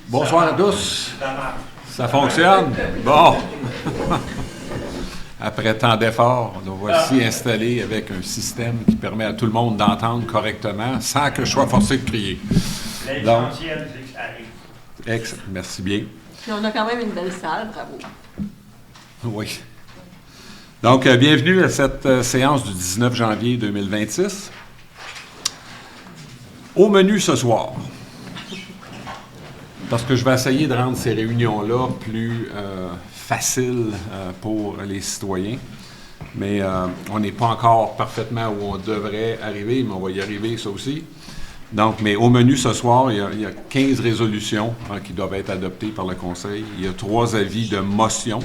Bonsoir à tous. Ça fonctionne? Bon. Après tant d'efforts, nous voici installés avec un système qui permet à tout le monde d'entendre correctement sans que je sois forcé de crier. L'essentiel, c'est que ça arrive. Merci bien. Puis on a quand même une belle salle, bravo. Oui. Donc, bienvenue à cette séance du 19 janvier 2026. Au menu ce soir, parce que je vais essayer de rendre ces réunions-là plus faciles pour les citoyens, mais on n'est pas encore parfaitement où on devrait arriver, mais on va y arriver, ça aussi. Donc, mais au menu ce soir, il y a 15 résolutions qui doivent être adoptées par le Conseil. Il y a 3 avis de motion.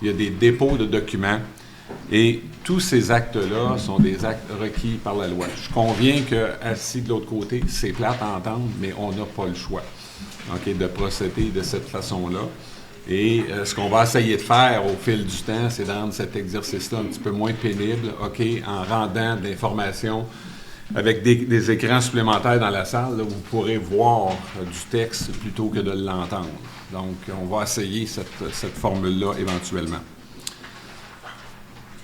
Il y a des dépôts de documents. Et tous ces actes-là sont des actes requis par la loi. Je conviens que, assis de l'autre côté, c'est plate à entendre, mais on n'a pas le choix de procéder de cette façon-là. Et ce qu'on va essayer de faire au fil du temps, c'est de rendre cet exercice-là un petit peu moins pénible, en rendant de l'information avec des écrans supplémentaires dans la salle, là, où vous pourrez voir du texte plutôt que de l'entendre. Donc, on va essayer cette formule-là éventuellement.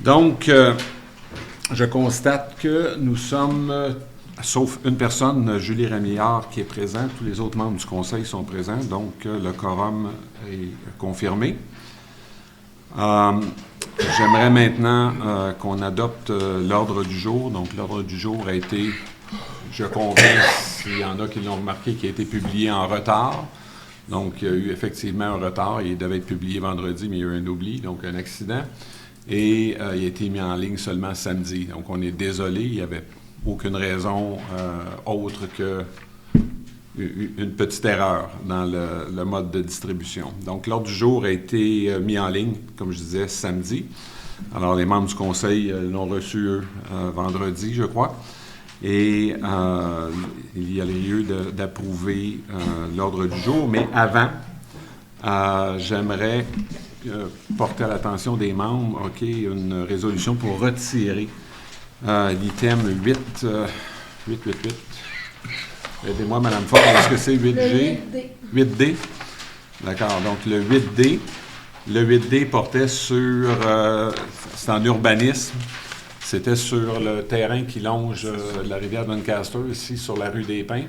Donc, je constate que nous sommes, sauf une personne, Julie Ramillard, qui est présente. Tous les autres membres du Conseil sont présents, donc le quorum est confirmé. J'aimerais maintenant qu'on adopte l'ordre du jour. Donc, l'ordre du jour a été, je conviens, s'il y en a qui l'ont remarqué, qui a été publié en retard. Donc, il y a eu effectivement un retard. Il devait être publié vendredi, mais il y a eu un oubli, donc un accident. Et il a été mis en ligne seulement samedi. Donc, on est désolé, il n'y avait aucune raison autre que une petite erreur dans le mode de distribution. Donc, l'ordre du jour a été mis en ligne, comme je disais, samedi. Alors, les membres du Conseil l'ont reçu, eux, vendredi, je crois. Et il y a lieu d'approuver l'ordre du jour. Mais avant, j'aimerais porter à l'attention des membres, une résolution pour retirer l'item 888. Aidez-moi, Mme Ford, est-ce que c'est 8G? 8D. D'accord, donc le 8D. Le 8D portait sur, c'est en urbanisme, c'était sur le terrain qui longe la rivière Doncaster, ici sur la rue des Pins.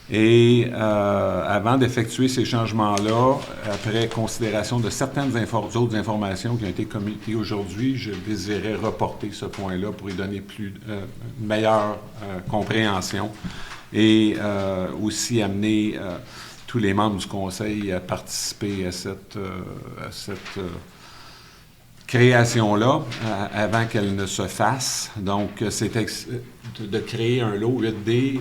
Et avant d'effectuer ces changements-là, après considération de certaines autres informations qui ont été communiquées aujourd'hui, je désirais reporter ce point-là pour y donner une meilleure compréhension et aussi amener tous les membres du Conseil à participer à cette création-là avant qu'elle ne se fasse. Donc, c'était de créer un lot 8D,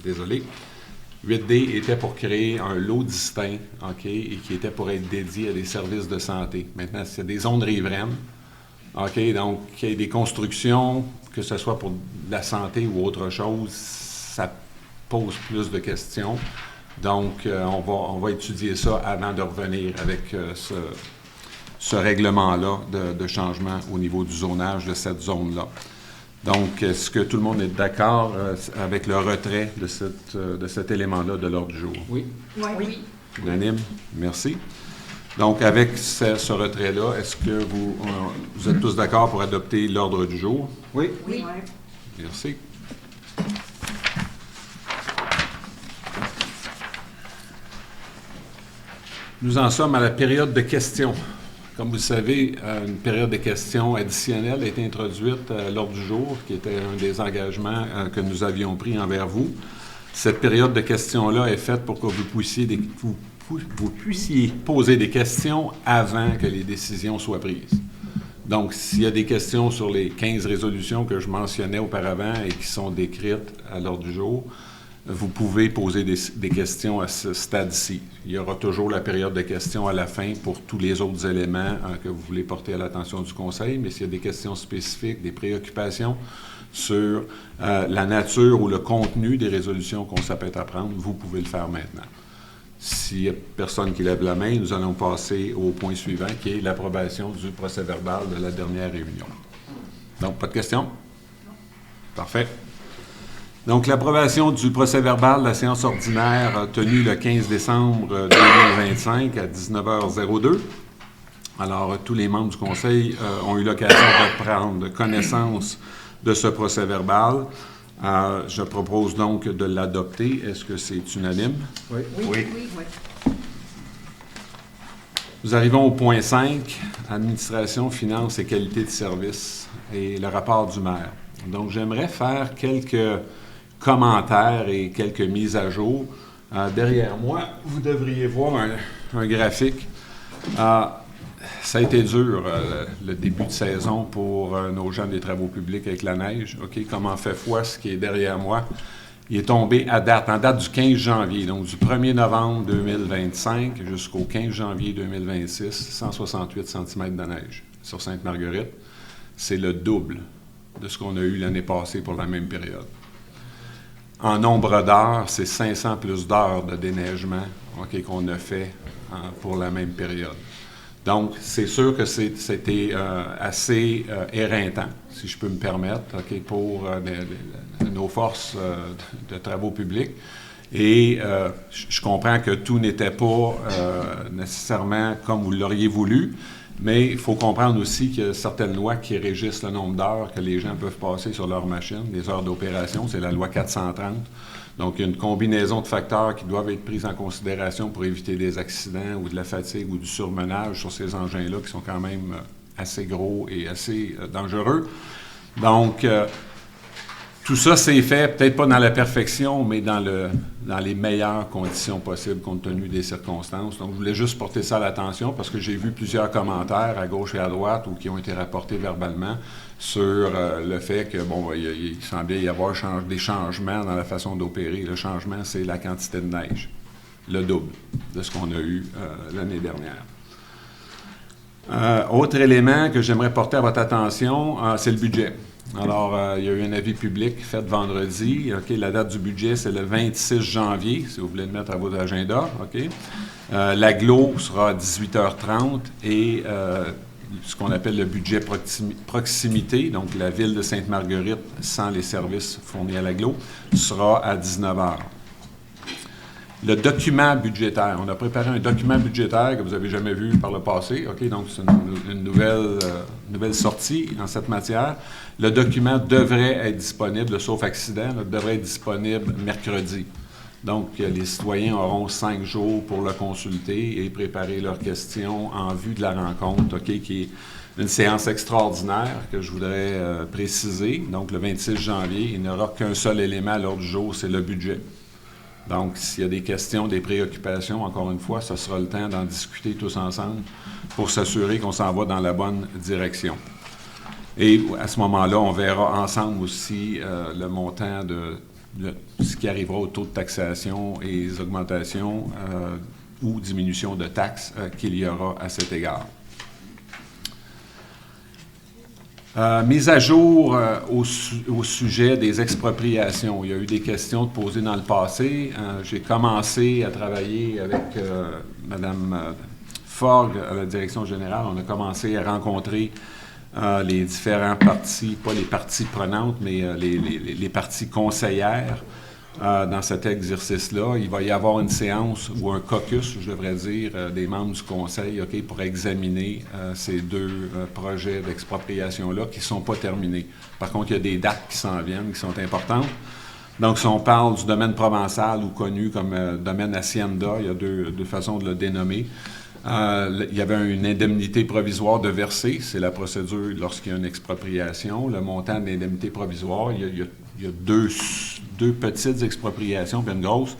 désolé. 8D était pour créer un lot distinct, et qui était pour être dédié à des services de santé. Maintenant, c'est des zones riveraines, donc il y a des constructions, que ce soit pour la santé ou autre chose, ça pose plus de questions. Donc, on va étudier ça avant de revenir avec ce règlement-là de changement au niveau du zonage de cette zone-là. Donc, est-ce que tout le monde est d'accord avec le retrait de cet élément-là de l'ordre du jour? Oui. Unanime? Merci. Donc, avec ce retrait-là, est-ce que vous êtes tous d'accord pour adopter l'ordre du jour? Oui. Merci. Nous en sommes à la période de questions. Comme vous le savez, une période de questions additionnelle a été introduite à l'ordre du jour, qui était un des engagements que nous avions pris envers vous. Cette période de questions-là est faite pour que vous puissiez poser des questions avant que les décisions soient prises. Donc, s'il y a des questions sur les 15 résolutions que je mentionnais auparavant et qui sont décrites à l'ordre du jour, vous pouvez poser des questions à ce stade-ci. Il y aura toujours la période de questions à la fin pour tous les autres éléments que vous voulez porter à l'attention du Conseil, mais s'il y a des questions spécifiques, des préoccupations sur la nature ou le contenu des résolutions qu'on s'apprête à prendre, vous pouvez le faire maintenant. S'il n'y a personne qui lève la main, nous allons passer au point suivant, qui est l'approbation du procès-verbal de la dernière réunion. Donc, pas de questions? Parfait. Donc, l'approbation du procès-verbal de la séance ordinaire tenue le 15 décembre 2025 à 19h02. Alors, tous les membres du Conseil ont eu l'occasion de prendre connaissance de ce procès-verbal. Je propose donc de l'adopter. Est-ce que c'est unanime? Oui. Oui. Nous arrivons au point 5, administration, finances et qualité de service, et le rapport du maire. Donc, j'aimerais faire quelques commentaires et quelques mises à jour. Derrière moi, vous devriez voir un graphique. Ça a été dur, le début de saison pour nos gens des travaux publics avec la neige. OK, comment fait foi, ce qui est derrière moi? Il est tombé en date du 15 janvier, donc du 1er novembre 2025 jusqu'au 15 janvier 2026, 168 cm de neige sur Sainte-Marguerite. C'est le double de ce qu'on a eu l'année passée pour la même période. En nombre d'heures, c'est 500 plus d'heures de déneigement qu'on a fait pour la même période. Donc, c'est sûr que c'était assez éreintant, si je peux me permettre, pour nos forces de travaux publics. Et je comprends que tout n'était pas nécessairement comme vous l'auriez voulu, mais il faut comprendre aussi qu'il y a certaines lois qui régissent le nombre d'heures que les gens peuvent passer sur leur machine, les heures d'opération, c'est la loi 430. Donc, il y a une combinaison de facteurs qui doivent être pris en considération pour éviter des accidents ou de la fatigue ou du surmenage sur ces engins-là qui sont quand même assez gros et assez dangereux. Donc, tout ça s'est fait, peut-être pas dans la perfection, mais dans les meilleures conditions possibles compte tenu des circonstances. Donc, je voulais juste porter ça à l'attention parce que j'ai vu plusieurs commentaires à gauche et à droite ou qui ont été rapportés verbalement sur le fait que, il semblait y avoir des changements dans la façon d'opérer. Le changement, c'est la quantité de neige, le double de ce qu'on a eu l'année dernière. Autre élément que j'aimerais porter à votre attention, c'est le budget. Alors, il y a eu un avis public fait vendredi. La date du budget, c'est le 26 janvier, si vous voulez le mettre à votre agenda. L'aglo sera à 18h30 et ce qu'on appelle le budget proximité, donc la ville de Sainte-Marguerite sans les services fournis à l'aglo, sera à 19h. Le document budgétaire. On a préparé un document budgétaire que vous n'avez jamais vu par le passé. Donc, c'est une nouvelle sortie en cette matière. Le document devrait être disponible, sauf accident, devrait être disponible mercredi. Donc, les citoyens auront 5 jours pour le consulter et préparer leurs questions en vue de la rencontre, qui est une séance extraordinaire que je voudrais préciser. Donc, le 26 janvier, il n'y aura qu'un seul élément à l'ordre du jour, c'est le budget. Donc, s'il y a des questions, des préoccupations, encore une fois, ce sera le temps d'en discuter tous ensemble pour s'assurer qu'on s'en va dans la bonne direction. Et à ce moment-là, on verra ensemble aussi le montant de ce qui arrivera au taux de taxation et les augmentations ou diminutions de taxes qu'il y aura à cet égard. Mise à jour au sujet des expropriations. Il y a eu des questions posées dans le passé. J'ai commencé à travailler avec Mme Fogg à la direction générale. On a commencé à rencontrer les différents parties, pas les parties prenantes, mais les parties conseillères dans cet exercice-là. Il va y avoir une séance ou un caucus, je devrais dire, des membres du conseil pour examiner ces deux projets d'expropriation-là qui ne sont pas terminés. Par contre, il y a des dates qui s'en viennent, qui sont importantes. Donc, si on parle du domaine provençal ou connu comme domaine hacienda, il y a deux façons de le dénommer. Il y avait une indemnité provisoire de verser, c'est la procédure lorsqu'il y a une expropriation. Le montant de l'indemnité provisoire, il y a deux petites expropriations puis une grosse.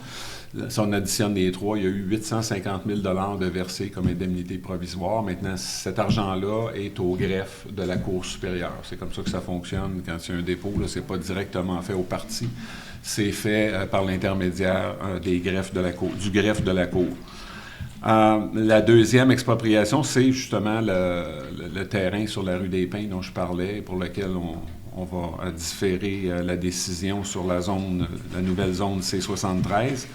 Si on additionne les trois, il y a eu 850 000 $ de versés comme indemnité provisoire. Maintenant, cet argent-là est au greffe de la Cour supérieure. C'est comme ça que ça fonctionne quand il y a un dépôt. Ce n'est pas directement fait au parti. C'est fait par l'intermédiaire du greffe de la Cour. La deuxième expropriation, c'est justement le terrain sur la rue des Pins dont je parlais, pour lequel on va différer la décision sur la nouvelle zone C73.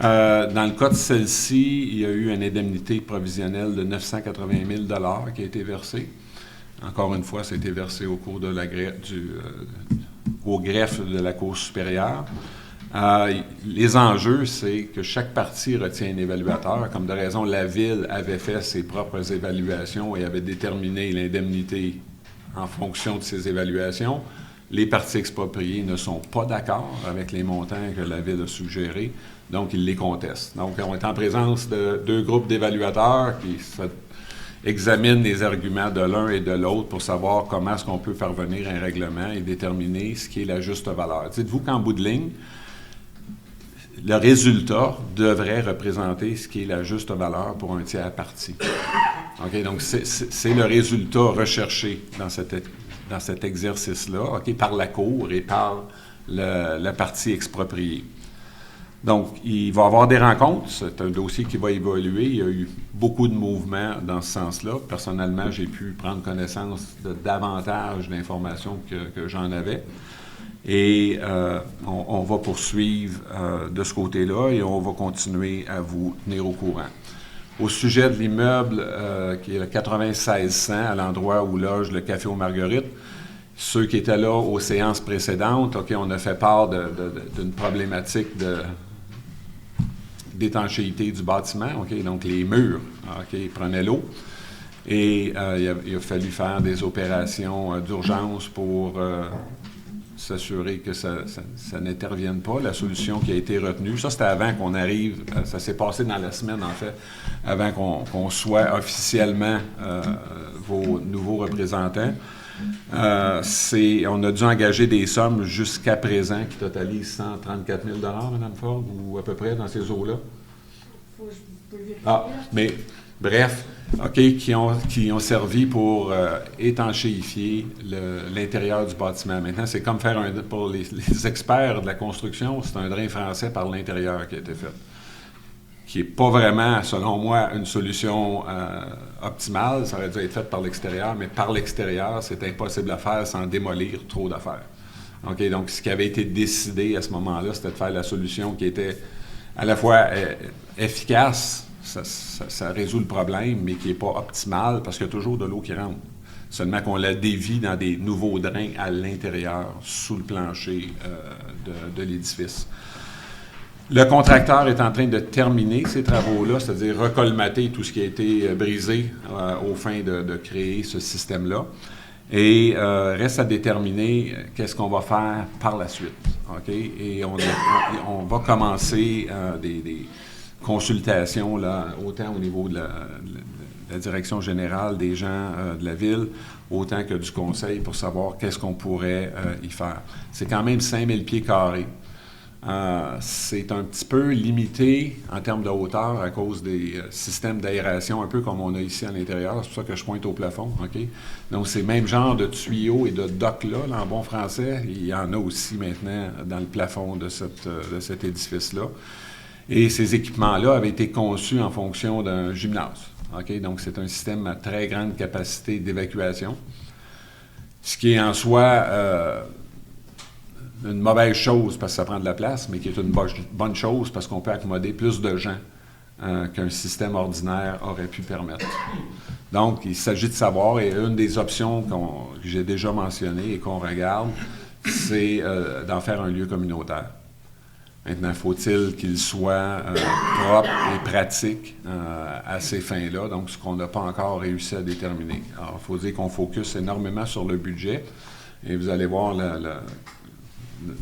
Dans le cas de celle-ci, il y a eu une indemnité provisionnelle de 980 000 $ qui a été versée. Encore une fois, ça a été versé au cours de au greffe de la Cour supérieure. Les enjeux, c'est que chaque partie retient un évaluateur. Comme de raison, la Ville avait fait ses propres évaluations et avait déterminé l'indemnité en fonction de ces évaluations. Les parties expropriées ne sont pas d'accord avec les montants que la Ville a suggérés, donc ils les contestent. Donc, on est en présence de 2 groupes d'évaluateurs qui examinent les arguments de l'un et de l'autre pour savoir comment est-ce qu'on peut faire venir un règlement et déterminer ce qui est la juste valeur. Dites-vous qu'en bout de ligne, le résultat devrait représenter ce qui est la juste valeur pour un tiers parti. Okay? Donc, c'est le résultat recherché dans cet exercice-là, okay, par la Cour et par la partie expropriée. Donc, il va y avoir des rencontres. C'est un dossier qui va évoluer. Il y a eu beaucoup de mouvements dans ce sens-là. Personnellement, j'ai pu prendre connaissance de davantage d'informations que j'en avais. Et on va poursuivre de ce côté-là et on va continuer à vous tenir au courant. Au sujet de l'immeuble qui est le 9600 à l'endroit où loge le Café aux Marguerites, ceux qui étaient là aux séances précédentes, OK, on a fait part d'une problématique d'étanchéité du bâtiment, OK, donc les murs, OK, prenaient l'eau. Et il a fallu faire des opérations d'urgence pour s'assurer que ça n'intervienne pas. La solution qui a été retenue, ça c'était avant qu'on arrive, ça s'est passé dans la semaine en fait, avant qu'on soit officiellement vos nouveaux représentants. On a dû engager des sommes jusqu'à présent qui totalisent 134 000 Mme Ford, ou à peu près dans ces eaux-là. Faut que je peux vérifier. Mais bref, OK, qui ont servi pour étanchéifier l'intérieur du bâtiment. Maintenant, c'est comme faire pour les experts de la construction, c'est un drain français par l'intérieur qui a été fait, qui n'est pas vraiment, selon moi, une solution optimale. Ça aurait dû être fait par l'extérieur, mais par l'extérieur, c'est impossible à faire sans démolir trop d'affaires. OK, donc, ce qui avait été décidé à ce moment-là, c'était de faire la solution qui était à la fois efficace, ça résout le problème, mais qui n'est pas optimale parce qu'il y a toujours de l'eau qui rentre. Seulement qu'on la dévie dans des nouveaux drains à l'intérieur, sous le plancher de l'édifice. Le contracteur est en train de terminer ces travaux-là, c'est-à-dire recolmater tout ce qui a été brisé aux fins de créer ce système-là. Et reste à déterminer qu'est-ce qu'on va faire par la suite. Okay? Et on va commencer des consultations, là, autant au niveau de la direction générale des gens de la Ville, autant que du conseil pour savoir qu'est-ce qu'on pourrait y faire. C'est quand même 5000 pieds carrés. C'est un petit peu limité en termes de hauteur à cause des systèmes d'aération, un peu comme on a ici à l'intérieur. C'est pour ça que je pointe au plafond. Okay? Donc, ces mêmes genres de tuyaux et de docks-là, en bon français, il y en a aussi maintenant dans le plafond de cet édifice-là. Et ces équipements-là avaient été conçus en fonction d'un gymnase. Okay? Donc, c'est un système à très grande capacité d'évacuation, ce qui est en soi une mauvaise chose parce que ça prend de la place, mais qui est une bonne chose parce qu'on peut accommoder plus de gens qu'un système ordinaire aurait pu permettre. Donc, il s'agit de savoir, et une des options que j'ai déjà mentionnées et qu'on regarde, c'est d'en faire un lieu communautaire. Maintenant, faut-il qu'il soit propre et pratique à ces fins-là, donc ce qu'on n'a pas encore réussi à déterminer. Alors, il faut dire qu'on focus énormément sur le budget, et vous allez voir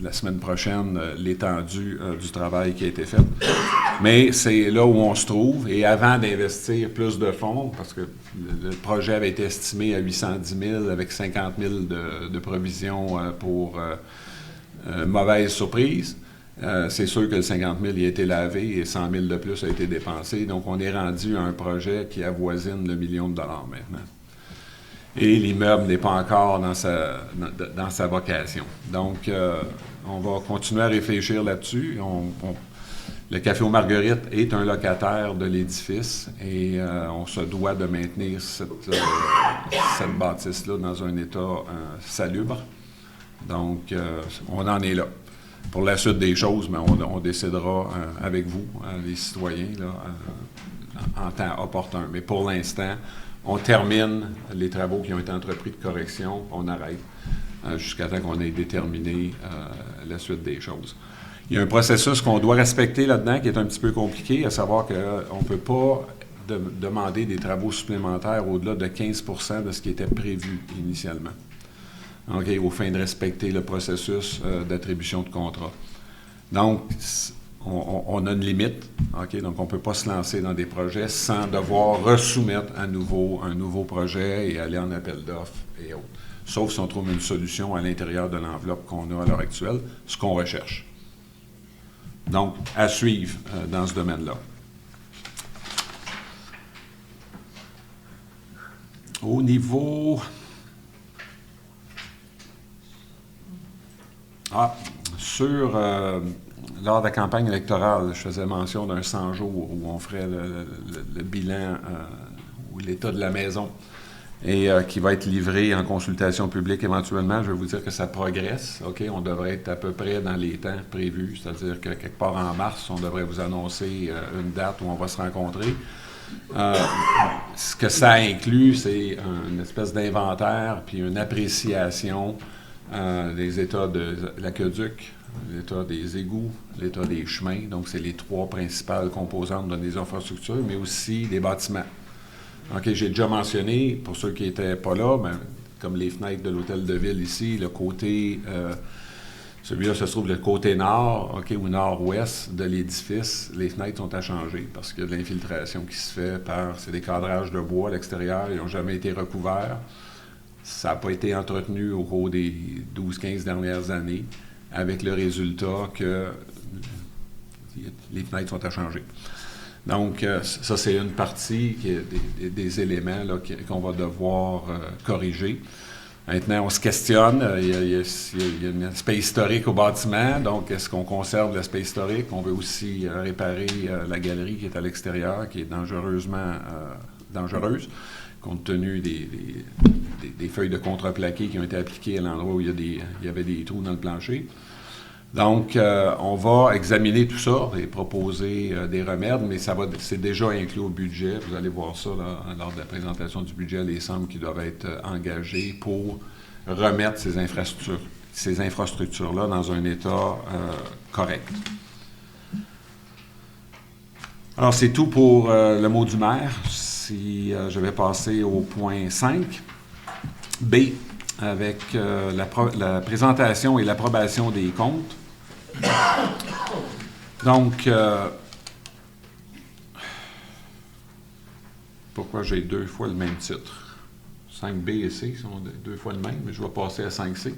la semaine prochaine l'étendue du travail qui a été fait. Mais c'est là où on se trouve, et avant d'investir plus de fonds, parce que le projet avait été estimé à 810 000 avec 50 000 de provisions pour mauvaise surprise, c'est sûr que le 50 000 il a été lavé et 100 000 de plus a été dépensé. Donc, on est rendu à un projet qui avoisine le $1 million maintenant. Et l'immeuble n'est pas encore dans sa vocation. Donc, on va continuer à réfléchir là-dessus. Le Café aux Marguerites est un locataire de l'édifice et on se doit de maintenir cette bâtisse-là dans un état salubre. Donc, on en est là. Pour la suite des choses, mais on décidera avec vous, les citoyens, là, en temps opportun. Mais pour l'instant, on termine les travaux qui ont été entrepris de correction, on arrête. jusqu'à temps qu'on ait déterminé la suite des choses. Il y a un processus qu'on doit respecter là-dedans qui est un petit peu compliqué, à savoir qu'on ne peut pas demander des travaux supplémentaires au-delà de 15 % de ce qui était prévu initialement. OK, aux fins de respecter le processus d'attribution de contrat. Donc, on a une limite, OK? Donc on ne peut pas se lancer dans des projets sans devoir resoumettre à nouveau un nouveau projet et aller en appel d'offres et autres. Sauf si on trouve une solution à l'intérieur de l'enveloppe qu'on a à l'heure actuelle, ce qu'on recherche. Donc, à suivre dans ce domaine-là. Au niveau... lors de la campagne électorale, je faisais mention d'un 100 jours où on ferait le bilan ou l'état de la maison et qui va être livré en consultation publique éventuellement. Je vais vous dire que ça progresse. OK? On devrait être à peu près dans les temps prévus, c'est-à-dire que quelque part en mars, on devrait vous annoncer une date où on va se rencontrer. Ce que ça inclut, c'est une espèce d'inventaire puis une appréciation des états de l'aqueduc, l'état des égouts, l'état des chemins. Donc, c'est les 3 principales composantes des infrastructures, mais aussi des bâtiments. OK, j'ai déjà mentionné, pour ceux qui n'étaient pas là, comme les fenêtres de l'hôtel de ville ici, le côté, celui-là se trouve le côté nord, OK, ou nord-ouest de l'édifice, les fenêtres sont à changer parce qu'il y a de l'infiltration qui se fait c'est des cadrages de bois à l'extérieur, ils n'ont jamais été recouverts. Ça n'a pas été entretenu au cours des 12-15 dernières années, avec le résultat que les fenêtres sont à changer. Donc, ça, c'est une partie des éléments là, qu'on va devoir corriger. Maintenant, on se questionne. Il y a un aspect historique au bâtiment. Donc, est-ce qu'on conserve l'aspect historique? On veut aussi réparer la galerie qui est à l'extérieur, qui est dangereuse, compte tenu des feuilles de contreplaqué qui ont été appliquées à l'endroit où il y avait des trous dans le plancher. Donc, on va examiner tout ça et proposer des remèdes, mais c'est déjà inclus au budget. Vous allez voir ça là, lors de la présentation du budget, les sommes qui doivent être engagées pour remettre ces infrastructures-là dans un état correct. Alors, c'est tout pour le mot du maire. Si je vais passer au point 5, B, avec la présentation et l'approbation des comptes. Donc, pourquoi j'ai 2 fois le même titre? 5B et C sont 2 fois le même, mais je vais passer à 5C.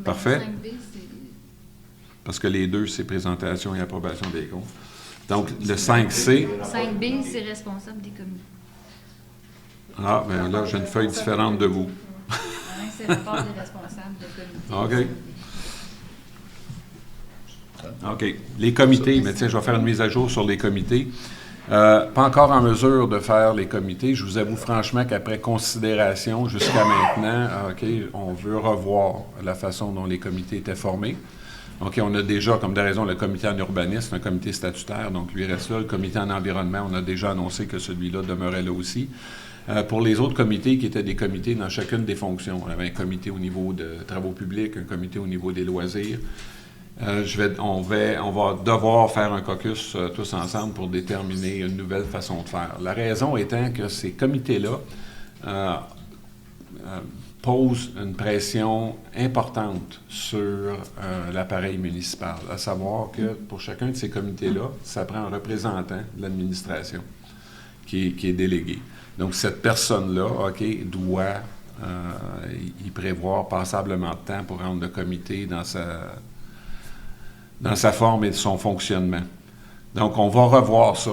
Parfait. 5B, c'est... Parce que les 2, c'est présentation et approbation des comptes. Donc, le 5C... 5B, c'est responsable des comités. Ah, bien là, j'ai une feuille différente de vous. C'est le rapport des responsables de comité. OK. OK. Les comités, mais tiens, je vais faire une mise à jour sur les comités. Pas encore en mesure de faire les comités. Je vous avoue franchement qu'après considération, jusqu'à maintenant, OK, on veut revoir la façon dont les comités étaient formés. OK, on a déjà, comme de raison, le comité en urbanisme, un comité statutaire, donc lui reste là. Le comité en environnement, on a déjà annoncé que celui-là demeurait là aussi. Pour les autres comités qui étaient des comités dans chacune des fonctions, on avait un comité au niveau de travaux publics, un comité au niveau des loisirs. On va devoir faire un caucus tous ensemble pour déterminer une nouvelle façon de faire. La raison étant que ces comités-là posent une pression importante sur l'appareil municipal, à savoir que pour chacun de ces comités-là, ça prend un représentant de l'administration qui est délégué. Donc, cette personne-là, OK, doit y prévoir passablement de temps pour rendre le comité dans sa forme et de son fonctionnement. Donc, on va revoir ça.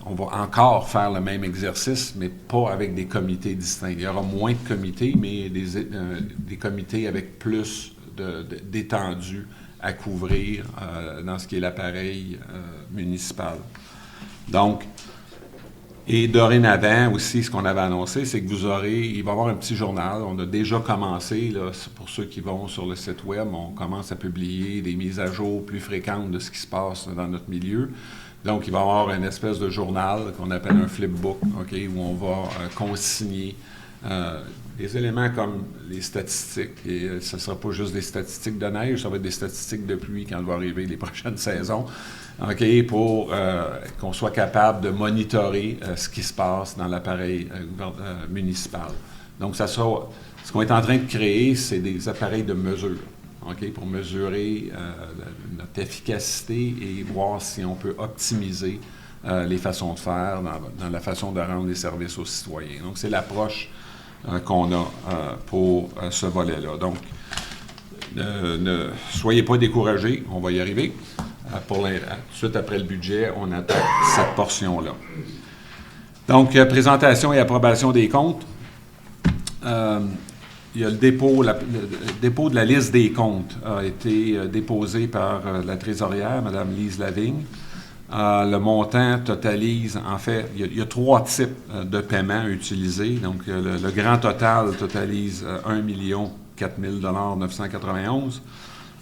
On va encore faire le même exercice, mais pas avec des comités distincts. Il y aura moins de comités, mais des comités avec plus d'étendue à couvrir dans ce qui est l'appareil municipal. Donc, et dorénavant aussi, ce qu'on avait annoncé, c'est que il va y avoir un petit journal. On a déjà commencé, là, pour ceux qui vont sur le site web, on commence à publier des mises à jour plus fréquentes de ce qui se passe dans notre milieu. Donc, il va y avoir une espèce de journal qu'on appelle un flipbook, OK, où on va consigner des éléments comme les statistiques, et ce ne sera pas juste des statistiques de neige, ça va être des statistiques de pluie quand elle va arriver les prochaines saisons, pour qu'on soit capable de monitorer ce qui se passe dans l'appareil municipal. Donc, ce qu'on est en train de créer, c'est des appareils de mesure, pour mesurer notre efficacité et voir si on peut optimiser les façons de faire dans la façon de rendre les services aux citoyens. Donc, c'est l'approche qu'on a pour ce volet-là. Donc, ne soyez pas découragés, on va y arriver. Tout de suite après le budget, on attaque cette portion-là. Donc, présentation et approbation des comptes. Il y a le dépôt de la liste des comptes a été déposé par la trésorière, Mme Lise Lavigne. Le montant totalise, en fait, il y a 3 types de paiements utilisés. Donc, le grand total totalise 1 4 991,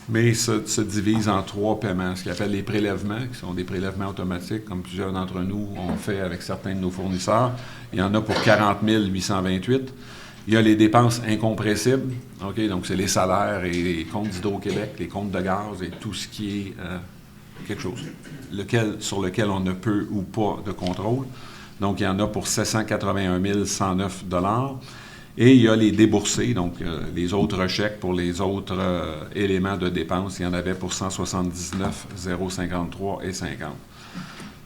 mais se divise en 3 paiements, ce qu'on appelle les prélèvements, qui sont des prélèvements automatiques, comme plusieurs d'entre nous ont fait avec certains de nos fournisseurs. Il y en a pour 40 828. Il y a les dépenses incompressibles, donc c'est les salaires et les comptes d'Hydro-Québec, les comptes de gaz et tout ce qui est quelque chose sur lequel on ne peut ou pas de contrôle. Donc, il y en a pour 781 109 $. Et il y a les déboursés, donc les autres chèques pour les autres éléments de dépenses. Il y en avait pour 179 053 et 50.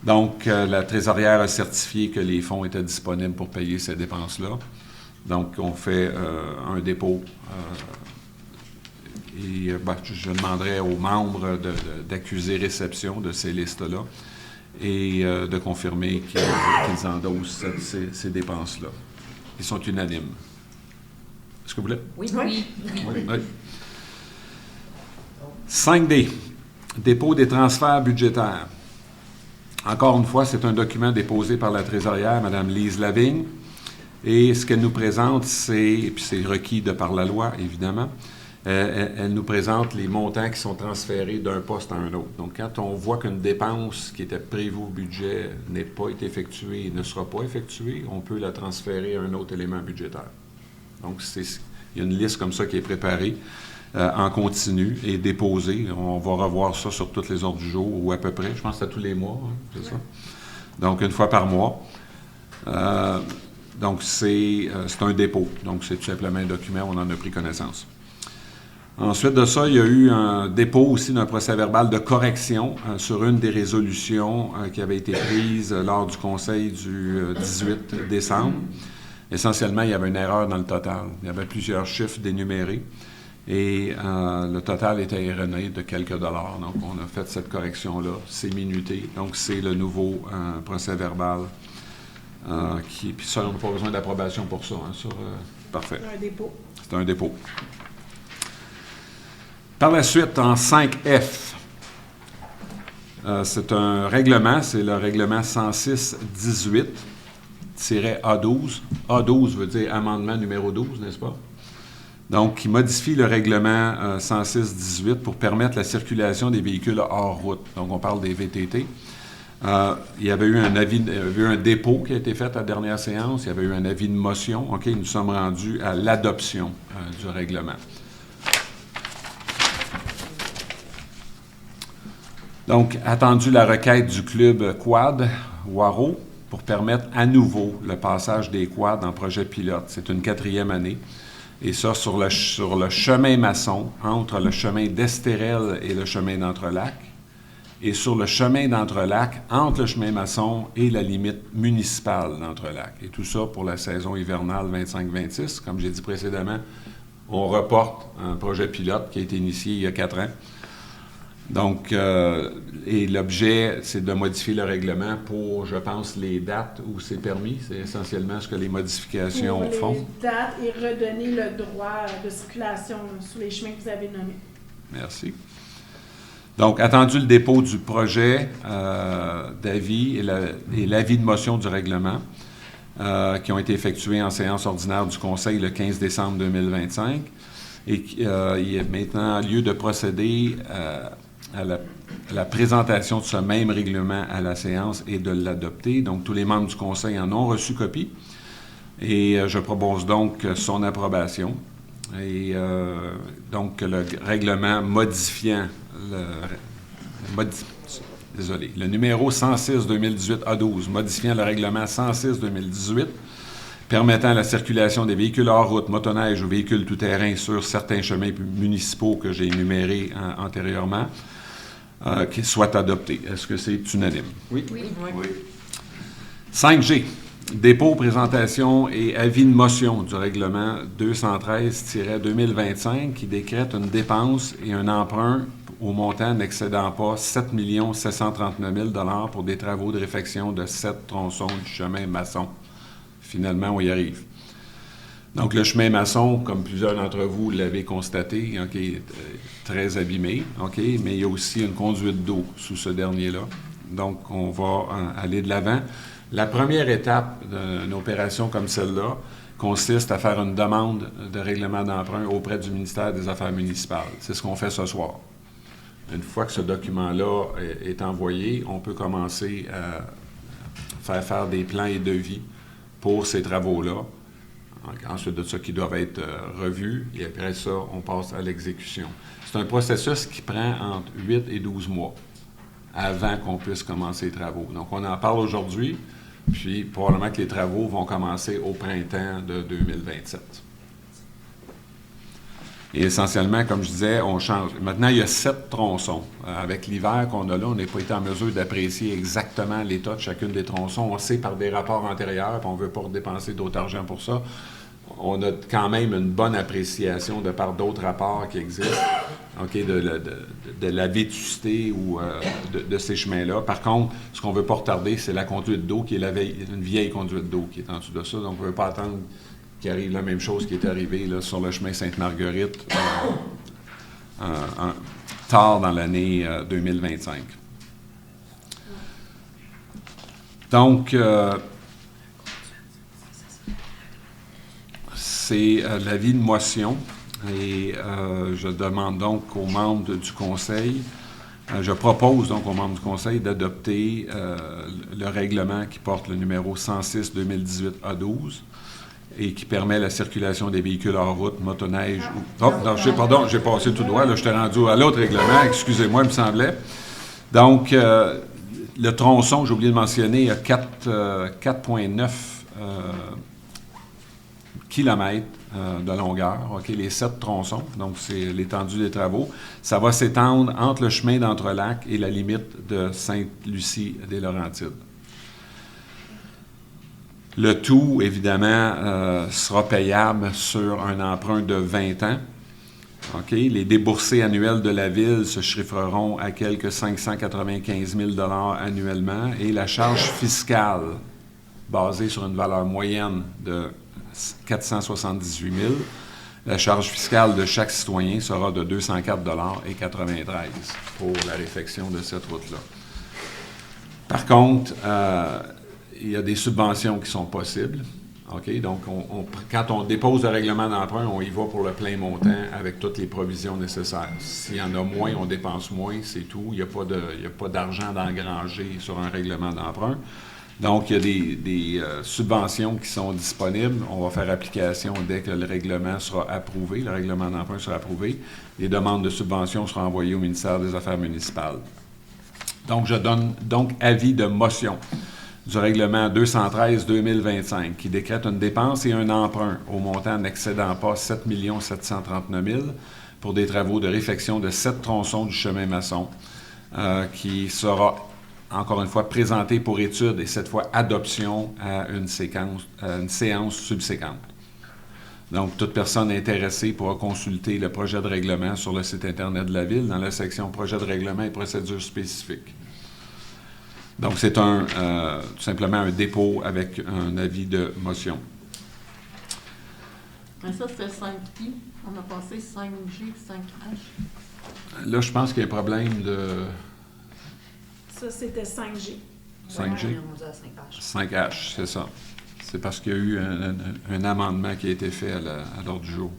Donc, la trésorière a certifié que les fonds étaient disponibles pour payer ces dépenses-là. Donc, on fait un dépôt et je demanderai aux membres d'accuser réception de ces listes-là et de confirmer qu'ils endossent ces dépenses-là. Ils sont unanimes. Est-ce que vous voulez? Oui. 5D, dépôt des transferts budgétaires. Encore une fois, c'est un document déposé par la trésorière, Mme Lise Lavigne. Et ce qu'elle nous présente, et puis c'est requis de par la loi, évidemment, elle nous présente les montants qui sont transférés d'un poste à un autre. Donc, quand on voit qu'une dépense qui était prévue au budget n'est pas été effectuée et ne sera pas effectuée, on peut la transférer à un autre élément budgétaire. Donc, il y a une liste comme ça qui est préparée en continu et déposée. On va revoir ça sur toutes les ordres du jour, ou à peu près. Je pense que c'est à tous les mois, c'est ça? Donc, une fois par mois. Donc, c'est un dépôt. Donc, c'est tout simplement un document, on en a pris connaissance. Ensuite de ça, il y a eu un dépôt aussi d'un procès-verbal de correction sur une des résolutions qui avait été prise lors du conseil du 18 décembre. Essentiellement, il y avait une erreur dans le total. Il y avait plusieurs chiffres dénumérés et le total était erroné de quelques dollars. Donc, on a fait cette correction-là. C'est minuté. Donc, c'est le nouveau procès-verbal. Puis ça, on n'a pas besoin d'approbation pour ça. Parfait. C'est un dépôt. C'est un dépôt. Par la suite, en 5F, c'est un règlement, c'est le règlement 106-18-A12. A12 veut dire amendement numéro 12, n'est-ce pas? Donc, qui modifie le règlement 106-18 pour permettre la circulation des véhicules hors route. Donc, on parle des VTT. Il y avait eu un dépôt qui a été fait à la dernière séance. Il y avait eu un avis de motion. OK, nous sommes rendus à l'adoption du règlement. Donc, attendu la requête du club Quad, Waro, pour permettre à nouveau le passage des quads en projet pilote. C'est une 4e année. Et ça, sur le chemin maçon, entre le chemin d'Estérel et le chemin d'Entrelacs, et sur le chemin d'Entrelacs, entre le chemin maçon et la limite municipale d'Entrelacs. Et tout ça pour la saison hivernale 25-26. Comme j'ai dit précédemment, on reporte un projet pilote qui a été initié il y a 4 ans. Donc, et l'objet, c'est de modifier le règlement pour, je pense, les dates où c'est permis. C'est essentiellement ce que les modifications font. Pour les dates et redonner le droit de circulation sur les chemins que vous avez nommés. Merci. Donc, attendu le dépôt du projet d'avis et l'avis de motion du règlement qui ont été effectués en séance ordinaire du Conseil le 15 décembre 2025. Et il y a maintenant lieu de procéder à la présentation de ce même règlement à la séance et de l'adopter. Donc, tous les membres du Conseil en ont reçu copie. Et je propose donc son approbation. Et donc le règlement modifiant le numéro 106-2018 A12, modifiant le règlement 106-2018, permettant la circulation des véhicules hors route, motoneige ou véhicules tout-terrain sur certains chemins municipaux que j'ai énumérés antérieurement, qui soit adopté. Est-ce que c'est unanime? Oui. 5G. Dépôt, présentation et avis de motion du règlement 213-2025 qui décrète une dépense et un emprunt au montant n'excédant pas 7 739 000 $ pour des travaux de réfection de 7 tronçons du chemin Masson. Finalement, on y arrive. Donc, le chemin Masson, comme plusieurs d'entre vous l'avez constaté, est très abîmé, mais il y a aussi une conduite d'eau sous ce dernier-là. Donc, on va aller de l'avant. La première étape d'une opération comme celle-là consiste à faire une demande de règlement d'emprunt auprès du ministère des Affaires municipales. C'est ce qu'on fait ce soir. Une fois que ce document-là est envoyé, on peut commencer à faire des plans et devis pour ces travaux-là. Ensuite de ça, qui doivent être revus, et après ça, on passe à l'exécution. C'est un processus qui prend entre 8 et 12 mois avant qu'on puisse commencer les travaux. Donc, on en parle aujourd'hui. Puis, probablement que les travaux vont commencer au printemps de 2027. Et essentiellement, comme je disais, on change. Maintenant, il y a 7 tronçons. Avec l'hiver qu'on a là, on n'a pas été en mesure d'apprécier exactement l'état de chacune des tronçons. On sait par des rapports antérieurs, puis on ne veut pas dépenser d'autre argent pour ça. On a quand même une bonne appréciation de par d'autres rapports qui existent, de la vétusté ou de ces chemins-là. Par contre, ce qu'on ne veut pas retarder, c'est la conduite d'eau, qui est une vieille conduite d'eau qui est en dessous de ça. Donc, on ne veut pas attendre qu'il arrive la même chose qui est arrivée là, sur le chemin Sainte-Marguerite tard dans l'année 2025. Donc, c'est l'avis de motion et je demande donc aux membres du Conseil, je propose donc aux membres du Conseil d'adopter le règlement qui porte le numéro 106-2018 A12 et qui permet la circulation des véhicules hors route, motoneige ou... Oh, non, j'ai passé tout droit, là, je t'ai rendu à l'autre règlement, excusez-moi, il me semblait. Donc, le tronçon, j'ai oublié de mentionner, il y a 4,9 kilomètres de longueur, les 7 tronçons, donc c'est l'étendue des travaux. Ça va s'étendre entre le chemin d'Entrelacs et la limite de Sainte-Lucie-des-Laurentides. Le tout, évidemment, sera payable sur un emprunt de 20 ans. Les déboursés annuels de la Ville se chiffreront à quelque 595 000 $ annuellement et la charge fiscale, basée sur une valeur moyenne de 478 000, la charge fiscale de chaque citoyen sera de 204,93 $ pour la réfection de cette route-là. Par contre, il y a des subventions qui sont possibles. Donc, quand on dépose le règlement d'emprunt, on y va pour le plein montant avec toutes les provisions nécessaires. S'il y en a moins, on dépense moins, c'est tout. Il n'y a pas d'argent d'engranger sur un règlement d'emprunt. Donc, il y a des subventions qui sont disponibles. On va faire application dès que le règlement sera approuvé, le règlement d'emprunt sera approuvé. Les demandes de subventions seront envoyées au ministère des Affaires municipales. Donc, je donne donc avis de motion du règlement 213-2025 qui décrète une dépense et un emprunt au montant n'excédant pas 7 739 000 pour des travaux de réfection de 7 tronçons du chemin Masson qui sera, encore une fois, présenté pour étude et cette fois adoption à une séance subséquente. Donc, toute personne intéressée pourra consulter le projet de règlement sur le site Internet de la Ville dans la section « Projet de règlement et procédures spécifiques ». Donc, c'est tout simplement un dépôt avec un avis de motion. Mais ça, c'était 5I. On a passé 5G, 5H. Là, je pense qu'il y a un problème de... Ça, c'était 5G. 5G? 5H, c'est ça. C'est parce qu'il y a eu un amendement qui a été fait à l'ordre du jour.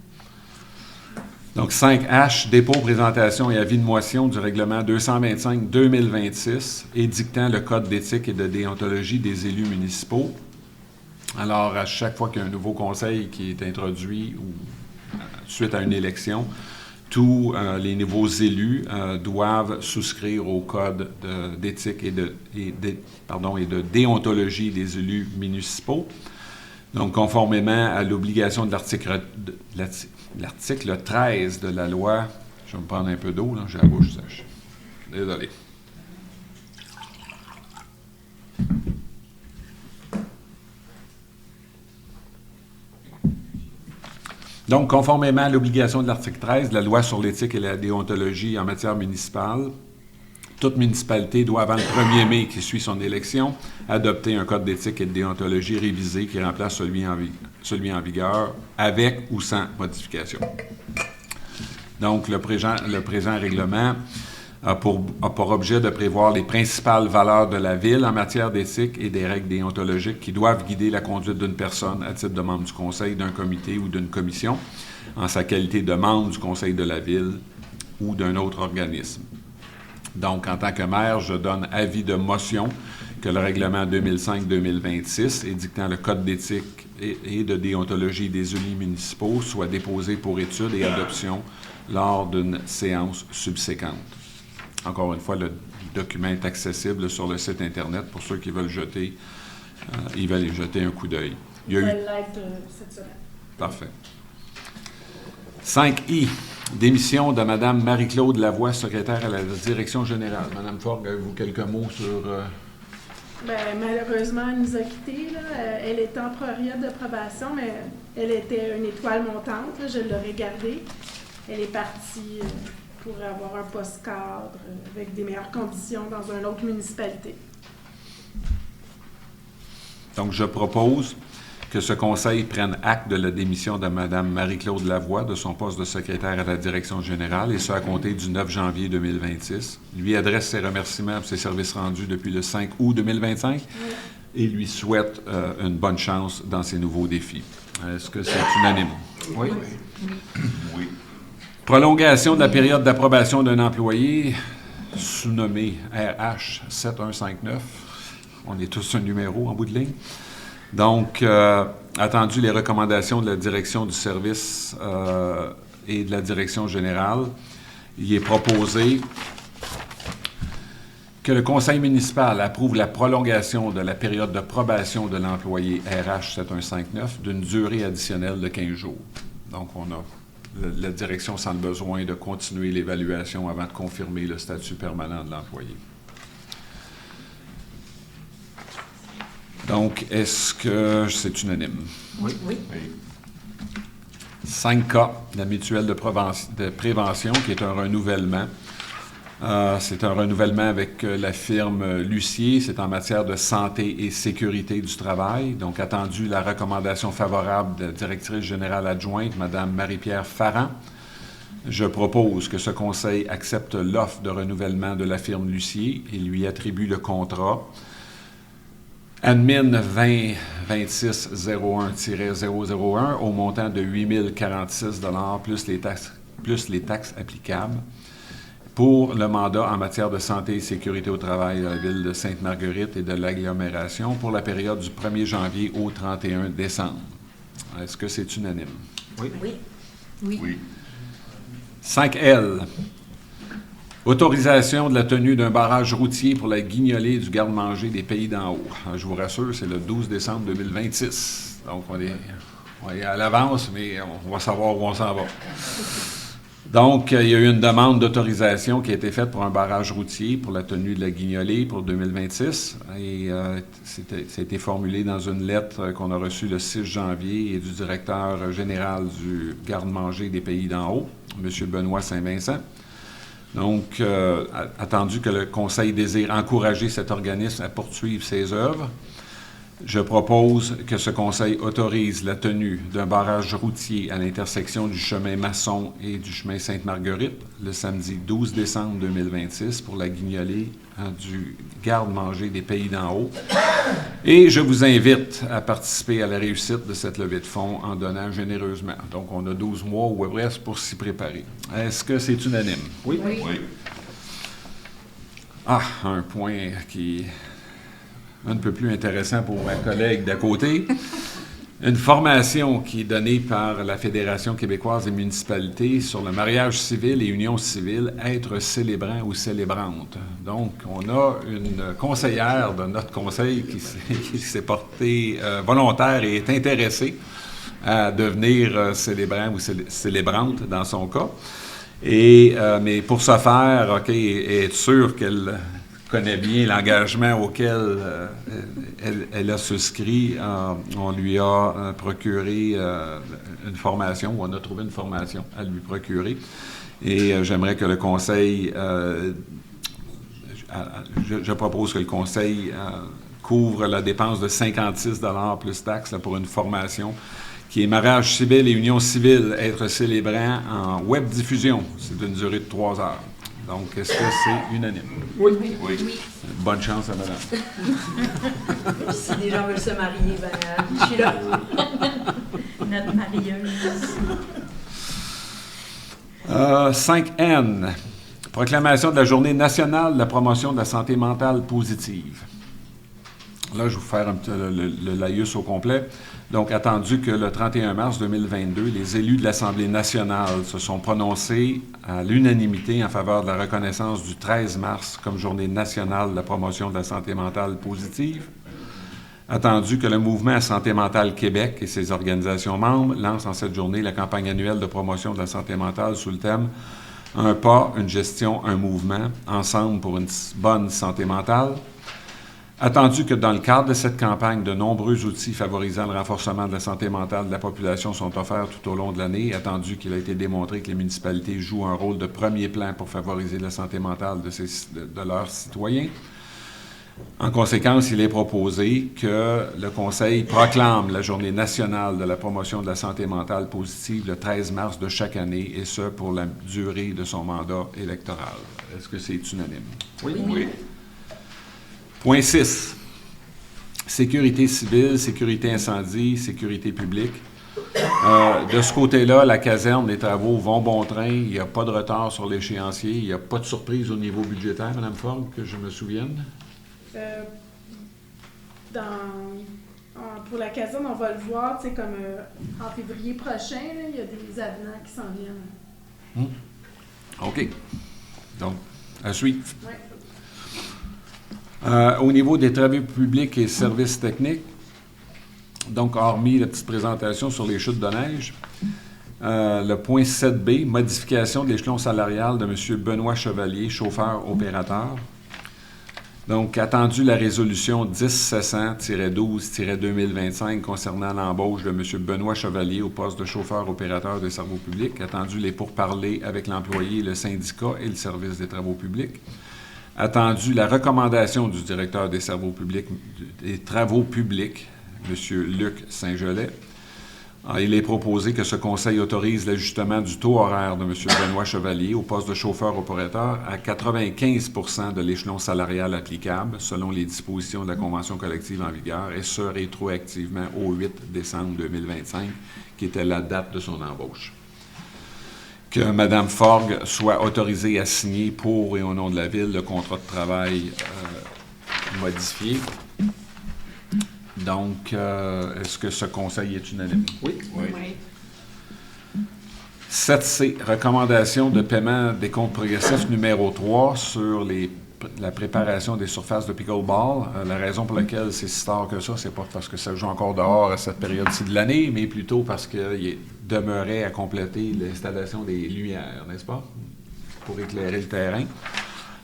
Donc, 5H, dépôt, présentation et avis de motion du règlement 225-2026 édictant le Code d'éthique et de déontologie des élus municipaux Alors, à chaque fois qu'il y a un nouveau conseil qui est introduit ou suite à une élection, tous les nouveaux élus doivent souscrire au code d'éthique et de déontologie des élus municipaux. Donc, conformément à l'obligation de l'article 13 de la loi, je vais me prendre un peu d'eau, là, j'ai la bouche sèche. Désolé. Donc, conformément à l'obligation de l'article 13 de la loi sur l'éthique et la déontologie en matière municipale, toute municipalité doit, avant le 1er mai qui suit son élection, adopter un code d'éthique et de déontologie révisé qui remplace celui en vigueur, avec ou sans modification. Donc, le présent règlement a pour objet de prévoir les principales valeurs de la Ville en matière d'éthique et des règles déontologiques qui doivent guider la conduite d'une personne à titre de membre du Conseil, d'un comité ou d'une commission, en sa qualité de membre du Conseil de la Ville ou d'un autre organisme. Donc, en tant que maire, je donne avis de motion que le règlement 2005-2026 édictant le Code d'éthique et de déontologie des élus municipaux soit déposé pour étude et adoption lors d'une séance subséquente. Encore une fois, le document est accessible sur le site Internet pour ceux qui veulent jeter un coup d'œil. Il y a eu... cette semaine. Parfait. 5I. Démission de Mme Marie-Claude Lavoie, secrétaire à la direction générale. Mme Forgue, avez-vous quelques mots sur... Malheureusement, elle nous a quittés. Elle était en période de probation, mais elle était une étoile montante. Là. Je l'aurais gardée. Elle est partie pour avoir un poste cadre avec des meilleures conditions dans une autre municipalité. Donc, je propose que ce conseil prenne acte de la démission de Mme Marie-Claude Lavoie de son poste de secrétaire à la direction générale, et ce à compter du 9 janvier 2026. Lui adresse ses remerciements pour ses services rendus depuis le 5 août 2025 et lui souhaite une bonne chance dans ses nouveaux défis. Est-ce que c'est unanime? Oui. Oui. Prolongation de la période d'approbation d'un employé, sous-nommé RH 7159. On est tous un numéro en bout de ligne. Donc, attendu les recommandations de la direction du service et de la direction générale, il est proposé que le conseil municipal approuve la prolongation de la période de probation de l'employé RH 7159 d'une durée additionnelle de 15 jours. Donc, la direction sent le besoin de continuer l'évaluation avant de confirmer le statut permanent de l'employé. Donc, est-ce que c'est unanime? Oui. 5K, la mutuelle de prévention, qui est un renouvellement. C'est un renouvellement avec la firme Lucier. C'est en matière de santé et sécurité du travail. Donc, attendu la recommandation favorable de la directrice générale adjointe, Mme Marie-Pierre Farran. Je propose que ce conseil accepte l'offre de renouvellement de la firme Lucier et lui attribue le contrat Admin 2026-01-001 au montant de 8 046 plus les taxes applicables pour le mandat en matière de santé et sécurité au travail de la ville de Sainte-Marguerite et de l'agglomération pour la période du 1er janvier au 31 décembre. Est-ce que c'est unanime? Oui. 5L. Autorisation de la tenue d'un barrage routier pour la guignolée du garde-manger des Pays d'en haut. Je vous rassure, c'est le 12 décembre 2026. Donc, on est à l'avance, mais on va savoir où on s'en va. Donc, il y a eu une demande d'autorisation qui a été faite pour un barrage routier pour la tenue de la guignolée pour 2026. Et ça a été formulé dans une lettre qu'on a reçue le 6 janvier et du directeur général du garde-manger des Pays d'en haut, M. Benoît Saint-Vincent. Donc, attendu que le Conseil désire encourager cet organisme à poursuivre ses œuvres, je propose que ce Conseil autorise la tenue d'un barrage routier à l'intersection du chemin Masson et du chemin Sainte-Marguerite le samedi 12 décembre 2026 pour la guignolée du garde-manger des Pays d'en haut. Et je vous invite à participer à la réussite de cette levée de fonds en donnant généreusement. Donc, on a 12 mois ou presque pour s'y préparer. Est-ce que c'est unanime? Oui. Ah, un point qui un peu plus intéressant pour ma collègue d'à côté. Une formation qui est donnée par la Fédération québécoise des municipalités sur le mariage civil et union civile, être célébrant ou célébrante. Donc, on a une conseillère de notre conseil qui s'est portée volontaire et est intéressée à devenir célébrant ou célébrante dans son cas. Mais pour ce faire, et être sûr qu'elle connaît bien l'engagement auquel elle a souscrit, on lui a procuré une formation, ou on a trouvé une formation à lui procurer. Et j'aimerais que le conseil, je propose que le conseil couvre la dépense de 56 $ plus taxes là, pour une formation qui est mariage civil et union civile, être célébrant en web diffusion. C'est d'une durée de 3 heures. Donc, est-ce que c'est unanime? Oui. Bonne chance à madame. Si des gens veulent se marier, ben, je suis là. Notre marieuse. 5N. Proclamation de la Journée nationale de la promotion de la santé mentale positive. Là, je vais vous faire le laïus au complet. Donc, attendu que le 31 mars 2022, les élus de l'Assemblée nationale se sont prononcés à l'unanimité en faveur de la reconnaissance du 13 mars comme Journée nationale de la promotion de la santé mentale positive. Attendu que le Mouvement Santé mentale Québec et ses organisations membres lancent en cette journée la campagne annuelle de promotion de la santé mentale sous le thème « Un pas, une gestion, un mouvement, ensemble pour une bonne santé mentale ». Attendu que dans le cadre de cette campagne, de nombreux outils favorisant le renforcement de la santé mentale de la population sont offerts tout au long de l'année, attendu qu'il a été démontré que les municipalités jouent un rôle de premier plan pour favoriser la santé mentale de leurs citoyens. En conséquence, il est proposé que le Conseil proclame la Journée nationale de la promotion de la santé mentale positive le 13 mars de chaque année, et ce, pour la durée de son mandat électoral. Est-ce que c'est unanime? Oui. Point 6. Sécurité civile, sécurité incendie, sécurité publique. De ce côté-là, la caserne, les travaux vont bon train. Il n'y a pas de retard sur l'échéancier. Il n'y a pas de surprise au niveau budgétaire, Mme Ford, que je me souvienne. Pour la caserne, on va le voir, tu sais, comme en février prochain, là, il y a des avenants qui s'en viennent. OK. Donc, à suivre. Oui. Au niveau des travaux publics et services techniques, donc hormis la petite présentation sur les chutes de neige, le point 7B, modification de l'échelon salarial de M. Benoît Chevalier, chauffeur-opérateur. Donc, attendu la résolution 10-700-12-2025 concernant l'embauche de M. Benoît Chevalier au poste de chauffeur-opérateur des travaux publics, attendu les pourparlers avec l'employé, le syndicat et le service des travaux publics. Attendu la recommandation du directeur des travaux publics, M. Luc Saint-Gelais. Il est proposé que ce conseil autorise l'ajustement du taux horaire de M. Benoît Chevalier au poste de chauffeur-opérateur à 95 % de l'échelon salarial applicable, selon les dispositions de la convention collective en vigueur, et ce, rétroactivement au 8 décembre 2025, qui était la date de son embauche. Que Mme Forgue soit autorisée à signer pour et au nom de la Ville le contrat de travail modifié. Donc, est-ce que ce conseil est unanime? Oui. 7C, recommandation de paiement des comptes progressifs numéro 3 sur la préparation des surfaces de pickleball. La raison pour laquelle c'est si tard que ça, c'est pas parce que ça joue encore dehors à cette période-ci de l'année, mais plutôt parce qu'il demeurait à compléter l'installation des lumières, n'est-ce pas, pour éclairer le terrain.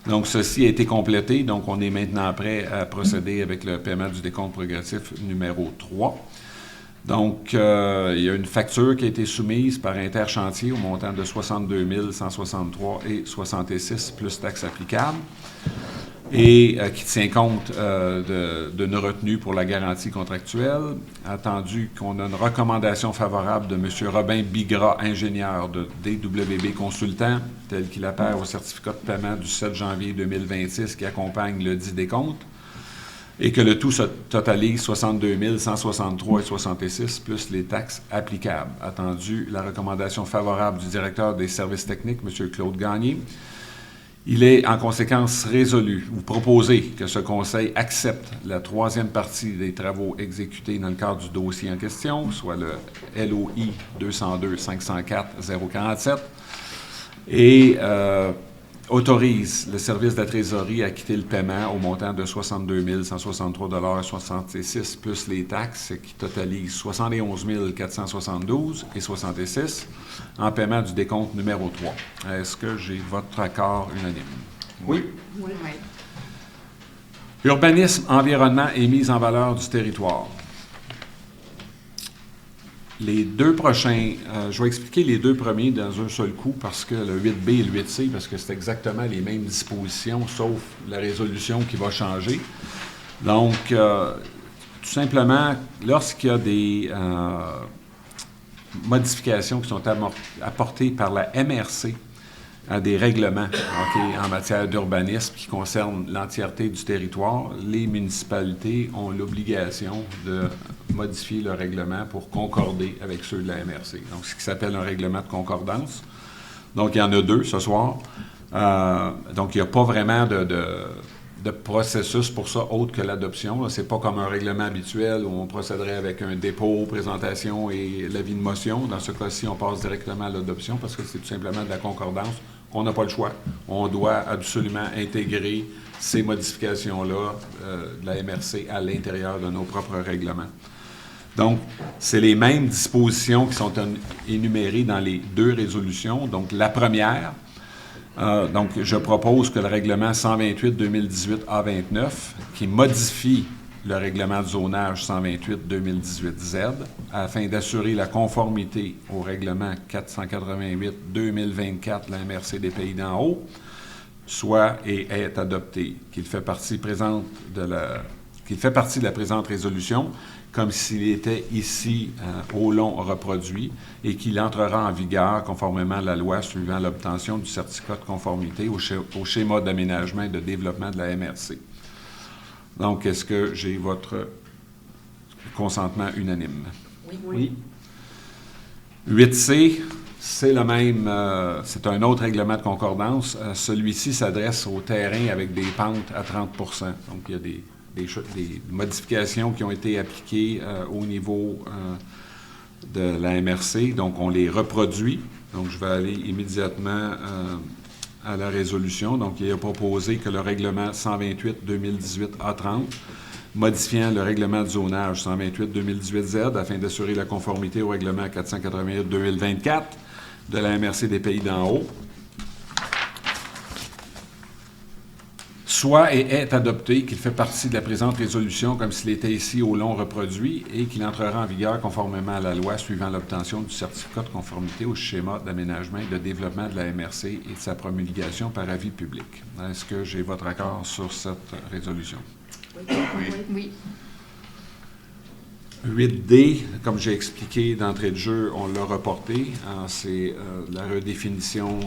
Donc, ceci a été complété, donc on est maintenant prêt à procéder avec le paiement du décompte progressif numéro 3. Donc, il y a une facture qui a été soumise par Interchantier au montant de 62 163,66 plus taxes applicables et qui tient compte d'une retenue pour la garantie contractuelle. Attendu qu'on a une recommandation favorable de M. Robin Bigras, ingénieur de DWB Consultant, tel qu'il apparaît au certificat de paiement du 7 janvier 2026 qui accompagne le dit décompte, et que le tout se totalise 62 163,66 plus les taxes applicables. Attendu la recommandation favorable du directeur des services techniques, M. Claude Gagné, Il est en conséquence résolu. Vous proposez que ce Conseil accepte la troisième partie des travaux exécutés dans le cadre du dossier en question, soit le LOI 202-504-047, et autorise le service de la trésorerie à quitter le paiement au montant de 62 163,66 plus les taxes, qui totalisent 71 472,66 en paiement du décompte numéro 3. Est-ce que j'ai votre accord unanime? Oui. Oui. Urbanisme, environnement et mise en valeur du territoire. Les deux prochains, je vais expliquer les deux premiers dans un seul coup parce que le 8B et le 8C, parce que c'est exactement les mêmes dispositions, sauf la résolution qui va changer. Donc, tout simplement, lorsqu'il y a des modifications qui sont apportées par la MRC à des règlements en matière d'urbanisme qui concernent l'entièreté du territoire, les municipalités ont l'obligation de modifier le règlement pour concorder avec ceux de la MRC. Donc, ce qui s'appelle un règlement de concordance. Donc, il y en a deux ce soir. Donc, il n'y a pas vraiment de processus pour ça autre que l'adoption. Ce n'est pas comme un règlement habituel où on procéderait avec un dépôt, présentation et l'avis de motion. Dans ce cas-ci, on passe directement à l'adoption parce que c'est tout simplement de la concordance. On n'a pas le choix. On doit absolument intégrer ces modifications-là de la MRC à l'intérieur de nos propres règlements. Donc, c'est les mêmes dispositions qui sont énumérées dans les deux résolutions. Donc, la première, donc, je propose que le règlement 128-2018-A29, qui modifie le règlement de zonage 128-2018-Z, afin d'assurer la conformité au règlement 488-2024 de la MRC des Pays d'en haut, soit et est adopté, qu'il fait partie de la présente résolution, comme s'il était ici au long reproduit, et qu'il entrera en vigueur conformément à la loi suivant l'obtention du certificat de conformité au schéma d'aménagement et de développement de la MRC. Donc, est-ce que j'ai votre consentement unanime? Oui. 8C, c'est le même, c'est un autre règlement de concordance. Celui-ci s'adresse au terrain avec des pentes à 30 %. Donc, il y a des modifications qui ont été appliquées au niveau de la MRC. Donc, on les reproduit. Donc, je vais aller immédiatement à la résolution. Donc, il est proposé que le règlement 128-2018-A30, modifiant le règlement de zonage 128-2018-Z afin d'assurer la conformité au règlement 488-2024 de la MRC des Pays d'en haut, soit et est adopté, qu'il fait partie de la présente résolution comme s'il était ici au long reproduit et qu'il entrera en vigueur conformément à la loi suivant l'obtention du certificat de conformité au schéma d'aménagement et de développement de la MRC et de sa promulgation par avis public. Est-ce que j'ai votre accord sur cette résolution? Oui. 8D, comme j'ai expliqué d'entrée de jeu, on l'a reporté. C'est la redéfinition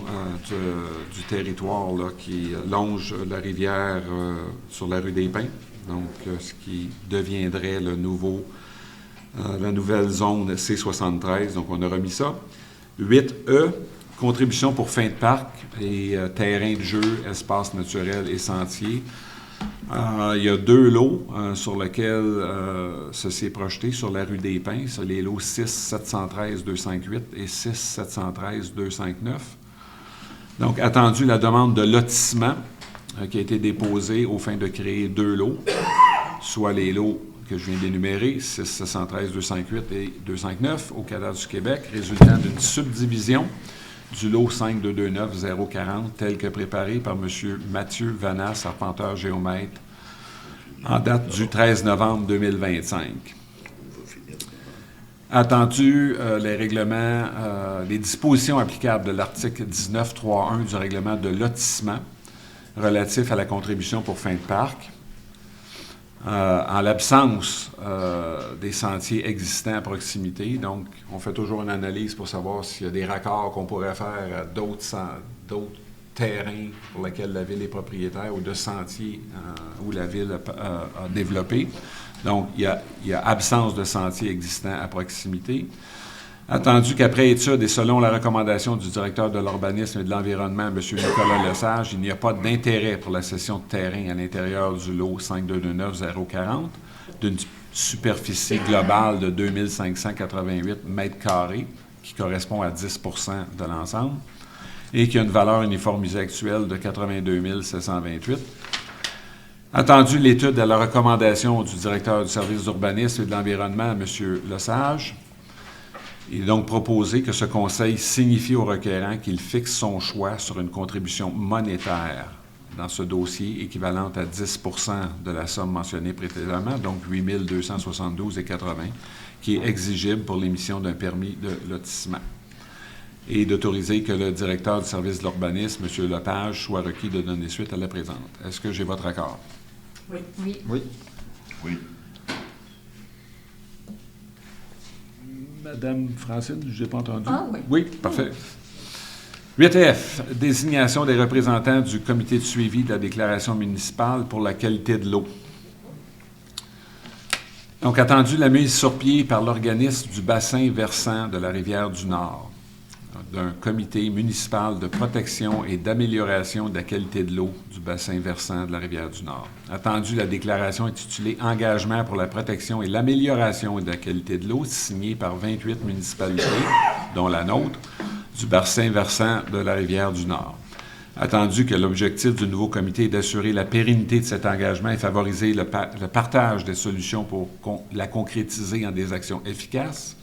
du territoire là, qui longe la rivière sur la rue des Pins, donc ce qui deviendrait la nouvelle zone C73, donc on a remis ça. 8E, contribution pour fin de parc et terrain de jeu, espaces naturels et sentiers. Il y a deux lots sur lesquels ceci est projeté sur la rue des Pins. C'est les lots 6-713-258 et 6-713-259. Donc, attendu la demande de lotissement qui a été déposée aux fins de créer deux lots, soit les lots que je viens d'énumérer, 6-713-258 et 259 au cadastre du Québec, résultant d'une subdivision du lot 5229-040, tel que préparé par M. Mathieu Vanas, arpenteur géomètre, en date du 13 novembre 2025. Attendu les règlements, les dispositions applicables de l'article 19.3.1 du règlement de lotissement relatif à la contribution pour fin de parc, en l'absence des sentiers existants à proximité. Donc, on fait toujours une analyse pour savoir s'il y a des raccords qu'on pourrait faire à d'autres terrains pour lesquels la Ville est propriétaire ou de sentiers où la Ville a développé. Donc, il y a absence de sentiers existants à proximité. Attendu qu'après étude et selon la recommandation du directeur de l'urbanisme et de l'environnement, M. Nicolas Lesage, il n'y a pas d'intérêt pour la cession de terrain à l'intérieur du lot 5229-040 d'une superficie globale de 2588 mètres carrés, qui correspond à 10 de l'ensemble, et qui a une valeur uniformisée actuelle de 82 728. Attendu l'étude à la recommandation du directeur du service d'urbanisme et de l'environnement, M. Lesage, il est donc proposé que ce conseil signifie au requérant qu'il fixe son choix sur une contribution monétaire dans ce dossier équivalente à 10 de la somme mentionnée précédemment, donc 8 272,80, qui est exigible pour l'émission d'un permis de lotissement, et d'autoriser que le directeur du service de l'urbanisme, M. Lepage, soit requis de donner suite à la présente. Est-ce que j'ai votre accord? Oui. Oui. Oui. Oui. Madame Francine, je n'ai pas entendu. Ah oui. Oui, parfait. 8F, désignation des représentants du comité de suivi de la déclaration municipale pour la qualité de l'eau. Donc, attendu la mise sur pied par l'organisme du bassin versant de la rivière du Nord d'un comité municipal de protection et d'amélioration de la qualité de l'eau du bassin versant de la rivière du Nord. Attendu la déclaration intitulée « Engagement pour la protection et l'amélioration de la qualité de l'eau » signée par 28 municipalités, dont la nôtre, du bassin versant de la rivière du Nord. Attendu que l'objectif du nouveau comité est d'assurer la pérennité de cet engagement et favoriser le partage des solutions pour la concrétiser en des actions efficaces.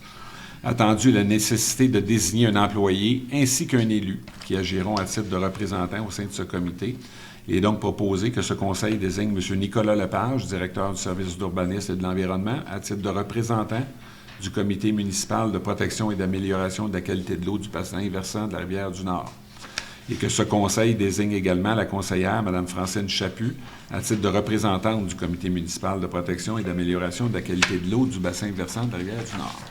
Attendu la nécessité de désigner un employé ainsi qu'un élu qui agiront à titre de représentant au sein de ce comité. Il est donc proposé que ce conseil désigne M. Nicolas Lepage, directeur du service d'urbanisme et de l'environnement, à titre de représentant du comité municipal de protection et d'amélioration de la qualité de l'eau du bassin versant de la rivière du Nord. Et que ce conseil désigne également la conseillère, Mme Francine Chaput, à titre de représentante du comité municipal de protection et d'amélioration de la qualité de l'eau du bassin versant de la rivière du Nord.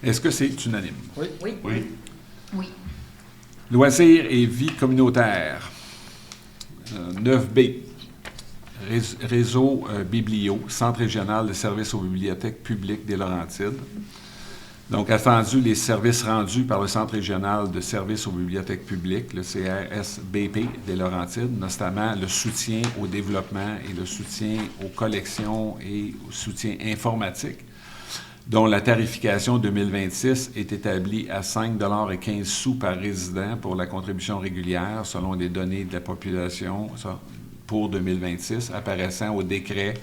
Est-ce que c'est unanime? Oui. Oui. Oui. Oui. Loisirs et vie communautaire. 9B. Réseau Biblio, Centre régional de services aux bibliothèques publiques des Laurentides. Donc, attendu les services rendus par le Centre régional de services aux bibliothèques publiques, le CRSBP des Laurentides, notamment le soutien au développement et le soutien aux collections et au soutien informatique, dont la tarification 2026 est établie à 5,15 $ par résident pour la contribution régulière, selon les données de la population pour 2026, apparaissant au décret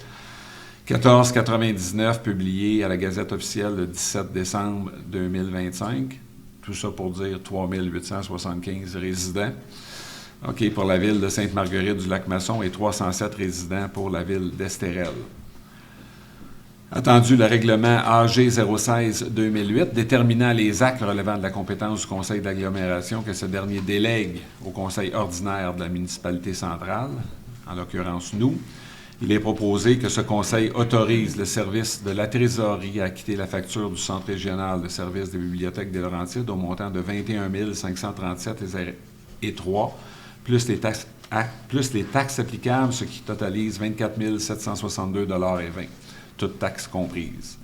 1499 publié à la Gazette officielle le 17 décembre 2025. Tout ça pour dire 3875 résidents. OK, pour la ville de Sainte-Marguerite-du-Lac-Masson et 307 résidents pour la ville d'Estérel. Attendu le règlement AG 016-2008 déterminant les actes relevant de la compétence du conseil d'agglomération que ce dernier délègue au conseil ordinaire de la municipalité centrale, en l'occurrence nous. Il est proposé que ce conseil autorise le service de la trésorerie à acquitter la facture du Centre régional de services des bibliothèques des Laurentides au montant de 21 537,3 plus les taxes applicables, ce qui totalise 24 762,20 $, toutes taxes comprises,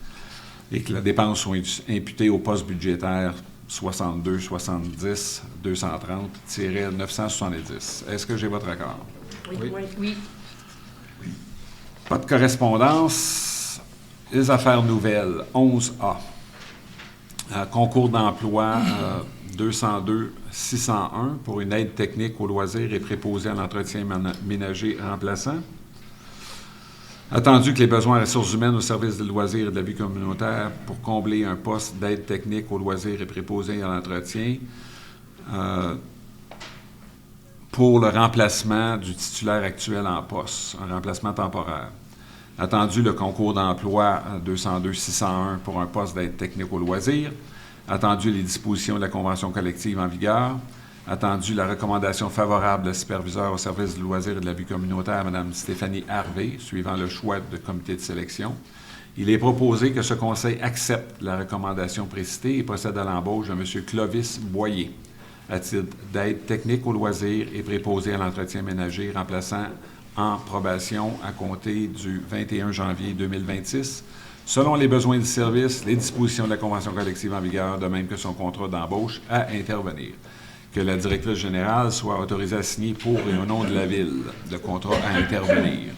et que la dépense soit imputée au poste budgétaire 62 70 230-970. Est-ce que j'ai votre accord? Oui. Oui. Oui. Oui. Pas de correspondance. Les affaires nouvelles, 11A. Concours d'emploi 202-601 pour une aide technique aux loisirs et préposée à l'entretien ménager remplaçant. Attendu que les besoins en ressources humaines au service des loisirs et de la vie communautaire pour combler un poste d'aide technique aux loisirs et préposé à l'entretien pour le remplacement du titulaire actuel en poste, un remplacement temporaire. Attendu le concours d'emploi 202-601 pour un poste d'aide technique aux loisirs. Attendu les dispositions de la convention collective en vigueur. Attendu la recommandation favorable de la superviseure au service du loisir et de la vie communautaire, Mme Stéphanie Harvey, suivant le choix du comité de sélection. Il est proposé que ce conseil accepte la recommandation précitée et procède à l'embauche de M. Clovis Boyer, à titre d'aide technique aux loisirs et préposé à l'entretien ménager, remplaçant en probation à compter du 21 janvier 2026, selon les besoins du service, les dispositions de la convention collective en vigueur, de même que son contrat d'embauche, à intervenir. Que la directrice générale soit autorisée à signer pour et au nom de la Ville le contrat à intervenir.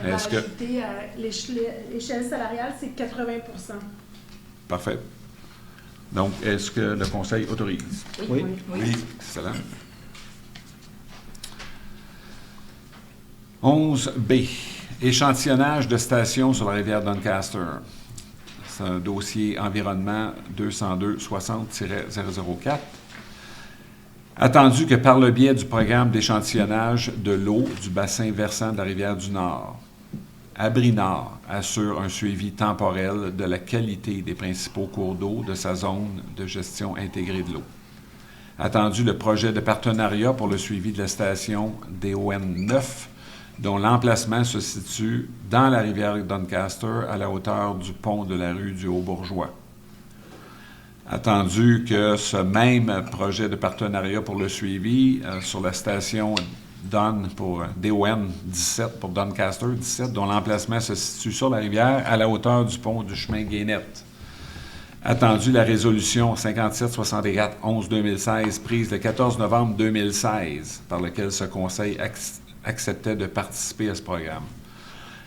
On va ajouter l'échelle salariale, c'est 80 %. Parfait. Donc, est-ce que le Conseil autorise? Oui. Excellent. 11B. Échantillonnage de stations sur la rivière Doncaster. C'est un dossier environnement 202-60-004. Attendu que par le biais du programme d'échantillonnage de l'eau du bassin versant de la rivière du Nord, Abri-Nord assure un suivi temporel de la qualité des principaux cours d'eau de sa zone de gestion intégrée de l'eau. Attendu le projet de partenariat pour le suivi de la station DON 9, dont l'emplacement se situe dans la rivière Doncaster à la hauteur du pont de la rue du Haut-Bourgeois. Attendu que ce même projet de partenariat pour le suivi sur la station DON 17 pour Doncaster 17, dont l'emplacement se situe sur la rivière à la hauteur du pont du chemin Guénette. Attendu la résolution 57-64-11-2016 prise le 14 novembre 2016 par laquelle ce conseil acceptait de participer à ce programme.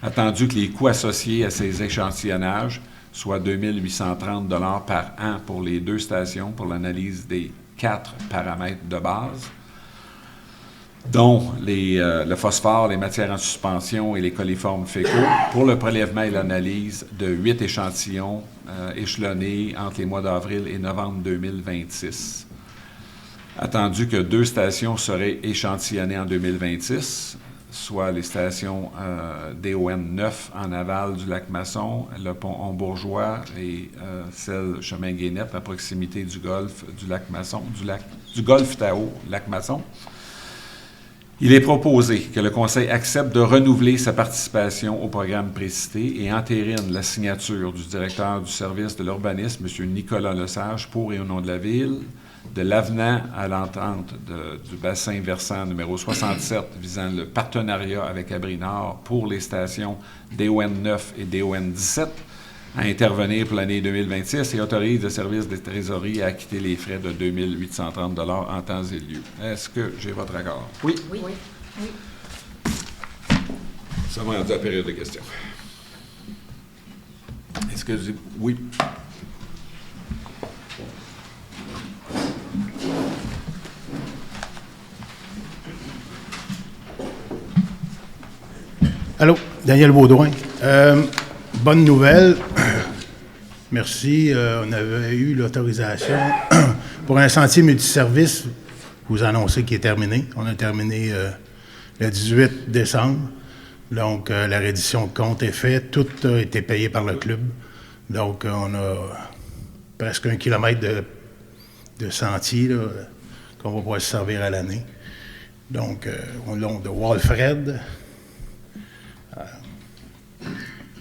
Attendu que les coûts associés à ces échantillonnages soit 2 830 $ par an pour les 2 stations pour l'analyse des 4 paramètres de base, dont le phosphore, les matières en suspension et les coliformes fécaux, pour le prélèvement et l'analyse de 8 échantillons échelonnés entre les mois d'avril et novembre 2026. Attendu que 2 stations seraient échantillonnées en 2026, soit les stations DON 9 en aval du lac Masson, le pont Haut-Bourgeois et celle chemin Guénette à proximité du golfe du lac Masson, du golfe Tao, lac Masson. Il est proposé que le Conseil accepte de renouveler sa participation au programme précité et entérine la signature du directeur du service de l'urbanisme, M. Nicolas Lesage, pour et au nom de la Ville, de l'avenant à l'entente du bassin versant numéro 67 visant le partenariat avec Abri-Nord pour les stations DON 9 et DON 17 à intervenir pour l'année 2026 et autorise le service des trésoreries à acquitter les frais de 2 830 $ en temps et lieu. Est-ce que j'ai votre accord? Oui. Ça va rendu à la période de questions. Est-ce que oui? Allô, Daniel Baudouin. Bonne nouvelle. Merci. On avait eu l'autorisation pour un sentier multiservice. Vous annoncez qu'il est terminé. On a terminé le 18 décembre. Donc, la reddition de compte est faite. Tout a été payé par le club. Donc, on a presque 1 kilomètre de sentier là, qu'on va pouvoir se servir à l'année. Donc, au long de Walfred,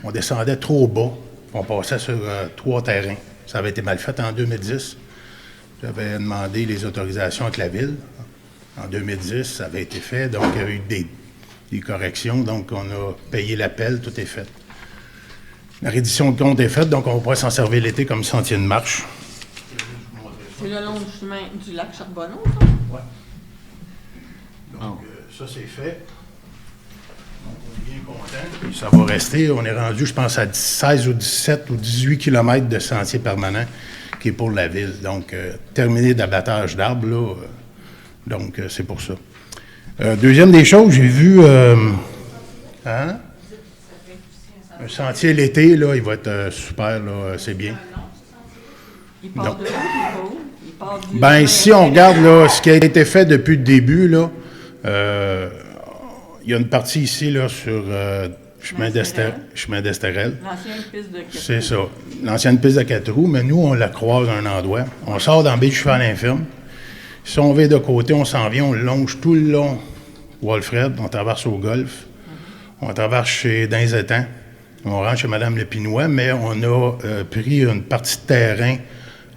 on descendait trop bas. On passait sur 3 terrains. Ça avait été mal fait en 2010. J'avais demandé les autorisations avec la Ville. En 2010, ça avait été fait. Donc, il y a eu des corrections. Donc, on a payé l'appel. Tout est fait. La reddition de compte est faite. Donc, on va pouvoir s'en servir l'été comme sentier de marche. C'est le long du chemin du lac Charbonneau, ça? Oui. Donc, ça, c'est fait. Donc, on est bien content. Puis ça va rester. On est rendu, je pense, à 16 ou 17 ou 18 km de sentier permanent qui est pour la Ville. Donc, terminé d'abattage d'arbres, là. Donc, c'est pour ça. Deuxième des choses, j'ai vu... Un sentier l'été, là, il va être super, là, c'est bien. Il part de où? Il part du... Ben, si on regarde, là, ce qui a été fait depuis le début, là, il y a une partie ici, là, sur chemin d'Esterel. L'ancienne piste de 4 roues. C'est ça. L'ancienne piste de 4 roues, mais nous, on la croise à un endroit. On sort dans Baie Cheval infirme. Si on va de côté, on s'en vient, on longe tout le long Walfred, on traverse au golfe, on traverse chez Dinzetan, on rentre chez Mme Lepinois, mais on a pris une partie de terrain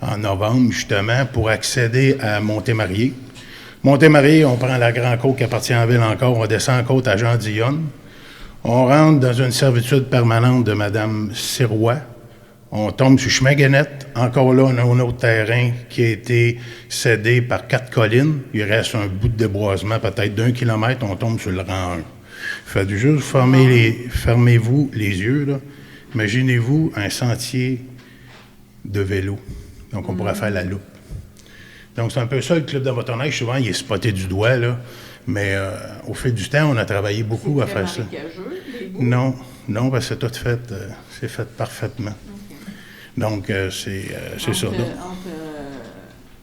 en novembre, justement, pour accéder à Montémarié. Montémarié, on prend la Grande Côte qui appartient à la Ville encore, on descend en côte à Jean-Dionne. On rentre dans une servitude permanente de Mme Sirois, On tombe sur chemin Guénette. Encore là, on a un autre terrain qui a été cédé par 4 collines. Il reste un bout de déboisement, peut-être d'1 kilomètre. On tombe sur le rang 1. Faites juste fermez-vous les yeux, là. Imaginez-vous un sentier de vélo. Donc, on pourrait faire la loupe. Donc, c'est un peu ça, le club de motoneige. Souvent, il est spoté du doigt, là. Mais au fil du temps, on a travaillé beaucoup à faire ça. Non, parce que c'est tout fait. C'est fait parfaitement. Okay. Donc, c'est ça. Entre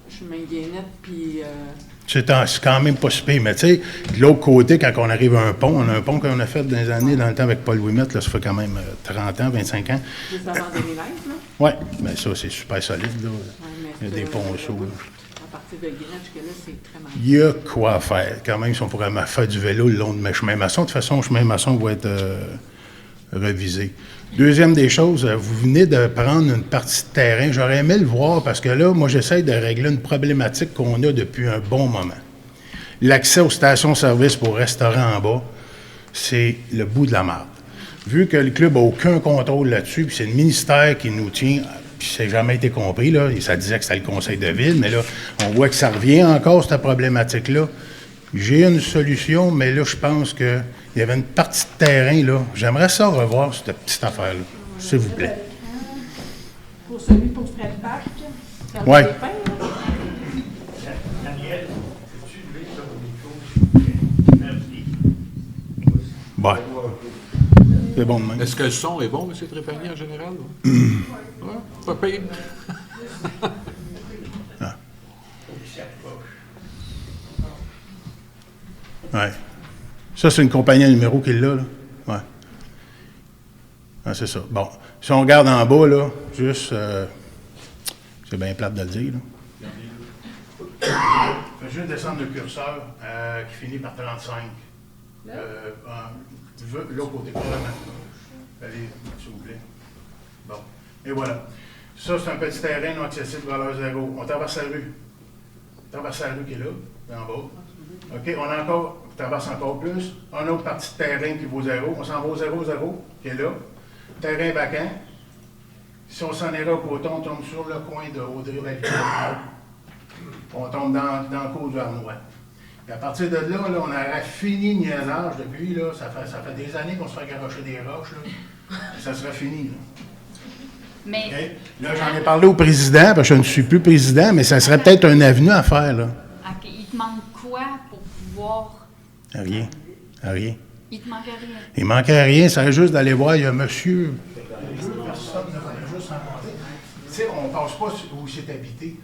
chemin Guénette puis... C'est quand même pas si pire. Mais tu sais, de l'autre côté, quand on arrive à un pont, on a un pont qu'on a fait dans les années, dans le temps avec Paul Ouimet, là, ça fait quand même 30 ans, 25 ans. C'est avant 2020, là? Oui, mais ça, c'est super solide, là. Ouais, il y a des ponceaux, là. À partir de Guénette jusque-là, c'est très mal. Il y a quoi faire. Quand même, si on pourrait faire du vélo le long de mes chemins maçons, de toute façon, le chemin maçon va être révisé. Deuxième des choses, vous venez de prendre une partie de terrain. J'aurais aimé le voir parce que là, moi, j'essaie de régler une problématique qu'on a depuis un bon moment. L'accès aux stations-service pour restaurants en bas, c'est le bout de la marde. Vu que le club n'a aucun contrôle là-dessus, puis c'est le ministère qui nous tient, puis ça n'a jamais été compris, là, et ça disait que c'était le conseil de ville, mais là, on voit que ça revient encore, cette problématique-là. J'ai une solution, mais là, je pense qu'il y avait une partie de terrain, là. J'aimerais ça revoir, cette petite affaire-là, s'il vous plaît. Pour celui pour Fred Park, Oui. Daniel, peux-tu lever ton micro? Merci. Bon. C'est bon de même. Est-ce que le son est bon, M. Trépanier, en général? Oui, pas pire. Oui. Ça, c'est une compagnie à numéro qui l'a, là. Oui. Ah, c'est ça. Bon. Si on regarde en bas, là, juste... c'est bien plate de le dire, là. Fais juste descendre le curseur qui finit par 35. L'autre côté, probablement. Allez, s'il vous plaît. Bon. Et voilà. Ça, c'est un petit terrain non accessible, valeur zéro. On traverse la rue. On traverse la rue qui est là, en bas. OK, on traverse encore plus. On a une autre partie de terrain qui vaut zéro. On s'en va au 0-0, qui est là. Terrain vacant. Si on s'en irait au coton, on tombe sur le coin de Audrey-Vallière. On tombe dans le cours du Arnois. Et à partir de là, on aurait fini le niaisage depuis, là, ça fait des années qu'on se fait garocher des roches, là. Ça serait fini, là. Mais... Okay? Là, j'en ai parlé au président, parce que je ne suis plus président, mais ça serait peut-être un avenue à faire, là. OK. Il te manque quoi pour pouvoir... Rien. Rien. Il te manque rien? Il manquait rien, ça serait juste d'aller voir, il y a monsieur... Personne ne va juste rencontrer. Tu sais, on ne passe pas où c'est habité.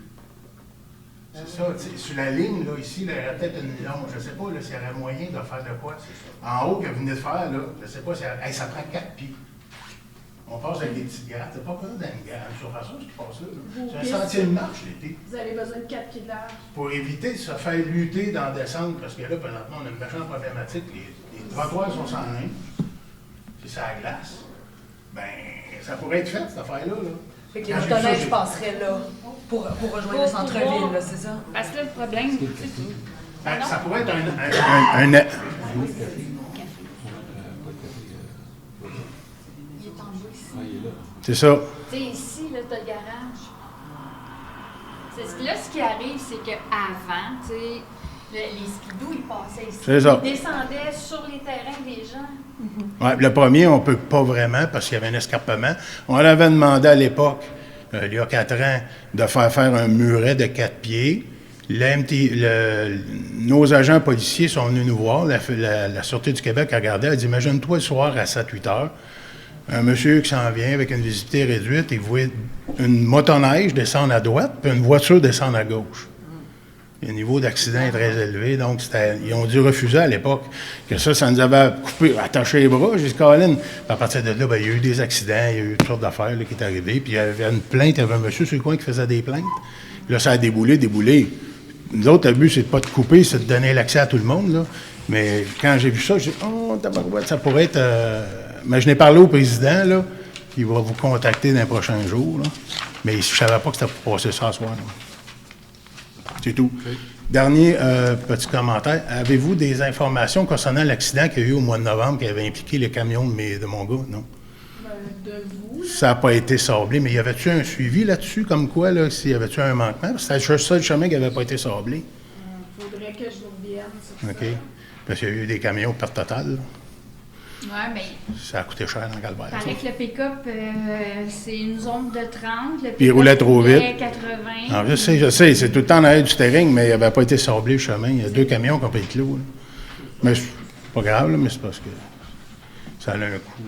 C'est ça, tu sais, sur la ligne, là, ici, là, il y aurait peut-être une longue, je ne sais pas, là, s'il y aurait moyen de faire de quoi. En haut, que vous venez de faire, là, je ne sais pas, ça prend 4 pieds. On passe avec des petites grattes. C'est pas besoin d'une gratte sur façon, ce qui passe là. C'est un sentier de marche l'été. Vous avez besoin de 4 pieds de large. Pour éviter de se faire lutter dans descendre, parce que là, présentement, on a une méchante problématique. Les trottoirs sont sans neige. C'est ça la glace. Ben, ça pourrait être fait, cette affaire-là. Là. Fait que les motoneiges passeraient là pour rejoindre le centre-ville, là, c'est ça? Parce que là, le problème, Ben, ça pourrait être il est en bas ici. C'est ça. Tu sais, ici, là, t'as le garage. Là, ce qui arrive, c'est qu'avant, tu sais, les skidoo, ils passaient ici. C'est ça. Ils descendaient sur les terrains des gens. Ouais, le premier, on ne peut pas vraiment parce qu'il y avait un escarpement. On avait demandé à l'époque, il y a 4 ans, de faire un muret de 4 pieds. Nos agents policiers sont venus nous voir. La Sûreté du Québec a regardé. Elle a dit, imagine-toi le soir à 7-8 heures, un monsieur qui s'en vient avec une visibilité réduite, il voit une motoneige descendre à droite, puis une voiture descendre à gauche. Le niveau d'accident est très élevé, donc ils ont dû refuser à l'époque. Que ça nous avait attaché les bras. J'ai dit, Colin, à partir de là, ben, il y a eu des accidents, il y a eu toutes sortes d'affaires qui sont arrivées. Puis il y avait une plainte, il y avait un monsieur sur le coin qui faisait des plaintes. Puis là, ça a déboulé. Nous autres, le but, c'est de ne pas te couper, c'est de donner l'accès à tout le monde. Là. Mais quand j'ai vu ça, j'ai dit, oh, tabarouette, ça pourrait être... Mais je n'ai parlé au président, là, qui va vous contacter dans les prochains jours. Là. Mais je ne savais pas que c'était pour passer ça ce soir. Là. C'est tout. Okay. Dernier petit commentaire. Avez-vous des informations concernant l'accident qu'il y a eu au mois de novembre qui avait impliqué les camions de mon gars? Non? Non, de vous. Ça n'a pas été sablé, mais y avait-tu un suivi là-dessus, comme quoi, là, s'il y avait-tu un manquement? C'était le seul chemin qui n'avait pas été sablé. Il faudrait que je vous revienne sur OK. ça. Parce qu'il y a eu des camions perte totale. Oui, mais Ça a coûté cher dans Calvaire. il paraît que le pick-up, c'est une zone de 30. Le Puis il roulait trop vite. 80. Non, je sais, c'est tout le temps en arrière du terrain, mais il n'avait pas été sablé le chemin. Il y a 2 camions qui ont payé de l'eau. Mais c'est pas grave, là, mais c'est parce que ça a un coût.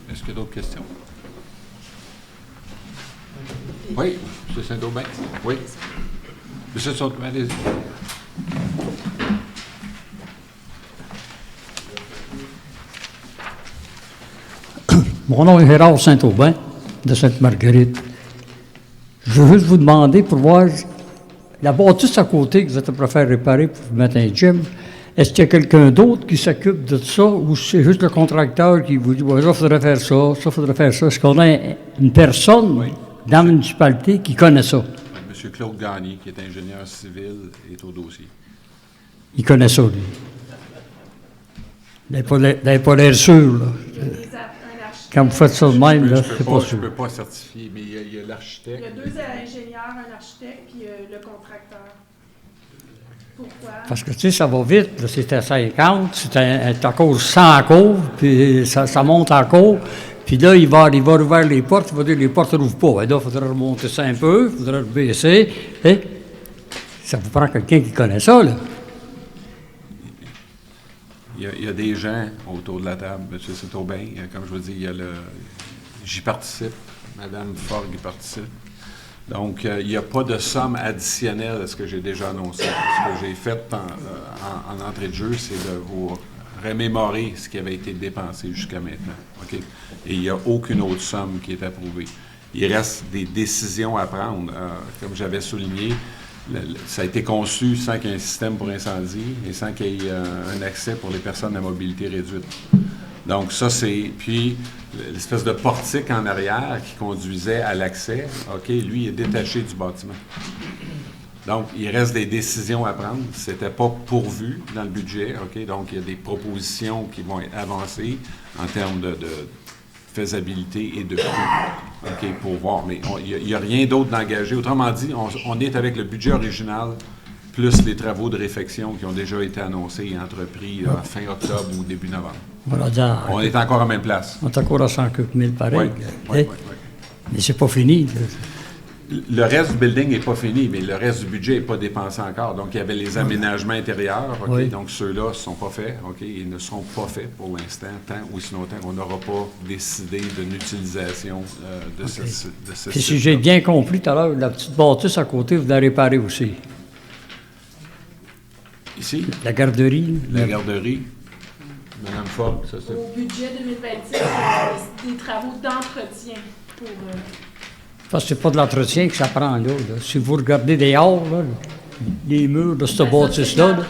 Est-ce qu'il y a d'autres questions? Oui, M. Saint-Aubin. Oui. M. Saint-Aubin, allez-y. Mon nom est Gérard Saint-Aubin, de Sainte-Marguerite. Je veux juste vous demander pour voir la bâtisse à côté que vous êtes prêt à faire réparer pour mettre un gym. Est-ce qu'il y a quelqu'un d'autre qui s'occupe de ça ou c'est juste le contracteur qui vous dit ouais, ça faudrait faire ça, ça faudrait faire ça? Est-ce qu'on a une personne dans la municipalité qui connaît ça? M. Claude Gagné, qui est ingénieur civil, est au dossier. Il connaît ça, lui. Il n'a pas l'air sûr, là. Quand vous faites ça de même, là, c'est pas Je sûr. ne peux pas certifier, mais il y a Il l'architecte. y a 2 ingénieurs, un architecte, puis le contracteur. Pourquoi? Parce que, tu sais, ça va vite. Là, c'était 50, c'est encore 100 cours, puis ça monte encore. Puis là, il va rouvrir les portes, il va dire les portes ne rouvrent pas. Et là, il faudrait remonter ça un peu, il faudrait le baisser. Et ça vous prend quelqu'un qui connaît ça, là. Il y a des gens autour de la table, M. Saint-Aubin, comme je vous dis, j'y participe, Mme Forgue y participe. Donc, il n'y a pas de somme additionnelle à ce que j'ai déjà annoncé. Ce que j'ai fait en entrée de jeu, c'est de vous remémorer ce qui avait été dépensé jusqu'à maintenant. OK? Et il n'y a aucune autre somme qui est approuvée. Il reste des décisions à prendre. Comme j'avais souligné, ça a été conçu sans qu'il y ait un système pour incendie et sans qu'il y ait un accès pour les personnes à mobilité réduite. Donc ça, c'est... Puis, l'espèce de portique en arrière qui conduisait à l'accès, OK, lui, est détaché du bâtiment. Donc, il reste des décisions à prendre. C'était pas pourvu dans le budget, OK? Donc, il y a des propositions qui vont être avancées en termes de faisabilité et de coût, OK, pour voir. Mais il n'y a rien d'autre d'engagé. Autrement dit, on est avec le budget original plus les travaux de réfection qui ont déjà été annoncés et entrepris fin octobre ou début novembre. Voilà, On est encore à même place. on est encore à 100 000 pareil. Oui. Mais c'est pas fini. Le reste du building n'est pas fini, mais le reste du budget n'est pas dépensé encore. Donc, il y avait les aménagements intérieurs, OK? Oui. Donc, ceux-là ne sont pas faits, OK? Ils ne seront pas faits pour l'instant, tant ou si longtemps qu'on n'aura pas décidé d'une utilisation de ce Puis si site-là. j'ai bien compris tout à l'heure, la petite bâtisse à côté, vous la réparez aussi. Ici, La garderie. la garderie, Mme Fogg, ça c'est... Au budget 2026, il y a des travaux d'entretien pour... Parce que c'est pas de l'entretien que ça prend, là. Si vous regardez dehors, là, les murs de cette bâtisse-là, là,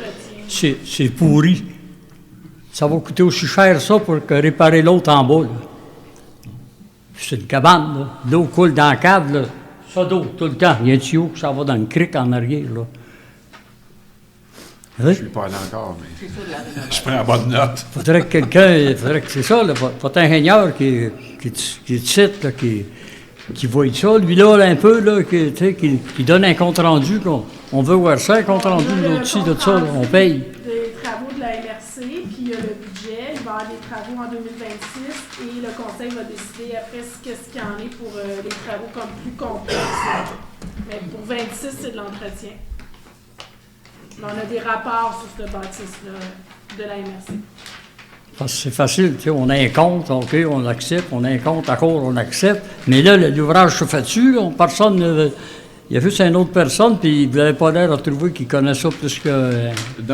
c'est pourri. Ça va coûter aussi cher, ça, pour que réparer l'autre en bas, là. C'est une cabane, là. L'eau coule dans la cave, là. Ça d'eau, tout le temps. Il y a un tuyau qui s'en va dans le cric en arrière, là. Je ne suis pas allé encore, mais je prends la bonne note. Faudrait que c'est ça, là, votre ingénieur qui cite, là, qui voit ça, lui-là, un peu, là, qui donne un compte-rendu, on veut voir ça, un compte-rendu, nous aussi, de ça, là, on paye. Des travaux de la MRC, puis il y a le budget, il va y avoir des travaux en 2026, et le conseil va décider après qu'est-ce qu'il y en est pour les travaux comme plus complexes. Mais pour 26, c'est de l'entretien. Mais on a des rapports sur cette bâtisse-là de la MRC. Parce que c'est facile, tu sais, on a un compte, OK, on accepte, on a un compte à court, on accepte, mais là, l'ouvrage se fait dessus, personne, il y a juste une autre personne, puis vous n'avez pas l'air à trouver qu'il connaît ça plus que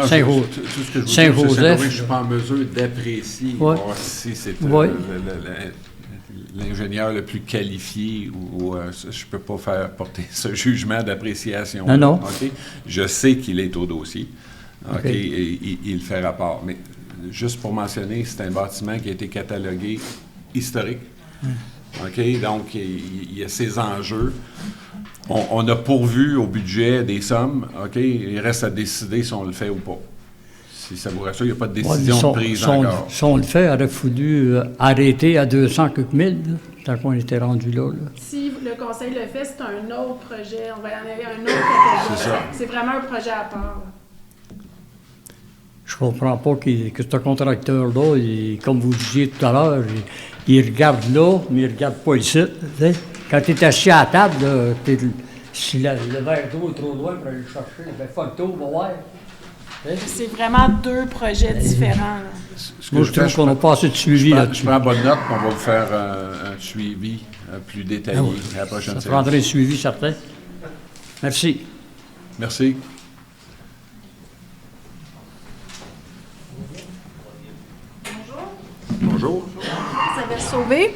Saint-Joseph. Tout ce que je vous dis, je ne suis pas en mesure d'apprécier si c'est l'ingénieur le plus qualifié ou je ne peux pas faire porter ce jugement d'appréciation. Non. Okay? Je sais qu'il est au dossier. OK? Et il fait rapport. Mais juste pour mentionner, c'est un bâtiment qui a été catalogué historique. OK? Donc, il y a ses enjeux. On a pourvu au budget des sommes. OK? Il reste à décider si on le fait ou pas. Si ça vous rassure, il n'y a pas de Ouais, décision prise encore. Si on le fait, il aurait fallu arrêter à 200 quelques mille, là, tant qu'on était rendu là. Si le conseil le fait, c'est un autre projet. On va y en aller à un autre catégorie. C'est ça. C'est vraiment un projet à part. Là. Je comprends pas que ce contracteur-là, comme vous disiez tout à l'heure, il regarde là, mais il regarde pas ici. Tu sais. Quand tu es assis à la table, là, si le verre d'eau est trop loin pour aller le chercher, ben fuck toi, va voir. C'est vraiment deux projets différents. Là. Ce que Moi, je je fais, trouve qu'on n'a pas assez de suivi je là-dessus. prends bonne note, puis on va vous faire un suivi plus détaillé Ah oui. à la prochaine Ça séance. prendrait un suivi certain. Merci. Merci. Bonjour. Isabelle Sauvé.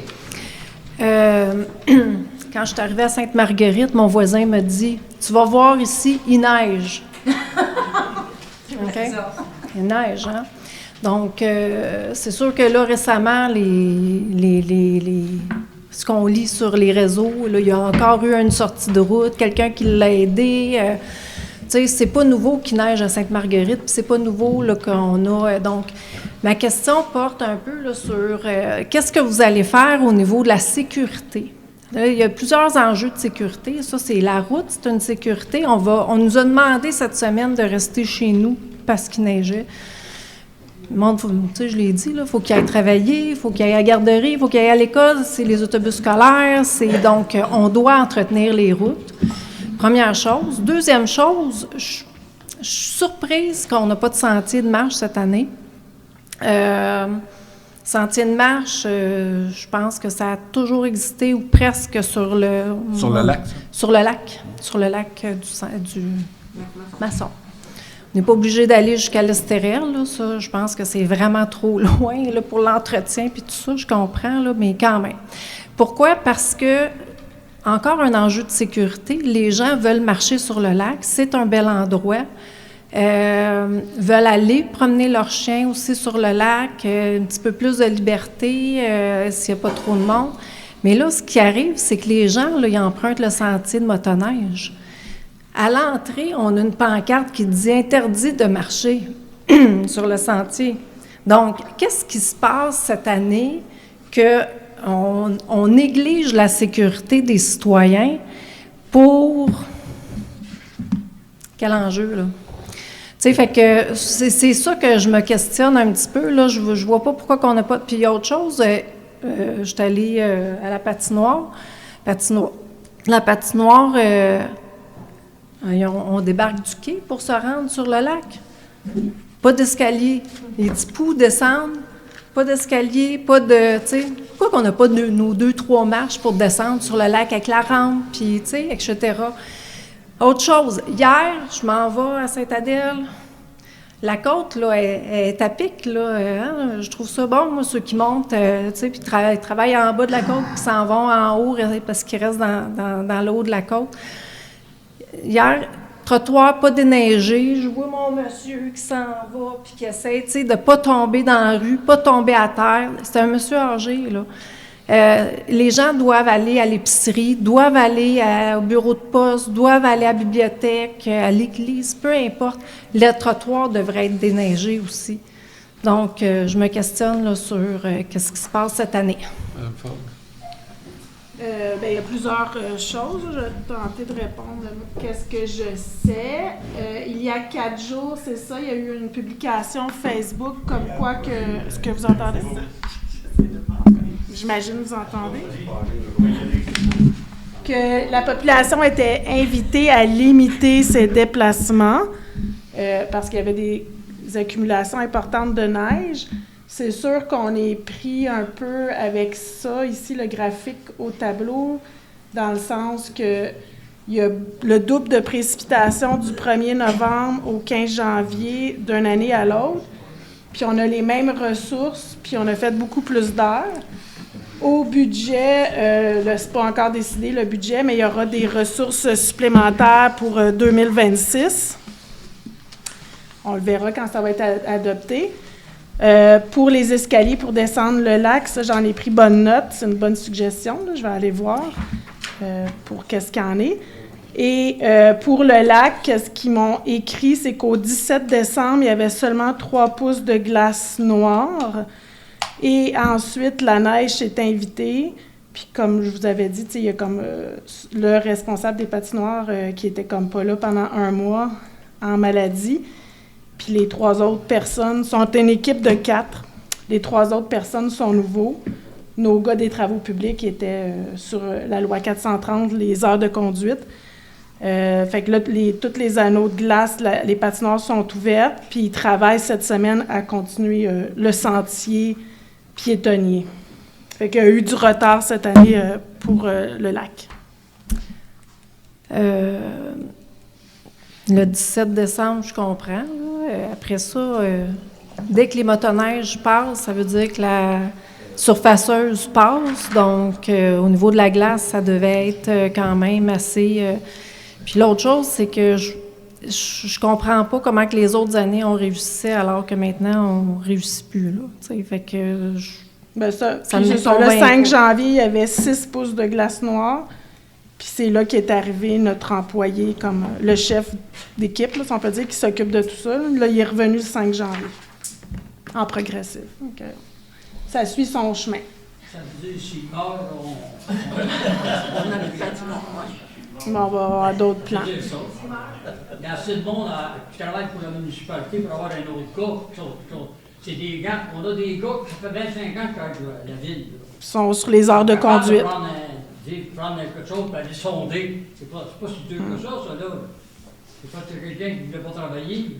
Quand je suis arrivée à Sainte-Marguerite, mon voisin me dit « Tu vas voir ici, il neige. » OK? Il neige, hein? Donc, c'est sûr que là, récemment, ce qu'on lit sur les réseaux, là, il y a encore eu une sortie de route, quelqu'un qui l'a aidé. Tu sais, c'est pas nouveau qu'il neige à Sainte-Marguerite, puis c'est pas nouveau là, qu'on a. Donc, ma question porte un peu là, sur qu'est-ce que vous allez faire au niveau de la sécurité? Là, il y a plusieurs enjeux de sécurité. Ça, c'est la route, c'est une sécurité. On nous a demandé cette semaine de rester chez nous parce qu'il neigeait. Le monde, tu sais, je l'ai dit, il faut qu'il aille travailler, il faut qu'il aille à la garderie, il faut qu'il aille à l'école, c'est les autobus scolaires, donc on doit entretenir les routes. Première chose. Deuxième chose, je suis surprise qu'on n'a pas de sentier de marche cette année. Sentier de marche, je pense que ça a toujours existé ou presque sur le... Sur le lac? Sur le lac du Masson. On n'est pas obligé d'aller jusqu'à l'Estérel, là, ça, je pense que c'est vraiment trop loin là, pour l'entretien puis tout ça, je comprends, là, mais quand même. Pourquoi? Parce que, encore un enjeu de sécurité, les gens veulent marcher sur le lac, c'est un bel endroit, veulent aller promener leurs chiens aussi sur le lac, un petit peu plus de liberté s'il n'y a pas trop de monde. Mais là, ce qui arrive, c'est que les gens, là, ils empruntent le sentier de motoneige. À l'entrée, on a une pancarte qui dit « Interdit de marcher sur le sentier ». Donc, qu'est-ce qui se passe cette année qu'on néglige la sécurité des citoyens pour... Quel enjeu, là? Tu sais, fait que c'est ça que je me questionne un petit peu, là. Je vois pas pourquoi qu'on n'a pas... Puis il y a autre chose, je suis allée à la patinoire. La patinoire... on débarque du quai pour se rendre sur le lac. Pas d'escalier. Les petits poux descendent. Pas d'escalier, pas de... Tu sais, pourquoi qu'on n'a pas nos 2-3 marches pour descendre sur le lac avec la rampe, puis, tu sais, etc. Autre chose, hier, je m'en vais à Sainte-Adèle. La côte, là, est à pic, là. Hein? Je trouve ça bon, moi, ceux qui montent, tu sais, puis travaillent en bas de la côte, puis s'en vont en haut parce qu'ils restent dans le haut de la côte. Hier, trottoir pas déneigé, je vois mon monsieur qui s'en va puis qui essaie, tu sais, de pas tomber dans la rue, pas tomber à terre. C'est un monsieur âgé, là. Les gens doivent aller à l'épicerie, doivent aller au bureau de poste, doivent aller à la bibliothèque, à l'église, peu importe. Le trottoir devrait être déneigé aussi. Donc, je me questionne là, sur qu'est-ce qui se passe cette année. Il y a plusieurs choses. Je vais tenter de répondre. Qu'est-ce que je sais? Il y a 4 jours, c'est ça, il y a eu une publication Facebook comme quoi que... Est-ce que vous entendez? J'imagine que vous entendez. Que la population était invitée à limiter ses déplacements parce qu'il y avait des accumulations importantes de neige. C'est sûr qu'on est pris un peu avec ça, ici, le graphique au tableau, dans le sens que il y a le double de précipitations du 1er novembre au 15 janvier d'une année à l'autre. Puis on a les mêmes ressources, puis on a fait beaucoup plus d'heures. Au budget, c'est pas encore décidé le budget, mais il y aura des ressources supplémentaires pour 2026. On le verra quand ça va être adopté. Pour les escaliers, pour descendre le lac, ça, j'en ai pris bonne note. C'est une bonne suggestion. Là, je vais aller voir pour qu'est-ce qu'il y en est. Et pour le lac, ce qu'ils m'ont écrit, c'est qu'au 17 décembre, il y avait seulement 3 pouces de glace noire. Et ensuite, la neige s'est invitée. Puis comme je vous avais dit, il y a comme le responsable des patinoires qui était comme pas là pendant 1 mois en maladie. Puis les 3 autres personnes sont une équipe de 4. Les 3 autres personnes sont nouveaux. Nos gars des travaux publics étaient sur la loi 430, les heures de conduite. Fait que là, tous les anneaux de glace, les patinoires sont ouvertes, puis ils travaillent cette semaine à continuer le sentier piétonnier. Fait qu'il y a eu du retard cette année pour le lac. Le 17 décembre, je comprends. Là. Après ça, dès que les motoneiges passent, ça veut dire que la surfaceuse passe. Donc, au niveau de la glace, ça devait être quand même assez... Puis l'autre chose, c'est que je comprends pas comment que les autres années on réussissait alors que maintenant, on réussit plus. Là, t'sais. Fait que... Ben ça me le convainc 5 pas. janvier, il y avait 6 pouces de glace noire. Puis c'est là qu'est arrivé notre employé, comme le chef d'équipe, là, si on peut dire, qui s'occupe de tout ça. Là, il est revenu le 5 janvier, en progressif. Donc, ça suit son chemin. Ça veut dire, s'il meurt, On a le patinoire, ouais. Mais on va avoir d'autres plans. dire ça. Il y a assez de monde qui travaille pour la municipalité pour avoir un autre gars. C'est des gars, on a des gars qui ça fait 25 ans qui travaillent pour la ville. Là. Ils sont sur les heures de conduite. Prendre quelque chose et aller sonder. C'est pas si dur que ça, là. C'est pas quelqu'un qui ne voulait pas travailler.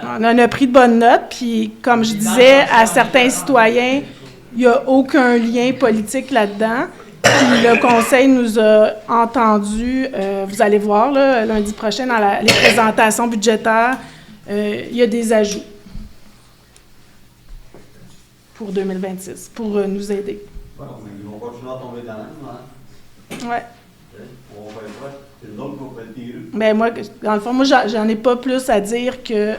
On en a pris de bonnes notes, puis comme je disais à certains citoyens, il n'y a aucun lien politique là-dedans. Puis le conseil nous a entendus, vous allez voir, là, lundi prochain, dans les présentations budgétaires, il y a des ajouts pour 2026, pour nous aider. Bon, mais ils vont continuer à tomber dans l'âme, hein? Ouais. On va faire quoi? C'est nous autres qui vont faire le tirer. Mais moi, dans le fond, moi, j'en ai pas plus à dire que...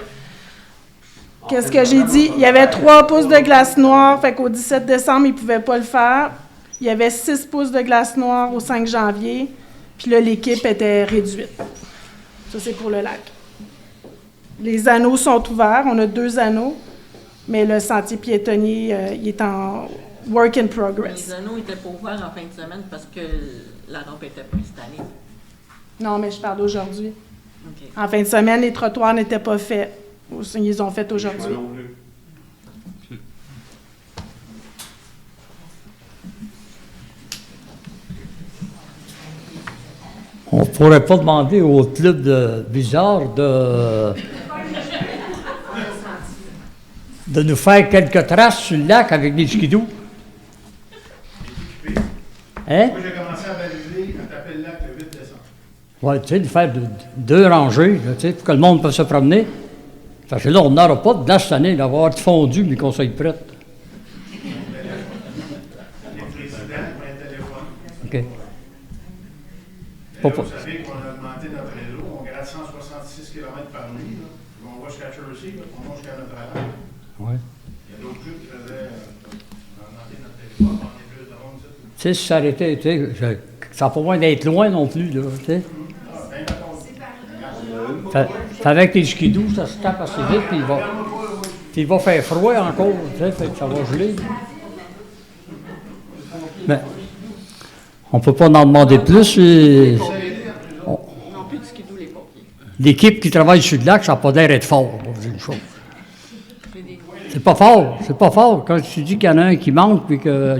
Qu'est-ce que j'ai dit? Il y avait 3 pouces de glace noire, fait qu'au 17 décembre, ils ne pouvaient pas le faire. Il y avait 6 pouces de glace noire au 5 janvier, puis là, l'équipe était réduite. Ça, c'est pour le lac. Les anneaux sont ouverts, on a 2 anneaux, mais le sentier piétonnier, il est en work in progress. Les anneaux étaient pas ouverts en fin de semaine parce que la rampe n'était pas installée. Non, mais je parle d'aujourd'hui. OK. En fin de semaine, les trottoirs n'étaient pas faits. Ils les ont faits aujourd'hui. Moi non plus. on ne pourrait pas demander au club de Bizarre de nous faire quelques traces sur le lac avec des skidoo. Hein? Moi, j'ai commencé à baliser, à taper le lac le 8 décembre. Oui, tu sais, de faire 2 rangées, là, tu sais, pour que le monde puisse se promener. Parce que là, on n'aura pas de glace cette année, d'avoir fondu, mais qu'on soit prêt. Les présidents ont un téléphone. OK. Et Pas- là, vous savez qu'on a augmenté notre réseau, on gratte 166 km par nuit. Là. On va jusqu'à Jersey, là, on va jusqu'à Notre-Dame. Ouais. Il y a d'autres clubs qui faisaient augmenter notre téléphone, on est plus de monde. Tu sais, si ça arrêtait, tu sais, ça n'a pas besoin d'être loin non plus, là, tu sais. Fait avec les skidoo, ça se tape assez vite, puis il va faire froid encore, tu sais, fait que ça va geler. Mais on ne peut pas en demander plus. Non plus de skidoo, les pompiers. L'équipe qui travaille sur le lac, ça n'a pas l'air d'être fort, on va dire une chose. C'est pas fort. Quand tu dis qu'il y en a un qui manque, puis que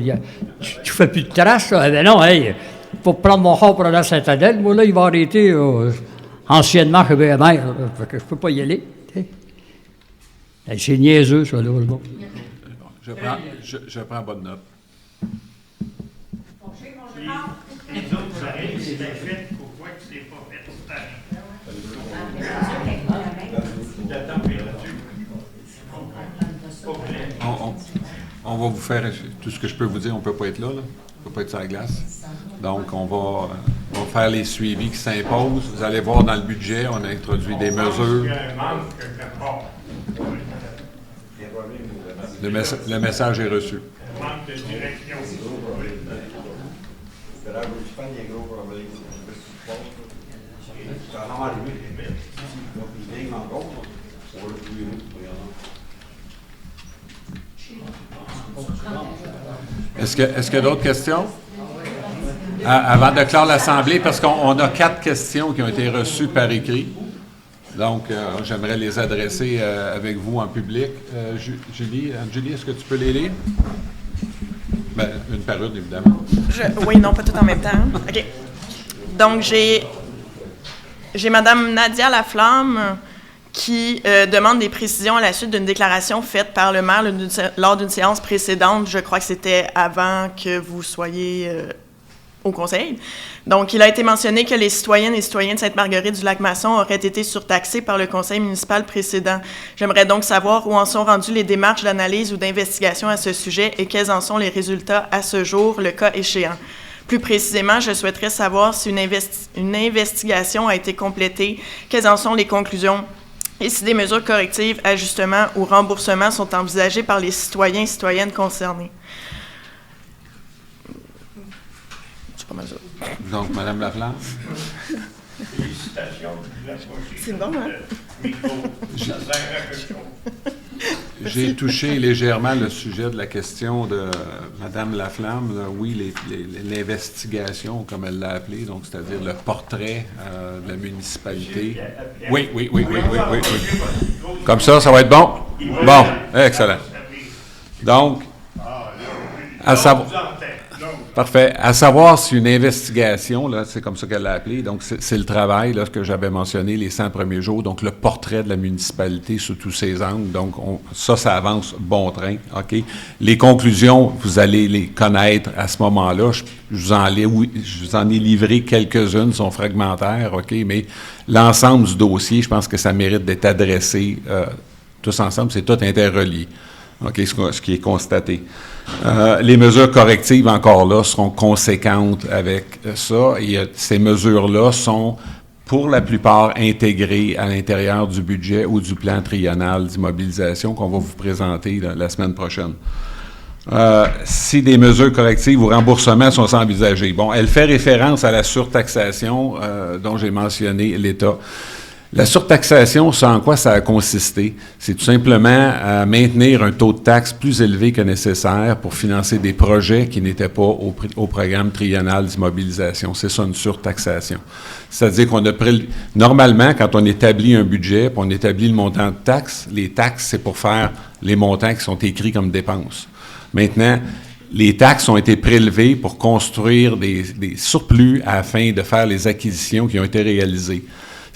tu fais plus de traces, là, eh ben non, hey, pour prendre mon char pour aller à Saint-Adèle, moi là, il va arrêter anciennement chez BMR, fait que je peux pas y aller. Hey, c'est niaiseux, ça, là. Bon. Je prends bonne note. Les autres arrêts, c'est bien fait. Pourquoi que c'est pas fait cette année? La température. On va vous faire tout ce que je peux vous dire. On ne peut pas être là. On ne peut pas être sur la glace. Donc, on va faire les suivis qui s'imposent. Vous allez voir dans le budget, on a introduit des mesures. Il y a un manque quelque part. Le message est reçu. Un manque de direction. C'est là où je prends des gros problèmes. Est-ce qu'il y a d'autres questions? Avant de clore l'Assemblée, parce qu'on a 4 questions qui ont été reçues par écrit. Donc, j'aimerais les adresser avec vous en public. Julie, est-ce que tu peux les lire? Ben, une par une, évidemment. Oui, non, pas tout en même temps. OK. Donc, j'ai Mme Nadia Laflamme qui demande des précisions à la suite d'une déclaration faite par le maire lors d'une séance précédente. Je crois que c'était avant que vous soyez au conseil. Donc, il a été mentionné que les citoyennes et citoyens de Sainte-Marguerite-du-Lac-Masson auraient été surtaxés par le conseil municipal précédent. J'aimerais donc savoir où en sont rendues les démarches d'analyse ou d'investigation à ce sujet et quels en sont les résultats à ce jour, le cas échéant. Plus précisément, je souhaiterais savoir si une investigation a été complétée, quelles en sont les conclusions et si des mesures correctives, ajustements ou remboursements sont envisagés par les citoyens et citoyennes concernés. C'est pas mal ça. Donc, Mme Laflamme. Félicitations. C'est bon, hein? J'ai touché légèrement le sujet de la question de Mme Laflamme. Là, oui, l'investigation, comme elle l'a appelé, donc c'est-à-dire le portrait de la municipalité. Oui. Comme ça va être bon? Bon, excellent. Donc, à savoir... Parfait. À savoir si une investigation, là, c'est comme ça qu'elle l'a appelé, donc c'est le travail là, que j'avais mentionné les 100 premiers jours, donc le portrait de la municipalité sous tous ses angles. Donc, ça avance bon train. OK? Les conclusions, vous allez les connaître à ce moment-là. Je vous en ai livré quelques-unes, sont fragmentaires, OK? Mais l'ensemble du dossier, je pense que ça mérite d'être adressé tous ensemble. C'est tout interrelié. OK, ce qui est constaté. Les mesures correctives, encore là, seront conséquentes avec ça. Et ces mesures-là sont, pour la plupart, intégrées à l'intérieur du budget ou du plan triennal d'immobilisation qu'on va vous présenter la semaine prochaine. Si des mesures correctives ou remboursements sont envisagés. Bon, elle fait référence à la surtaxation dont j'ai mentionné l'État. La surtaxation, c'est en quoi ça a consisté? C'est tout simplement à maintenir un taux de taxe plus élevé que nécessaire pour financer des projets qui n'étaient pas au programme triennal d'immobilisation. C'est ça, une surtaxation. C'est-à-dire qu'on a normalement, quand on établit un budget, puis on établit le montant de taxes, les taxes, c'est pour faire les montants qui sont écrits comme dépenses. Maintenant, les taxes ont été prélevées pour construire des surplus afin de faire les acquisitions qui ont été réalisées.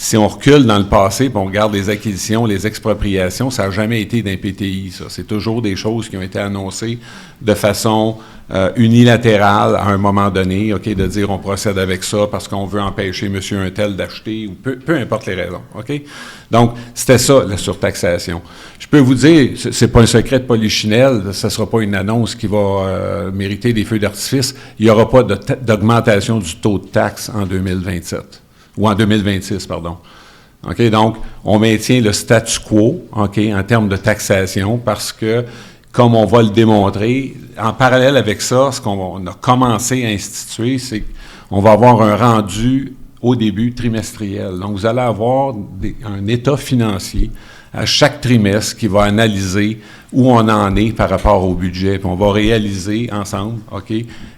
Si on recule dans le passé et on regarde les acquisitions, les expropriations, ça n'a jamais été d'un PTI, ça. C'est toujours des choses qui ont été annoncées de façon unilatérale à un moment donné, OK, de dire on procède avec ça parce qu'on veut empêcher monsieur un tel d'acheter, ou peu importe les raisons, OK? Donc, c'était ça, la surtaxation. Je peux vous dire, c'est pas un secret de polichinelle, ça ne sera pas une annonce qui va mériter des feux d'artifice, il n'y aura pas d'augmentation du taux de taxe en 2027. Ou en 2026, pardon. OK? Donc, on maintient le statu quo, OK, en termes de taxation, parce que, comme on va le démontrer, en parallèle avec ça, ce qu'on a commencé à instituer, c'est qu'on va avoir un rendu au début trimestriel. Donc, vous allez avoir un état financier à chaque trimestre qui va analyser où on en est par rapport au budget. Puis on va réaliser ensemble, OK,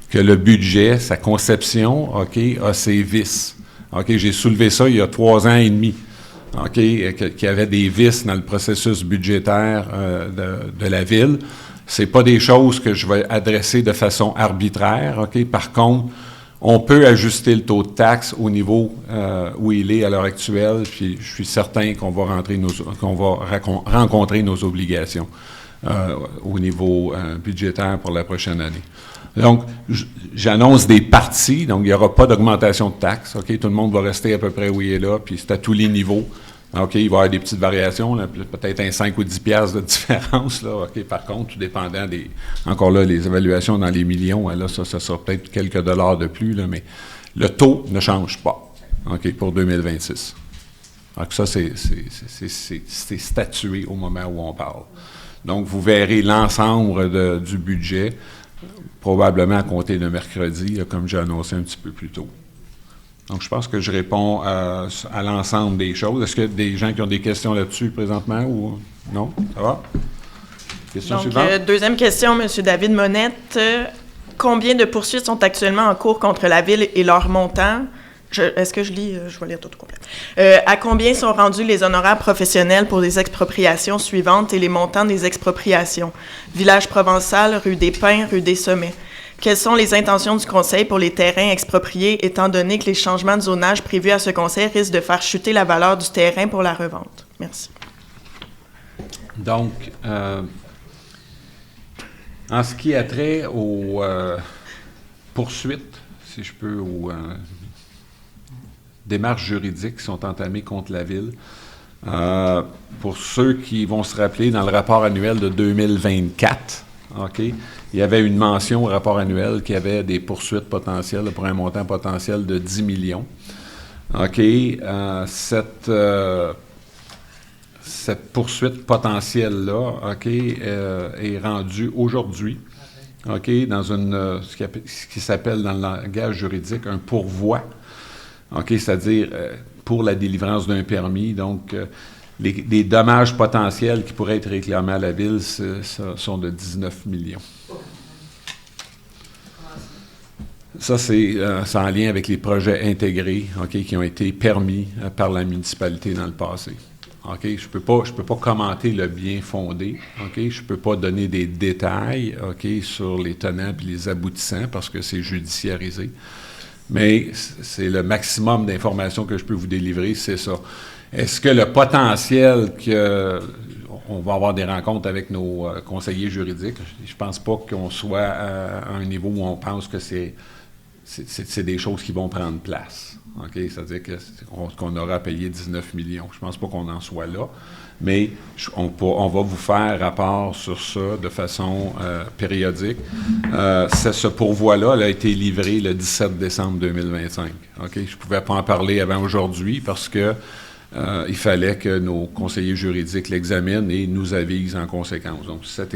que le budget, sa conception, OK, a ses vices. OK, j'ai soulevé ça il y a 3 ans et demi, OK, qu'il y avait des vices dans le processus budgétaire de la Ville. C'est pas des choses que je vais adresser de façon arbitraire, OK. Par contre, on peut ajuster le taux de taxe au niveau où il est à l'heure actuelle, puis je suis certain qu'on va rencontrer nos obligations au niveau budgétaire pour la prochaine année. Donc, j'annonce des parties, donc il n'y aura pas d'augmentation de taxes, OK? Tout le monde va rester à peu près où il est là, puis c'est à tous les niveaux. OK, il va y avoir des petites variations, là, peut-être un 5 ou 10 piastres de différence, là, OK? Par contre, tout dépendant encore là, les évaluations dans les millions, là, ça sera peut-être quelques dollars de plus, là, mais le taux ne change pas, OK, pour 2026. Donc ça, c'est statué au moment où on parle. Donc, vous verrez l'ensemble du budget, probablement à compter de mercredi, là, comme j'ai annoncé un petit peu plus tôt. Donc, je pense que je réponds à l'ensemble des choses. Est-ce qu'il y a des gens qui ont des questions là-dessus présentement ou non? Ça va? Question suivante. Deuxième question, M. David Monette. Combien de poursuites sont actuellement en cours contre la Ville et leur montant? Est-ce que je lis? Je vais lire tout au complet. À combien sont rendus les honoraires professionnels pour les expropriations suivantes et les montants des expropriations? Village Provençal, rue des Pins, rue des Sommets. Quelles sont les intentions du Conseil pour les terrains expropriés, étant donné que les changements de zonage prévus à ce Conseil risquent de faire chuter la valeur du terrain pour la revente? Merci. Donc, en ce qui a trait aux poursuites, si je peux, aux démarches juridiques qui sont entamées contre la Ville, pour ceux qui vont se rappeler, dans le rapport annuel de 2024, OK, il y avait une mention au rapport annuel qui avait des poursuites potentielles pour un montant potentiel de 10 millions. OK, cette poursuite potentielle-là, OK, est rendue aujourd'hui, OK, dans ce qui s'appelle dans le langage juridique un pourvoi, OK, c'est-à-dire pour la délivrance d'un permis. Donc, les dommages potentiels qui pourraient être réclamés à la Ville sont de 19 millions. Ça, c'est en lien avec les projets intégrés, OK, qui ont été permis par la municipalité dans le passé. OK, je peux pas commenter le bien fondé. OK, je peux pas donner des détails, OK, sur les tenants et les aboutissants parce que c'est judiciarisé. Mais c'est le maximum d'informations que je peux vous délivrer, c'est ça. Est-ce que le potentiel on va avoir des rencontres avec nos conseillers juridiques, je pense pas qu'on soit à un niveau où on pense que c'est des choses qui vont prendre place. OK? C'est-à-dire qu'on aura payé 19 millions. Je ne pense pas qu'on en soit là, mais on va vous faire rapport sur ça de façon périodique. Ce pourvoi-là a été livré le 17 décembre 2025. OK? Je ne pouvais pas en parler avant aujourd'hui parce que il fallait que nos conseillers juridiques l'examinent et nous avisent en conséquence. Donc, cet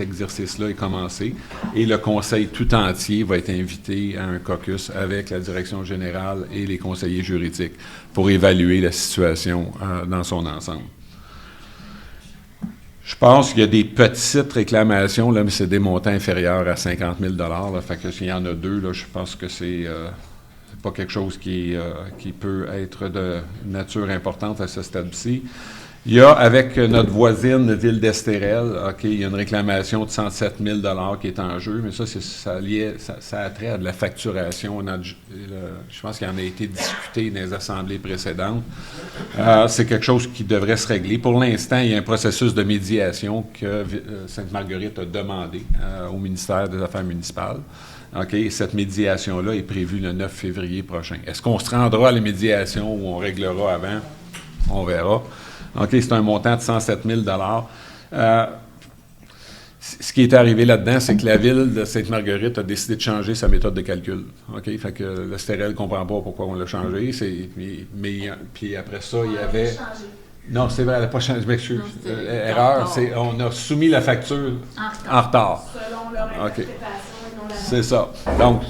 exercice-là est commencé et le conseil tout entier va être invité à un caucus avec la direction générale et les conseillers juridiques pour évaluer la situation dans son ensemble. Je pense qu'il y a des petites réclamations, là, mais c'est des montants inférieurs à 50 000 là, fait que s'il y en a deux, là, je pense que c'est pas quelque chose qui peut être de nature importante à ce stade-ci. Il y a, avec notre voisine, Ville d'Estérel, OK, il y a une réclamation de 107 000 qui est en jeu, mais ça a trait à de la facturation. Je pense qu'il en a été discuté dans les assemblées précédentes. C'est quelque chose qui devrait se régler. Pour l'instant, il y a un processus de médiation que Sainte-Marguerite a demandé au ministère des Affaires municipales. OK, cette médiation-là est prévue le 9 février prochain. Est-ce qu'on se rendra à la médiation ou on réglera avant? On verra. OK, c'est un montant de 107 000 Ce qui est arrivé là-dedans, c'est que la Ville de Sainte-Marguerite a décidé de changer sa méthode de calcul. OK, fait que le STRL ne comprend pas pourquoi on l'a changé. Puis après ça, il y avait... Non, c'est vrai, elle n'a pas changé. Je m'excuse. Erreur, on a soumis la facture en retard. Selon leur interprétation. C'est ça. Donc,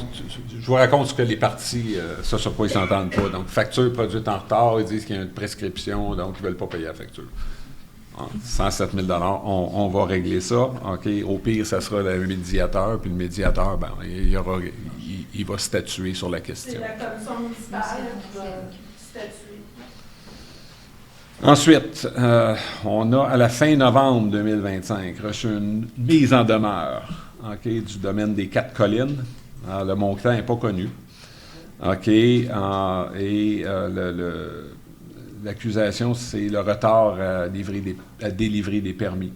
je vous raconte ce que les partis, sur quoi ils ne s'entendent pas. Donc, facture produite en retard, ils disent qu'il y a une prescription, donc ils ne veulent pas payer la facture. 107 000 on va régler ça. OK. Au pire, ça sera le médiateur, puis le médiateur, il va statuer sur la question. C'est la commission municipale qui va statuer. Ensuite, on a, à la fin novembre 2025, reçu une mise en demeure, OK, du domaine des 4 collines. Alors, le montant n'est pas connu. OK, l'accusation, c'est le retard à délivrer des permis.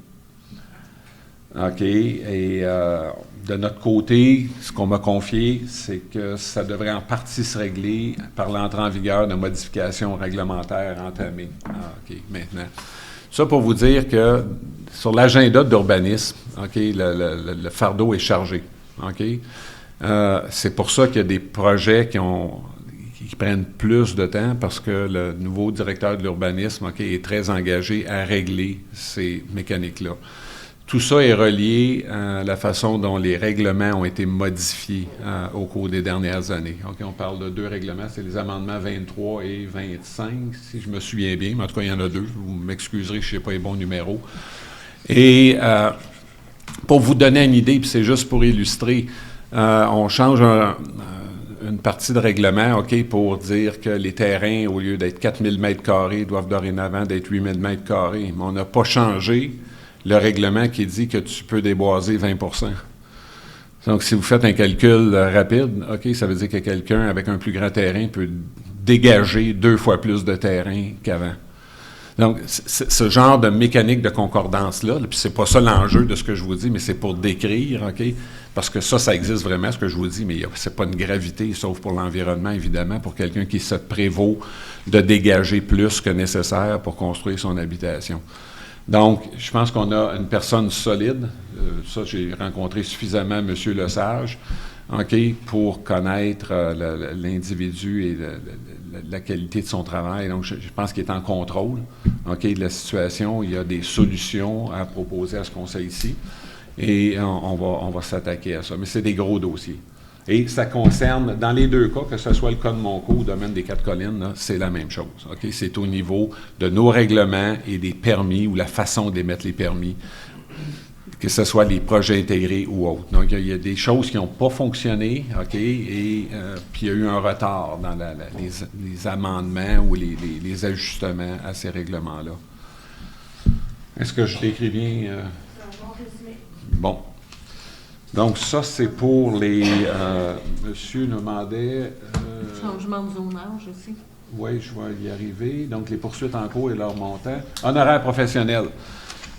OK, et de notre côté, ce qu'on m'a confié, c'est que ça devrait en partie se régler par l'entrée en vigueur de modifications réglementaires entamées. OK, maintenant. Ça pour vous dire que sur l'agenda d'urbanisme, OK, le fardeau est chargé. OK? C'est pour ça qu'il y a des projets qui prennent plus de temps parce que le nouveau directeur de l'urbanisme, OK, est très engagé à régler ces mécaniques-là. tout ça est relié à la façon dont les règlements ont été modifiés au cours des dernières années. OK, on parle de 2 règlements, c'est les amendements 23 et 25, si je me souviens bien, mais en tout cas, il y en a 2. Vous m'excuserez, je ne sais pas les bons numéros. Et pour vous donner une idée, puis c'est juste pour illustrer, on change une partie de règlement, OK, pour dire que les terrains, au lieu d'être 4000 mètres carrés, doivent dorénavant d'être 8000 mètres carrés. Mais on n'a pas changé le règlement qui dit que tu peux déboiser 20 %. Donc, si vous faites un calcul rapide, OK, ça veut dire que quelqu'un avec un plus grand terrain peut dégager 2 fois plus de terrain qu'avant. Donc, ce genre de mécanique de concordance-là, puis c'est pas ça l'enjeu de ce que je vous dis, mais c'est pour décrire, OK? Parce que ça existe vraiment, ce que je vous dis, mais c'est pas une gravité, sauf pour l'environnement, évidemment, pour quelqu'un qui se prévaut de dégager plus que nécessaire pour construire son habitation. Donc, je pense qu'on a une personne solide. Ça, j'ai rencontré suffisamment M. Lesage, OK, pour connaître l'individu et la qualité de son travail. Donc, je pense qu'il est en contrôle, OK, de la situation. Il y a des solutions à proposer à ce conseil-ci. Et on va s'attaquer à ça. Mais c'est des gros dossiers. Et ça concerne, dans les 2 cas, que ce soit le cas de Monco ou le domaine des Quatre-Collines, là, c'est la même chose. OK? C'est au niveau de nos règlements et des permis ou la façon d'émettre les permis, que ce soit les projets intégrés ou autres. Donc, il y a des choses qui n'ont pas fonctionné, OK? Et puis il y a eu un retard dans les amendements ou les ajustements à ces règlements-là. Est-ce que je décris bien? Bon. Donc, ça, c'est pour les... monsieur nous demandait... Changement de zonage aussi. Oui, je vais y arriver. Donc, les poursuites en cours et leur montant. Honoraires professionnels.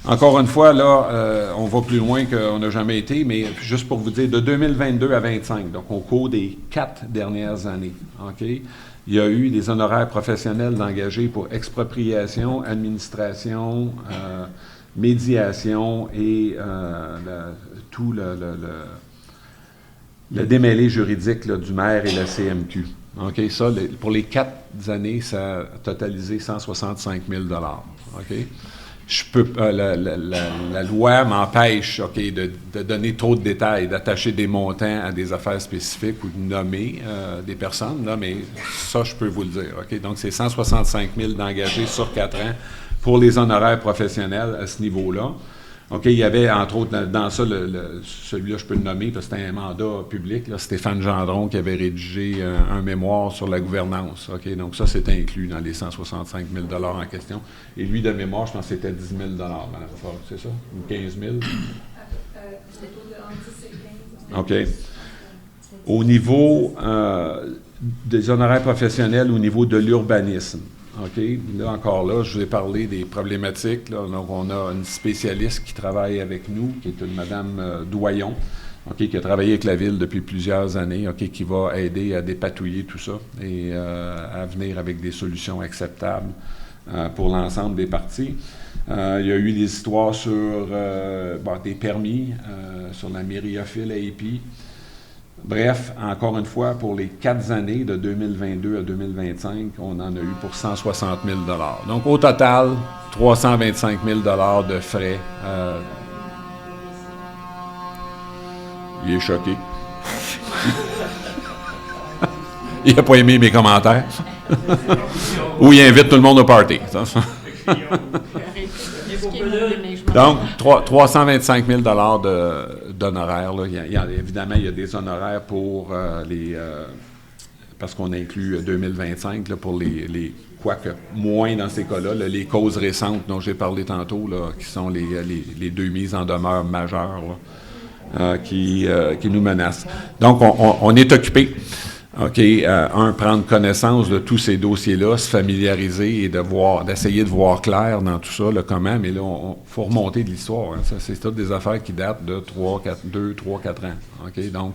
Encore une fois, là, on va plus loin qu'on n'a jamais été, mais juste pour vous dire, de 2022 à 2025, donc au cours des 4 dernières années, OK, il y a eu des honoraires professionnels d'engagés pour expropriation, administration, médiation et tout le démêlé juridique là, du maire et la CMQ. OK, ça, pour les 4 années, ça a totalisé 165 000 OK? La loi m'empêche, OK, de donner trop de détails, d'attacher des montants à des affaires spécifiques ou de nommer des personnes, là, mais ça, je peux vous le dire. OK? Donc, c'est 165 000 d'engagés sur 4 ans pour les honoraires professionnels à ce niveau-là. OK, il y avait, entre autres, dans ça, celui-là, je peux le nommer, parce que c'était un mandat public, là, Stéphane Gendron qui avait rédigé un mémoire sur la gouvernance. OK, donc ça, c'est inclus dans les 165 000 $ en question. Et lui, de mémoire, je pense que c'était 10 000 $, Mme Ford, c'est ça? Ou 15 000? OK. Au niveau des honoraires professionnels, au niveau de l'urbanisme, OK. Là, encore là, je vous ai parlé des problématiques. Là. Donc, on a une spécialiste qui travaille avec nous, qui est une Mme Doyon, OK, qui a travaillé avec la Ville depuis plusieurs années, OK, qui va aider à dépatouiller tout ça et à venir avec des solutions acceptables pour l'ensemble des parties. Il y a eu des histoires sur des permis, sur la mériophile AP. Bref, encore une fois, pour les 4 années de 2022 à 2025, on en a eu pour 160 000 $. Donc, au total, 325 000 $ de frais. Il est choqué. Il n'a pas aimé mes commentaires. Ou il invite tout le monde au party. Donc, 325 000 $ d'honoraires. Évidemment, il y a des honoraires pour parce qu'on inclut 2025 là, pour quoique moins dans ces cas-là, les causes récentes dont j'ai parlé tantôt, là, qui sont les 2 mises en demeure majeures là, qui nous menacent. Donc, on est occupé. OK, prendre connaissance de tous ces dossiers-là, se familiariser et d'essayer de voir clair dans tout ça, le comment, mais là, il faut remonter de l'histoire. Hein. Ça, c'est toutes des affaires qui datent de 2, 3, 4 ans. OK, donc,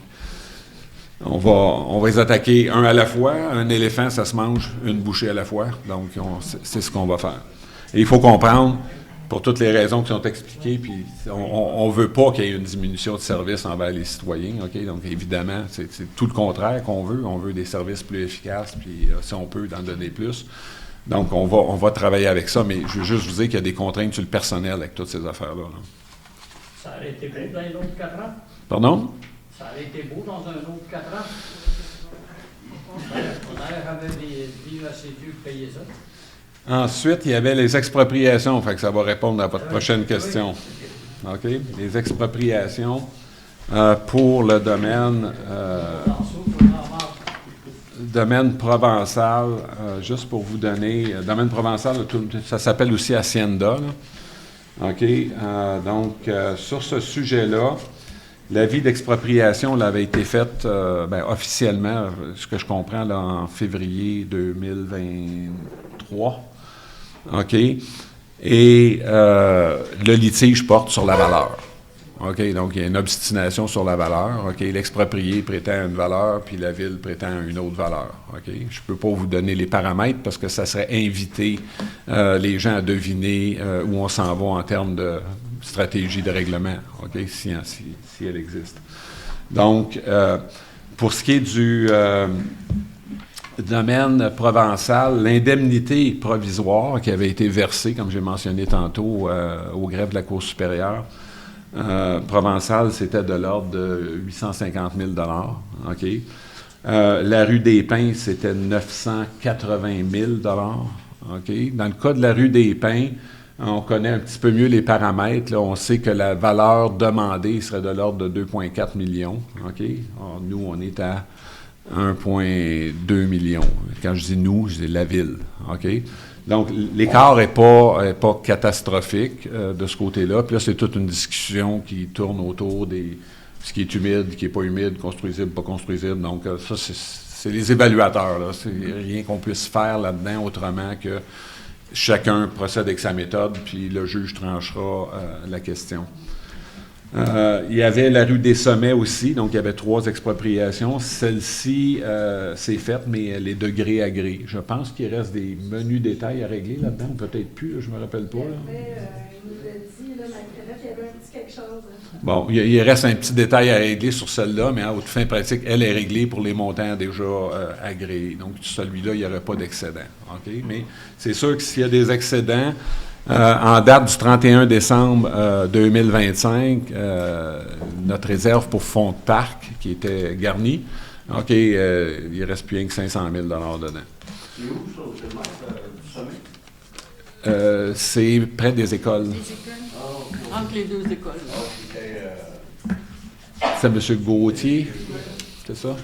on va les attaquer un à la fois. Un éléphant, ça se mange une bouchée à la fois. Donc, c'est ce qu'on va faire. Et il faut comprendre, pour toutes les raisons qui sont expliquées, puis on ne veut pas qu'il y ait une diminution de services envers les citoyens, OK? Donc, évidemment, c'est tout le contraire qu'on veut. On veut des services plus efficaces, puis si on peut, d'en donner plus. Donc, on va travailler avec ça, mais je veux juste vous dire qu'il y a des contraintes sur le personnel avec toutes ces affaires-là. Là. Ça aurait été beau dans un autre 4 ans. Pardon? Ça aurait été beau dans un autre 4 ans. On avait dit à ces dieux de payer ça. Ensuite, il y avait les expropriations, fait que ça va répondre à votre prochaine question. OK? Les expropriations pour le domaine provençal, juste pour vous donner, domaine provençal, ça s'appelle aussi Hacienda, là. OK? Donc, sur ce sujet-là, l'avis d'expropriation avait été fait officiellement, ce que je comprends, là, en février 2023. OK? Et le litige porte sur la valeur. OK? Donc, il y a une obstination sur la valeur. OK? L'exproprié prétend une valeur, puis la ville prétend une autre valeur. OK? Je ne peux pas vous donner les paramètres parce que ça serait inviter les gens à deviner où on s'en va en termes de stratégie de règlement, OK? Si elle existe. Donc, pour ce qui est du domaine provençal, l'indemnité provisoire qui avait été versée, comme j'ai mentionné tantôt, au greffe de la Cour supérieure provençale, c'était de l'ordre de 850 000 OK? La rue des Pins, c'était 980 000 OK? Dans le cas de la rue des Pins, on connaît un petit peu mieux les paramètres. Là. On sait que la valeur demandée serait de l'ordre de 2,4 millions. OK? Alors, nous, on est à 1,2 million. Quand je dis nous, je dis la ville. OK? Donc, l'écart n'est pas catastrophique de ce côté-là. Puis là, c'est toute une discussion qui tourne autour de ce qui est humide, qui n'est pas humide, construisible, pas construisible. Donc, ça, c'est les évaluateurs. Là. C'est rien qu'on puisse faire là-dedans autrement que chacun procède avec sa méthode, puis le juge tranchera la question. Il y avait la rue des Sommets aussi, donc il y avait 3 expropriations. Celle-ci, c'est faite, mais elle est de gré à gré. Je pense qu'il reste des menus détails à régler là-dedans, ou peut-être plus, là, je ne me rappelle pas. Là. Il nous a dit, là, Marie-Thérèse, qu'il y avait un petit quelque chose. Bon, il reste un petit détail à régler sur celle-là, mais en haute fin pratique, elle est réglée pour les montants déjà agréés. Donc, celui-là, il n'y aurait pas d'excédent. OK? Mais c'est sûr que s'il y a des excédents, en date du 31 décembre 2025, notre réserve pour fonds de parc, qui était garnie, OK, il ne reste plus rien que 500 000 dedans. C'est où, ça, au sommet? C'est près des écoles. Entre les deux écoles. C'est M. Gauthier, c'est ça?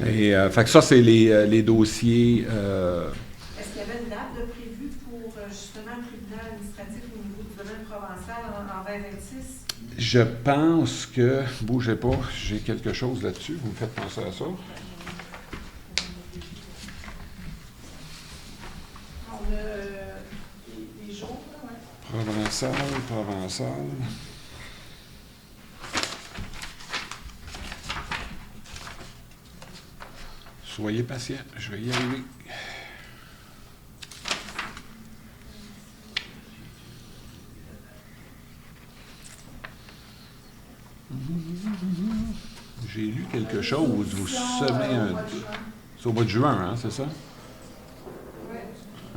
Et fait que ça, c'est les dossiers. Est-ce qu'il y avait une date de prévue pour justement le tribunal administratif au niveau du domaine provençal en 2026? Je pense que, bougez pas, j'ai quelque chose là-dessus. Vous me faites penser à ça? On a les jours, là, ouais. Provençal. Soyez patient, je vais y arriver. J'ai lu quelque chose, vous semez un... C'est au mois de juin, hein, c'est ça? Oui.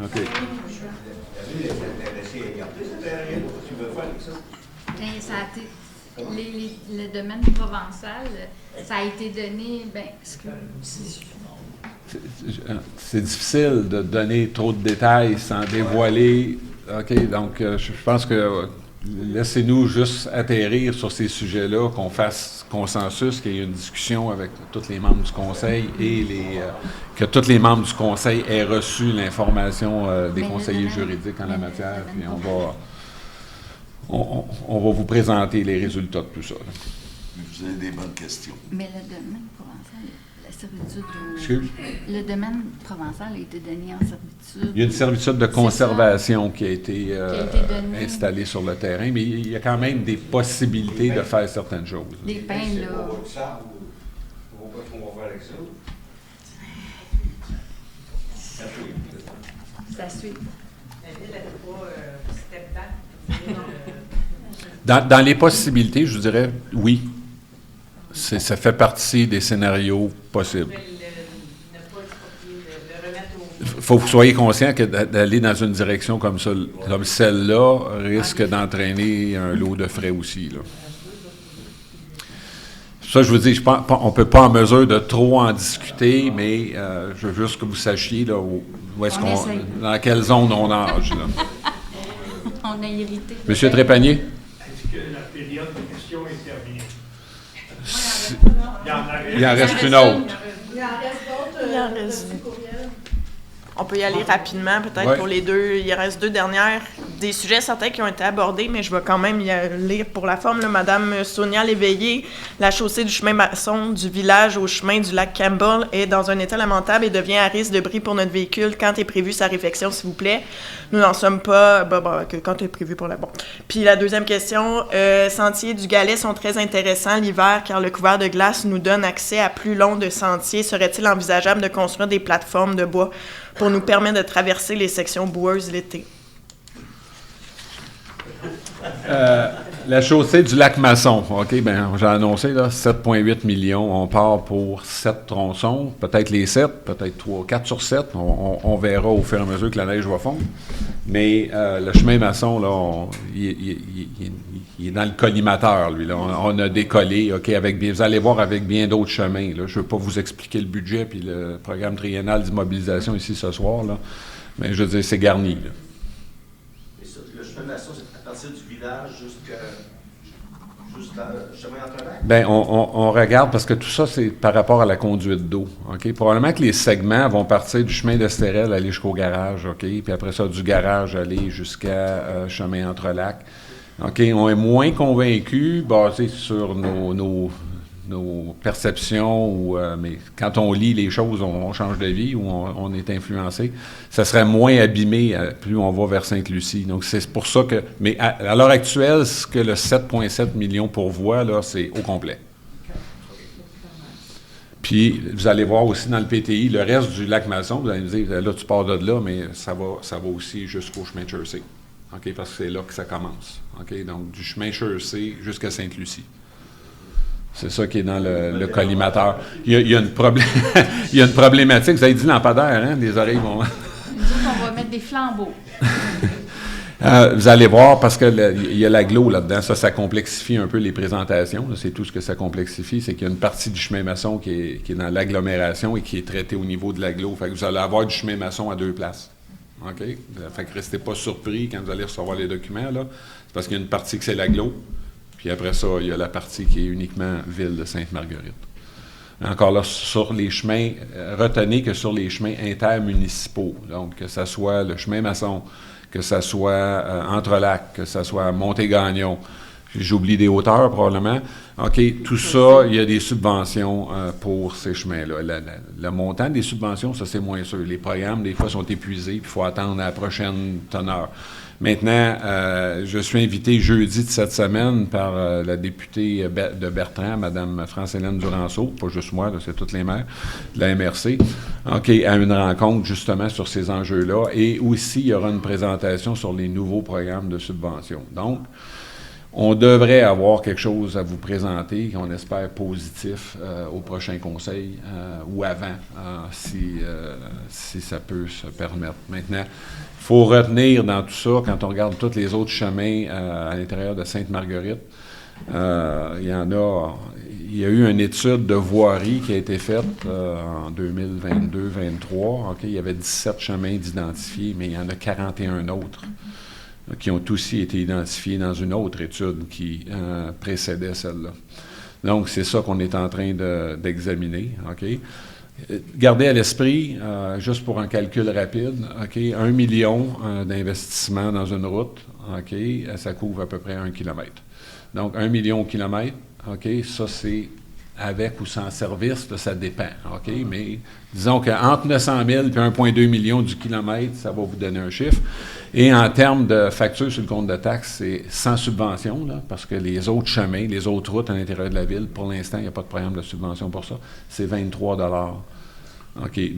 OK. La ville est intéressée à garder cette aérienne. Qu'est-ce que tu veux faire avec ça? Ben, ça a été, le domaine provençal, ça a été donné, C'est difficile de donner trop de détails sans dévoiler. OK, donc je pense que laissez-nous juste atterrir sur ces sujets-là, qu'on fasse consensus, qu'il y ait une discussion avec tous les membres du conseil et que tous les membres du conseil aient reçu l'information des conseillers juridiques en la matière, puis on va vous présenter les résultats de tout ça. Là. Vous avez des bonnes questions. Mais le domaine provençal, la servitude Excuse? Le domaine provençal a été donné en servitude. Il y a une servitude de conservation qui a été donnée. installée sur le terrain, mais il y a quand même des possibilités de faire certaines choses. Des pins, là. On va faire avec ça. Ça suit. La ville n'avait pas step back. Dans les possibilités, je vous dirais oui. Ça fait partie des scénarios possibles. Ne pas exproprier, le remettre au faut que vous soyez conscient que d'aller dans une direction comme ça, comme celle-là, risque d'entraîner un lot de frais aussi, là. Ça, je vous dis, on ne peut pas en mesure de trop en discuter, mais je veux juste que vous sachiez là, dans quelle zone on nage. Là. On a irrité. Monsieur Trépanier? Est-ce que la période de questions est terminée? Il en reste une autre. Il en reste d'autres. Il en reste. On peut y aller rapidement, peut-être, Ouais. pour les deux. Il reste deux dernières. Des sujets certains qui ont été abordés, mais je vais quand même y aller pour la forme. Là. Madame Sonia Léveillé, la chaussée du chemin maçon du village au chemin du lac Campbell est dans un état lamentable et devient à risque de bris pour notre véhicule. Quand est prévue sa réfection, s'il vous plaît? Nous n'en sommes pas... quand est prévu pour la... Bon. Puis la deuxième question, sentiers du Galet sont très intéressants l'hiver car le couvert de glace nous donne accès à plus long de sentiers. Serait-il envisageable de construire des plateformes de bois pour nous permettre de traverser les sections boueuses l'été? La chaussée du lac Masson, OK, bien, j'ai annoncé, là, 7,8 millions. On part pour 7 tronçons, peut-être les 7, peut-être 4 sur 7. On verra au fur et à mesure que la neige va fondre. Mais le chemin Masson, là, il est dans le collimateur, lui. Là. On a décollé, OK, vous allez voir avec bien d'autres chemins. Là. Je ne veux pas vous expliquer le budget puis le programme triennal d'immobilisation ici ce soir, là. Mais je veux dire, c'est garni, là. Le chemin Masson, c'est à partir du village jusqu'à le chemin Entre-Lacs? Bien, on regarde parce que tout ça, c'est par rapport à la conduite d'eau. OK? Probablement que les segments vont partir du chemin d'Estérel, aller jusqu'au garage, OK? Puis après ça, du garage, aller jusqu'à chemin Entre-Lacs. OK? On est moins convaincus, basé sur nos perceptions, mais quand on lit les choses, on change de vie ou on est influencé. Ça serait moins abîmé plus on va vers Sainte-Lucie. Donc, c'est pour ça que... Mais à l'heure actuelle, ce que le 7,7 millions pourvoit, là, c'est au complet. Puis, vous allez voir aussi dans le PTI, le reste du lac Masson, vous allez me dire, là, tu pars de là, mais ça va aussi jusqu'au chemin de Chaussée. OK? Parce que c'est là que ça commence. OK? Donc, du chemin Chaussée jusqu'à Sainte-Lucie. C'est ça qui est dans le collimateur. Il y a une problématique. Vous avez dit lampadaire, hein? Les oreilles vont... Nous autres, on va mettre des flambeaux. Vous allez voir, parce qu'il y a l'agglo là-dedans. Ça complexifie un peu les présentations. C'est tout ce que ça complexifie. C'est qu'il y a une partie du chemin maçon qui est dans l'agglomération et qui est traitée au niveau de l'agglo. Fait que vous allez avoir du chemin maçon à 2 places. OK? Fait que restez pas surpris quand vous allez recevoir les documents, là. C'est parce qu'il y a une partie que c'est l'agglo. Puis après ça, il y a la partie qui est uniquement ville de Sainte-Marguerite. Encore là, sur les chemins, retenez que sur les chemins intermunicipaux, donc que ce soit le chemin Masson, que ce soit Entre-Lacs, que ce soit Monté-Gagnon, j'oublie des hauteurs probablement, OK, tout ça, il y a des subventions pour ces chemins-là. Le montant des subventions, ça c'est moins sûr. Les programmes, des fois, sont épuisés, puis il faut attendre la prochaine teneur. Maintenant, je suis invité jeudi de cette semaine par la députée de Bertrand, Mme France-Hélène Duranceau, pas juste moi, là, c'est toutes les maires de la MRC, OK, à une rencontre justement sur ces enjeux-là. Et aussi, il y aura une présentation sur les nouveaux programmes de subvention. Donc, on devrait avoir quelque chose à vous présenter, qu'on espère positif au prochain conseil ou avant, si ça peut se permettre. Maintenant, il faut retenir dans tout ça, quand on regarde tous les autres chemins à l'intérieur de Sainte-Marguerite, il y a eu une étude de voirie qui a été faite en 2022-2023. Okay, il y avait 17 chemins d'identifiés, mais il y en a 41 autres qui ont aussi été identifiés dans une autre étude qui précédait celle-là. Donc, c'est ça qu'on est en train d'examiner. Okay? Gardez à l'esprit, juste pour un calcul rapide, okay, 1 million d'investissement dans une route, okay, ça couvre à peu près 1 kilomètre. Donc, 1 million au kilomètre, okay, ça c'est avec ou sans service, là, ça dépend. Okay? Mais disons qu'entre 900 000 et 1,2 million du kilomètre, ça va vous donner un chiffre. Et en termes de facture sur le compte de taxes, c'est sans subvention, là, parce que les autres chemins, les autres routes à l'intérieur de la ville, pour l'instant, il n'y a pas de programme de subvention pour ça. C'est 23 $, okay,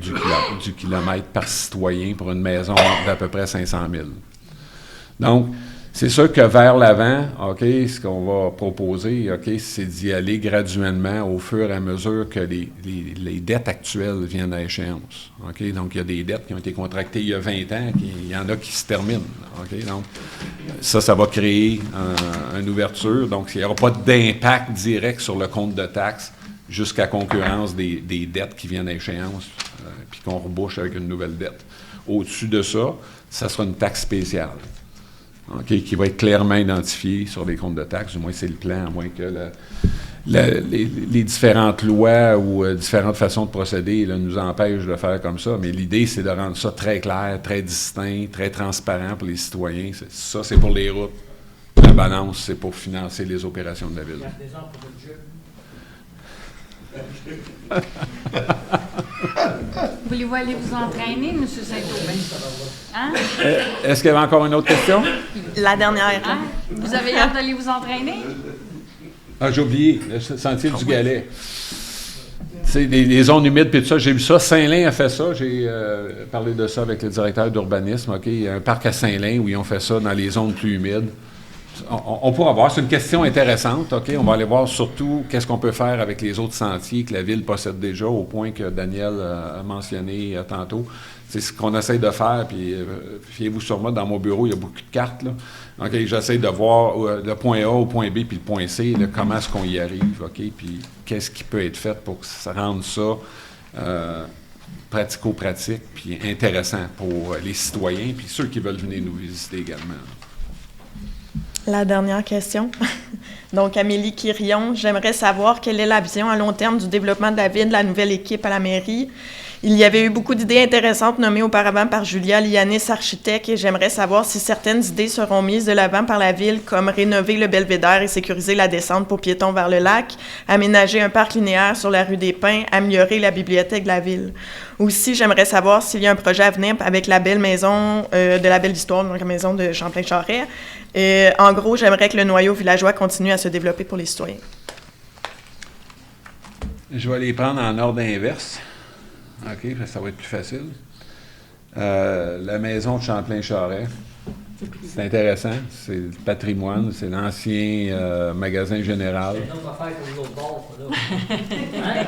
du kilomètre par citoyen pour une maison d'à peu près 500 000. Donc, C'est sûr que vers l'avant, OK, ce qu'on va proposer, OK, c'est d'y aller graduellement au fur et à mesure que les dettes actuelles viennent à échéance. OK? Donc, il y a des dettes qui ont été contractées il y a 20 ans, il y en a qui se terminent. OK? Donc, ça va créer une ouverture. Donc, il n'y aura pas d'impact direct sur le compte de taxes jusqu'à concurrence des dettes qui viennent à échéance, puis qu'on rebouche avec une nouvelle dette. Au-dessus de ça, ça sera une taxe spéciale. Okay, qui va être clairement identifié sur les comptes de taxes, du moins c'est le plan, à moins que les différentes lois ou différentes façons de procéder là, nous empêchent de faire comme ça. Mais l'idée, c'est de rendre ça très clair, très distinct, très transparent pour les citoyens. Ça, c'est pour les routes. La balance, c'est pour financer les opérations de la ville. Voulez-vous aller vous entraîner, M. Saint-Aubin? Hein? Est-ce qu'il y avait encore une autre question? La dernière. Hein? Vous avez hâte d'aller vous entraîner? Ah, j'ai oublié, le sentier du Galet. C'est les zones humides puis tout ça, j'ai vu ça. Saint-Lin a fait ça. J'ai parlé de ça avec le directeur d'urbanisme. OK? Il y a un parc à Saint-Lin où ils ont fait ça dans les zones plus humides. On pourra voir. C'est une question intéressante. OK? On va aller voir surtout qu'est-ce qu'on peut faire avec les autres sentiers que la Ville possède déjà, au point que Daniel a mentionné tantôt. C'est ce qu'on essaie de faire. Puis, fiez-vous sur moi, dans mon bureau, il y a beaucoup de cartes. Là. OK? J'essaie de voir le point A au point B puis le point C, là, comment est-ce qu'on y arrive. OK? Puis, qu'est-ce qui peut être fait pour rendre ça pratico-pratique puis intéressant pour les citoyens puis ceux qui veulent venir nous visiter également. La dernière question. Donc, Amélie Quirion, j'aimerais savoir quelle est la vision à long terme du développement de la ville, de la nouvelle équipe à la mairie. Il y avait eu beaucoup d'idées intéressantes nommées auparavant par Julia Lianis, architecte, et j'aimerais savoir si certaines idées seront mises de l'avant par la ville, comme rénover le belvédère et sécuriser la descente pour piétons vers le lac, aménager un parc linéaire sur la rue des Pins, améliorer la bibliothèque de la ville. Aussi, j'aimerais savoir s'il y a un projet à venir avec la belle maison de la Belle Histoire, donc la maison de Champlain-Charest. En gros, j'aimerais que le noyau villageois continue à se développer pour les citoyens. Je vais les prendre en ordre inverse. OK, ça va être plus facile. La maison de Champlain-Charest, c'est intéressant. C'est le patrimoine, c'est l'ancien magasin général. C'est une autre affaire que les autres bords, là. Hein?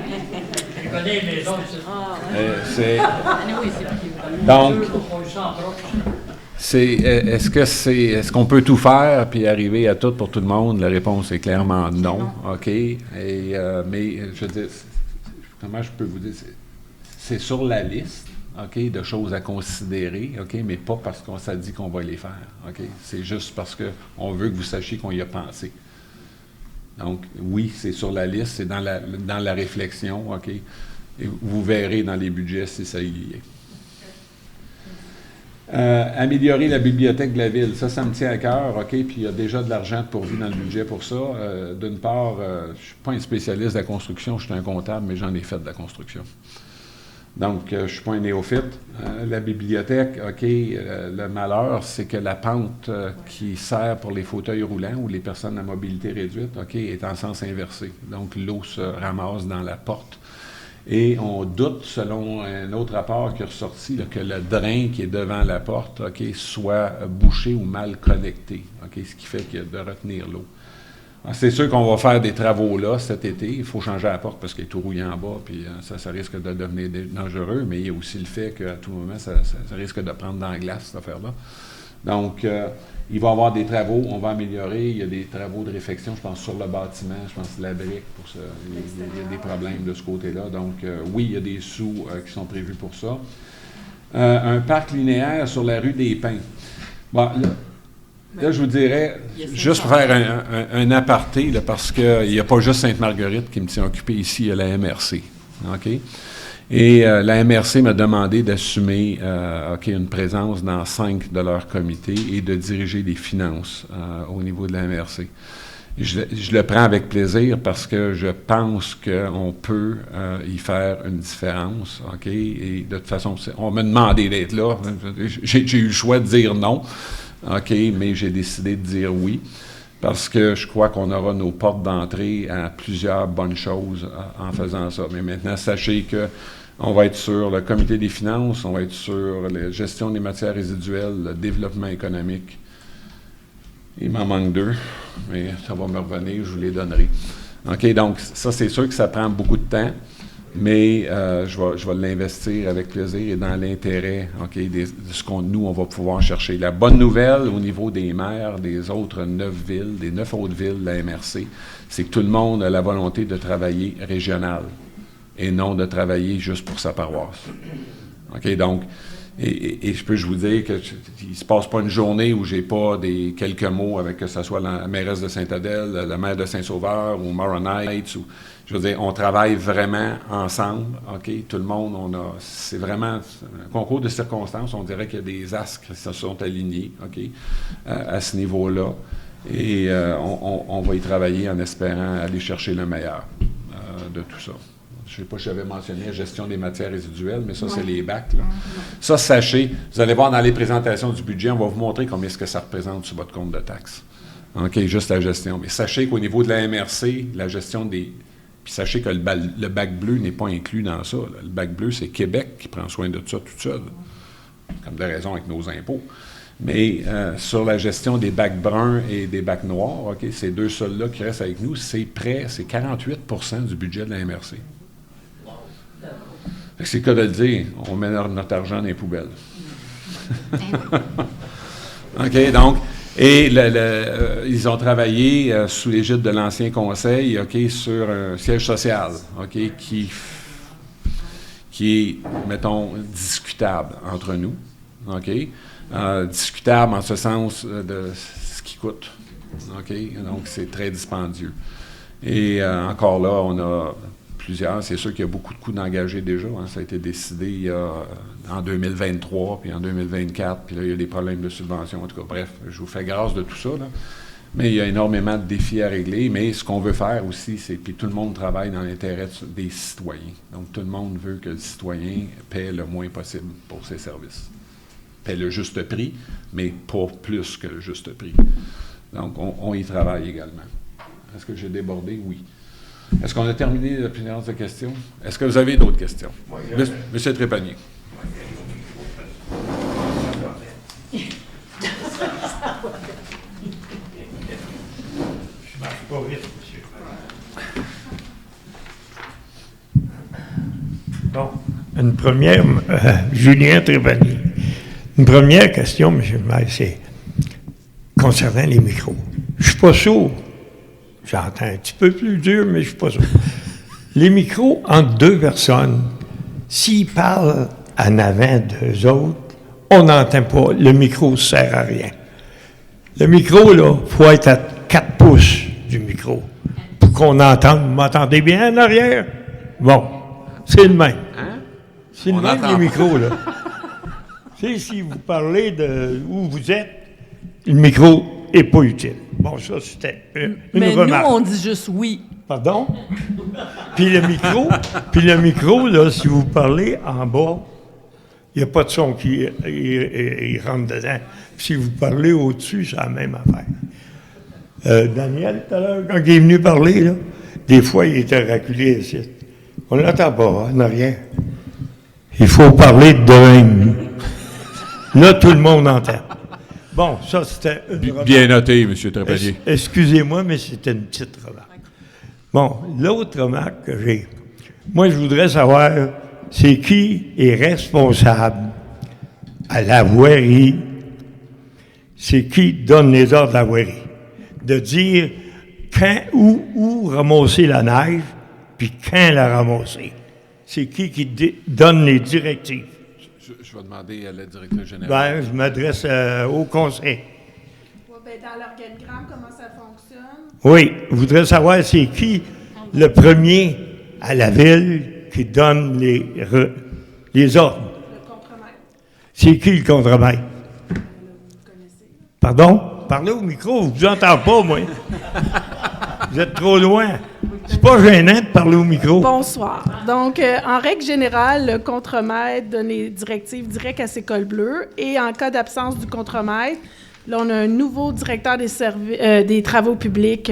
Je connais les maisons, donc, est-ce qu'on peut tout faire puis arriver à tout pour tout le monde? La réponse est clairement non. OK? Mais je veux dire, comment je peux vous dire? C'est sur la liste, OK, de choses à considérer, OK, mais pas parce qu'on s'est dit qu'on va les faire, OK? C'est juste parce qu'on veut que vous sachiez qu'on y a pensé. Donc, oui, c'est sur la liste, c'est dans la réflexion, OK? Et vous verrez dans les budgets si ça y est. Améliorer la bibliothèque de la ville, ça me tient à cœur, OK? Puis il y a déjà de l'argent pourvu dans le budget pour ça. D'une part, je ne suis pas un spécialiste de la construction, je suis un comptable, mais j'en ai fait de la construction. Donc, je ne suis pas un néophyte. La bibliothèque, OK, le malheur, c'est que la pente qui sert pour les fauteuils roulants ou les personnes à mobilité réduite, OK, est en sens inversé. Donc, l'eau se ramasse dans la porte. Et on doute, selon un autre rapport qui est ressorti, là, que le drain qui est devant la porte, OK, soit bouché ou mal connecté, OK, ce qui fait qu'il y a de retenir l'eau. C'est sûr qu'on va faire des travaux là cet été. Il faut changer la porte parce qu'elle est tout rouillée en bas, puis ça risque de devenir dangereux, mais il y a aussi le fait qu'à tout moment, ça risque de prendre dans la glace, cette affaire-là. Donc, il va y avoir des travaux, on va améliorer. Il y a des travaux de réfection, je pense, sur le bâtiment, je pense la brique, pour ça. Il y a des problèmes de ce côté-là. Donc, oui, il y a des sous qui sont prévus pour ça. Un parc linéaire sur la rue des Pins. Bon, là, je vous dirais, juste pour faire un aparté, là, parce qu'il n'y a pas juste Sainte-Marguerite qui me tient occupé ici, il y a la MRC. OK? Et la MRC m'a demandé d'assumer une présence dans 5 de leurs comités et de diriger les finances au niveau de la MRC. Je le prends avec plaisir parce que je pense qu'on peut y faire une différence. OK? Et de toute façon, on m'a demandé d'être là. J'ai eu le choix de dire non. OK, mais j'ai décidé de dire oui, parce que je crois qu'on aura nos portes d'entrée à plusieurs bonnes choses en faisant ça. Mais maintenant, sachez qu'on va être sur le comité des finances, on va être sur la gestion des matières résiduelles, le développement économique, Il m'en manque 2, mais ça va me revenir, je vous les donnerai. OK, donc ça, c'est sûr que ça prend beaucoup de temps, mais je vais l'investir avec plaisir et dans l'intérêt, OK, de ce nous, on va pouvoir chercher. La bonne nouvelle au niveau des maires des autres 9 villes, des 9 autres villes de la MRC, c'est que tout le monde a la volonté de travailler régional et non de travailler juste pour sa paroisse. OK, donc, et je peux vous dire qu'il ne se passe pas une journée où j'ai pas quelques mots avec que ce soit la mairesse de Saint-Adèle, la maire de Saint-Sauveur ou Moronite. Je veux dire, on travaille vraiment ensemble. OK, tout le monde, c'est vraiment un concours de circonstances. On dirait qu'il y a des astres qui se sont alignés, OK, à ce niveau-là. Et on va y travailler en espérant aller chercher le meilleur de tout ça. Je ne sais pas si j'avais mentionné la gestion des matières résiduelles, mais ça, c'est les bacs. Là. Ça, sachez, vous allez voir dans les présentations du budget, on va vous montrer combien est-ce que ça représente sur votre compte de taxes. OK, juste la gestion. Mais sachez qu'au niveau de la MRC, la gestion des... Puis sachez que le bac bleu n'est pas inclus dans ça. Là. Le bac bleu, c'est Québec qui prend soin de ça tout seul, comme de raison avec nos impôts. Mais sur la gestion des bacs bruns et des bacs noirs, OK, ces deux seuls-là qui restent avec nous, c'est 48 % du budget de la MRC. C'est le cas de le dire, on met notre argent dans les poubelles. OK, donc, et ils ont travaillé sous l'égide de l'ancien conseil, OK, sur un siège social, OK, qui est, mettons, discutable entre nous, OK, discutable en ce sens de ce qui coûte, OK, donc c'est très dispendieux. Et encore là, on a plusieurs. C'est sûr qu'il y a beaucoup de coûts d'engager déjà. Hein. Ça a été décidé en 2023, puis en 2024, puis là, il y a des problèmes de subvention. En tout cas, bref, je vous fais grâce de tout ça. Là. Mais il y a énormément de défis à régler. Mais ce qu'on veut faire aussi, c'est que tout le monde travaille dans l'intérêt des citoyens. Donc, tout le monde veut que le citoyen paie le moins possible pour ses services. Paie le juste prix, mais pas plus que le juste prix. Donc, on y travaille également. Est-ce que j'ai débordé? Oui. Est-ce qu'on a terminé la plénière de questions? Est-ce que vous avez d'autres questions? Monsieur Trépanier. Je marche pas vite, monsieur. Bon, une première, Julien Trépanier. Une première question, M. le maire, c'est concernant les micros. Je suis pas sourd. J'entends un petit peu plus dur, mais je suis pas sûr. Les micros entre deux personnes, s'ils parlent en avant d'eux autres, on n'entend pas. Le micro ne sert à rien. Le micro, là, il faut être à 4 pouces du micro pour qu'on entende. Vous m'entendez bien en arrière? Bon, c'est le même. Hein? C'est le même, les micros, là. Tu sais, si vous parlez de où vous êtes, le micro n'est pas utile. Bon, ça, c'était une remarque. Mais nous, on dit juste oui. Pardon? Puis le micro, là, si vous parlez en bas, il n'y a pas de son qui il rentre dedans. Puis si vous parlez au-dessus, c'est la même affaire. Daniel, tout à l'heure, quand il est venu parler, là, des fois, il était reculé ici. On ne l'entend pas, en arrière. Il faut parler de même. Là, tout le monde entend. Bon, ça, c'était une remarque. Bien noté, M. Trépanier. Excusez-moi, mais c'était une petite remarque. Bon, l'autre remarque que j'ai, moi, je voudrais savoir, c'est qui est responsable à la voirie, c'est qui donne les ordres de la voirie, de dire quand, où ramasser la neige, puis quand la ramasser. C'est qui donne les directives. Je vais demander à la directrice générale. Bien, je m'adresse au conseil. Ouais, ben, dans l'organigramme, comment ça fonctionne? Oui, je voudrais savoir c'est qui le premier à la ville qui donne les ordres. Le contremaître. C'est qui le contremaître? Pardon? Parlez au micro, je ne vous entends pas, moi. Vous êtes trop loin. C'est pas gênant de parler au micro. Bonsoir. Donc, en règle générale, le contremaître donne les directives directes à ses cols bleus. Et en cas d'absence du contremaître, là, on a un nouveau directeur des travaux publics.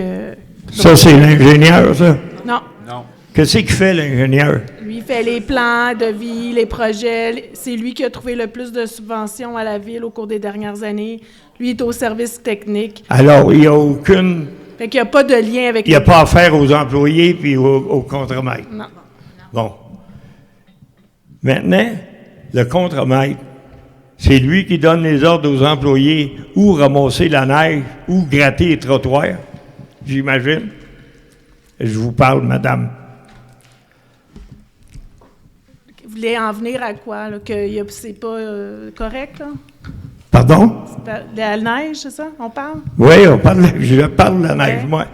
Ça, c'est l'ingénieur, ça? Non. Non. Qu'est-ce qu'il fait, l'ingénieur? Lui, il fait les plans de vie, les projets. C'est lui qui a trouvé le plus de subventions à la ville au cours des dernières années. Lui est au service technique. Alors, il n'y a aucune... Fait qu'il n'y a pas de lien avec... Il n'y a pas affaire aux employés puis au contremaître. Non. Bon. Maintenant, le contremaître, c'est lui qui donne les ordres aux employés où ramasser la neige ou gratter les trottoirs, j'imagine. Je vous parle, madame. Vous voulez en venir à quoi? Là, que c'est pas correct, là? Pardon? De la neige, c'est ça? On parle? Oui, je parle de la neige, moi.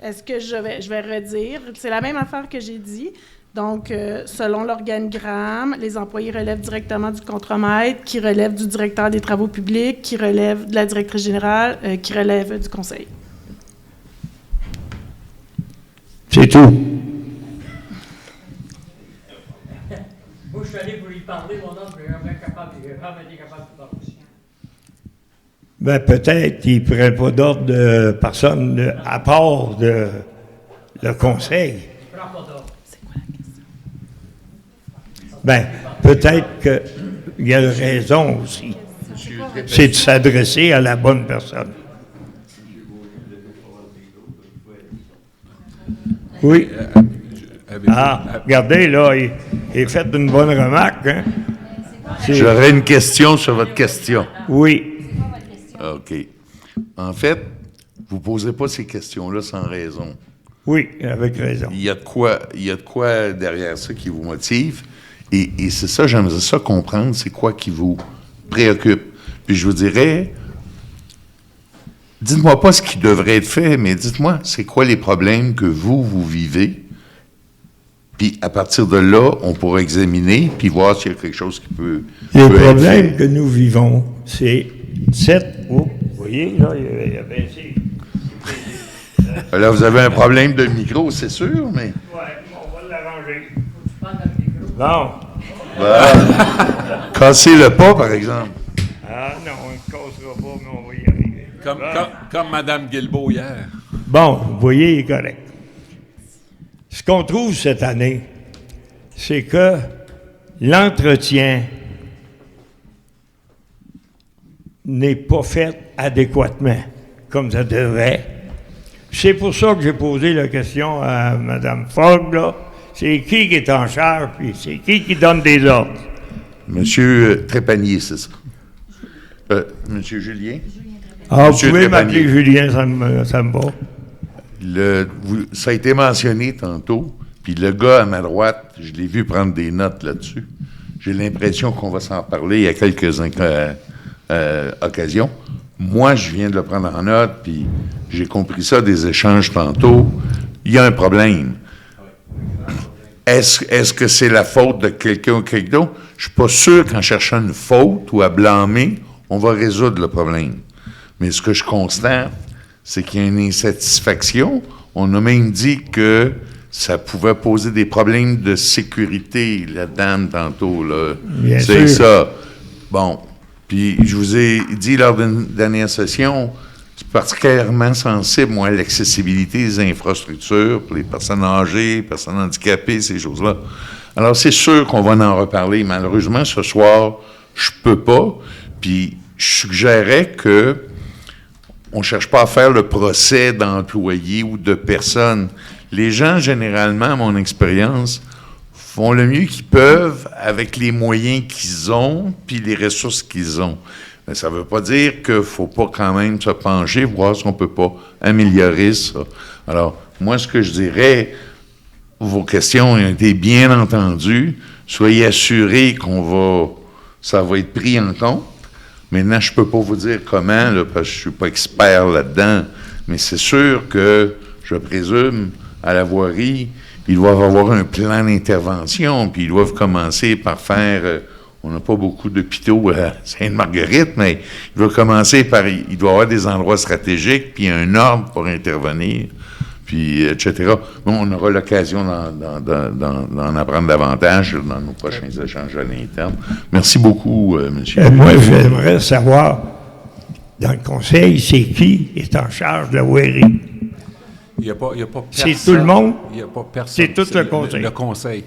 Est-ce que je vais redire? C'est la même affaire que j'ai dit. Donc, selon l'organigramme, les employés relèvent directement du contremaître, qui relève du directeur des travaux publics, qui relève de la directrice générale, qui relève du conseil. C'est tout. Moi, je suis allé pour lui parler, mon homme, il n'a jamais été capable de parler. Ben, peut-être qu'il ne prend pas d'ordre de personne à part le conseil. Il ne prend pas d'ordre. C'est quoi la question? Ben, peut-être qu'il y a raison aussi. C'est de s'adresser à la bonne personne. Oui. Regardez, là, il fait une bonne remarque. Hein? J'aurais une question sur votre question. Oui. OK. En fait, vous ne posez pas ces questions-là sans raison. Oui, avec raison. Il y a de quoi derrière ça qui vous motive. Et c'est ça, j'aimerais ça comprendre, c'est quoi qui vous préoccupe. Puis je vous dirais, dites-moi pas ce qui devrait être fait, mais dites-moi, c'est quoi les problèmes que vous vivez. Puis à partir de là, on pourra examiner, puis voir s'il y a quelque chose qui peut Les être problèmes fait. que nous vivons, c'est vous voyez, là, il y a baissé. Là, vous avez un problème de micro, c'est sûr, mais... Oui, on va l'arranger. Non. Cassez-le pas, par exemple. Ah non, on ne cassera pas, mais on va y arriver. Comme Mme Guilbeault hier. Bon, vous voyez, il est correct. Ce qu'on trouve cette année, c'est que l'entretien n'est pas fait adéquatement, comme ça devrait. C'est pour ça que j'ai posé la question à Mme Fogg, là. C'est qui est en charge, puis c'est qui donne des ordres? Monsieur Trépanier, c'est ça. Monsieur Julien? Ah, Monsieur vous pouvez Trépanier. m'appeler Julien, ça me va. Ça a été mentionné tantôt, puis le gars à ma droite, je l'ai vu prendre des notes là-dessus. J'ai l'impression qu'on va s'en parler à quelques occasions. Moi, je viens de le prendre en note, puis j'ai compris ça des échanges tantôt. Il y a un problème. Est-ce que c'est la faute de quelqu'un ou quelqu'un d'autre? Je suis pas sûr qu'en cherchant une faute ou à blâmer, on va résoudre le problème. Mais ce que je constate, c'est qu'il y a une insatisfaction. On a même dit que ça pouvait poser des problèmes de sécurité, la dame, tantôt, là. Bien c'est sûr. ça. Bon. Puis, je vous ai dit lors d'une dernière session, c'est particulièrement sensible, moi, à l'accessibilité des infrastructures pour les personnes âgées, les personnes handicapées, ces choses-là. Alors, c'est sûr qu'on va en reparler. Malheureusement, ce soir, je peux pas. Puis, je suggérais que on cherche pas à faire le procès d'employés ou de personnes. Les gens, généralement, à mon expérience, font le mieux qu'ils peuvent avec les moyens qu'ils ont puis les ressources qu'ils ont. Mais ça ne veut pas dire qu'il ne faut pas quand même se pencher, voir si on ne peut pas améliorer ça. Alors, moi, ce que je dirais, vos questions ont été bien entendues. Soyez assurés ça va être pris en compte. Maintenant, je ne peux pas vous dire comment, là, parce que je ne suis pas expert là-dedans, mais c'est sûr que, je présume, à la voirie, ils doivent avoir un plan d'intervention, puis ils doivent commencer par faire... on n'a pas beaucoup d'hôpitaux à Sainte-Marguerite, mais ils doivent commencer par... Il doit y avoir des endroits stratégiques, puis un ordre pour intervenir, puis etc. Bon, on aura l'occasion d'en apprendre davantage dans nos prochains échanges à l'interne. Merci beaucoup, monsieur. Moi, j'aimerais savoir, dans le conseil, c'est qui est en charge de la voirie? Il n'y a pas C'est personne. tout le monde? Il n'y a pas personne. C'est tout le conseil? Le conseil.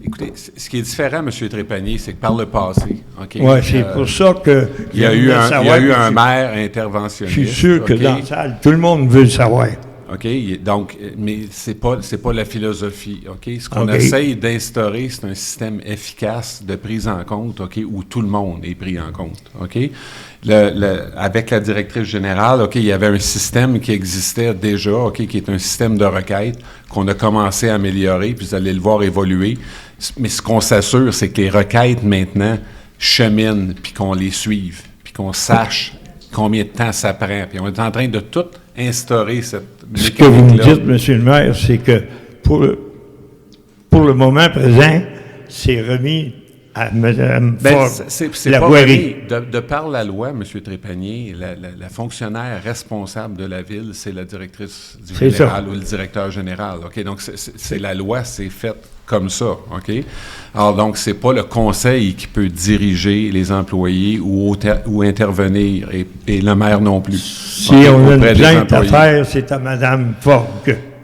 Écoutez, ce qui est différent, M. Trépanier, c'est que par le passé, OK? Oui, c'est pour ça que... Il y a eu un maire interventionniste. Je suis sûr que OK? dans la salle, tout le monde veut le savoir. OK? Donc, mais c'est pas la philosophie, OK? Ce qu'on OK. essaye d'instaurer, c'est un système efficace de prise en compte, OK? Où tout le monde est pris en compte, OK? Avec la directrice générale, OK, il y avait un système qui existait déjà, OK? Qui est un système de requête qu'on a commencé à améliorer, puis vous allez le voir évoluer. Mais ce qu'on s'assure, c'est que les requêtes, maintenant, cheminent, puis qu'on les suive, puis qu'on sache combien de temps ça prend. Puis on est en train de tout instaurer cette Ce que vous me mécanique-là. dites, Monsieur le maire, c'est que pour le moment présent, c'est remis à Mme Ford, c'est la pas voirie. vrai. De par la loi, M. Trépanier, la fonctionnaire responsable de la ville, c'est la directrice du C'est général ça. ou le directeur général. OK? Donc, c'est la loi, c'est fait comme ça. OK? Alors, donc, c'est pas le conseil qui peut diriger les employés ou intervenir, et le maire non plus. Si OK? on a Auprès une des plainte à employés. faire, c'est à Mme Ford.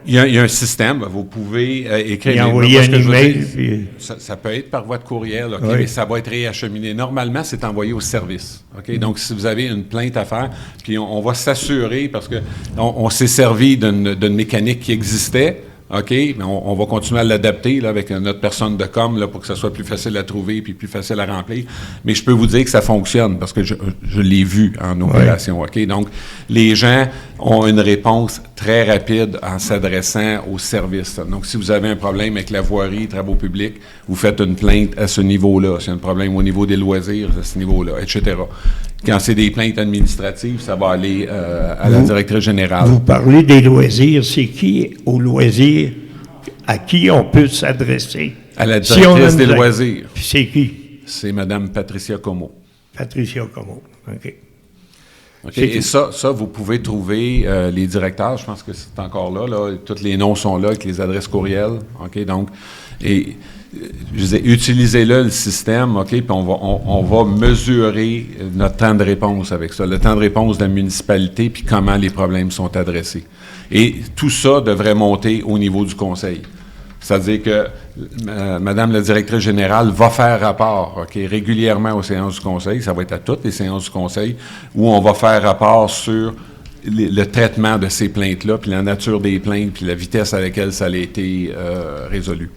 Il y a un système, vous pouvez écrire... Et mais envoyer moi, ce un que je veux email, dire, puis- ça peut être par voie de courriel, OK, Oui. mais ça va être réacheminé. Normalement, c'est envoyé au service, OK? Donc, si vous avez une plainte à faire, puis on va s'assurer, parce que on s'est servi d'une mécanique qui existait, OK, mais on va continuer à l'adapter là, avec notre personne de com là, pour que ça soit plus facile à trouver puis plus facile à remplir. Mais je peux vous dire que ça fonctionne parce que je l'ai vu en opération. OK? Donc, les gens ont une réponse très rapide en s'adressant au service. Donc, si vous avez un problème avec la voirie, travaux publics, vous faites une plainte à ce niveau-là. S'il y a un problème au niveau des loisirs, à ce niveau-là, etc. Quand c'est des plaintes administratives, ça va aller à la directrice générale. Vous parlez des loisirs. C'est qui, aux loisirs, à qui on peut s'adresser? À la Si on a directrice une des plainte. loisirs. Puis c'est qui? C'est Mme Patricia Como. Patricia Como. OK. OK. C'est Et tout. ça, vous pouvez trouver les directeurs, je pense que c'est encore là, tous les noms sont là avec les adresses courriels. OK, donc, et je disais, utilisez-le, le système, OK, puis on va mesurer notre temps de réponse avec ça, le temps de réponse de la municipalité, puis comment les problèmes sont adressés. Et tout ça devrait monter au niveau du conseil. C'est-à-dire que Madame la directrice générale va faire rapport, OK, régulièrement aux séances du conseil, ça va être à toutes les séances du conseil, où on va faire rapport sur le traitement de ces plaintes-là, puis la nature des plaintes, puis la vitesse à laquelle ça a été résolu.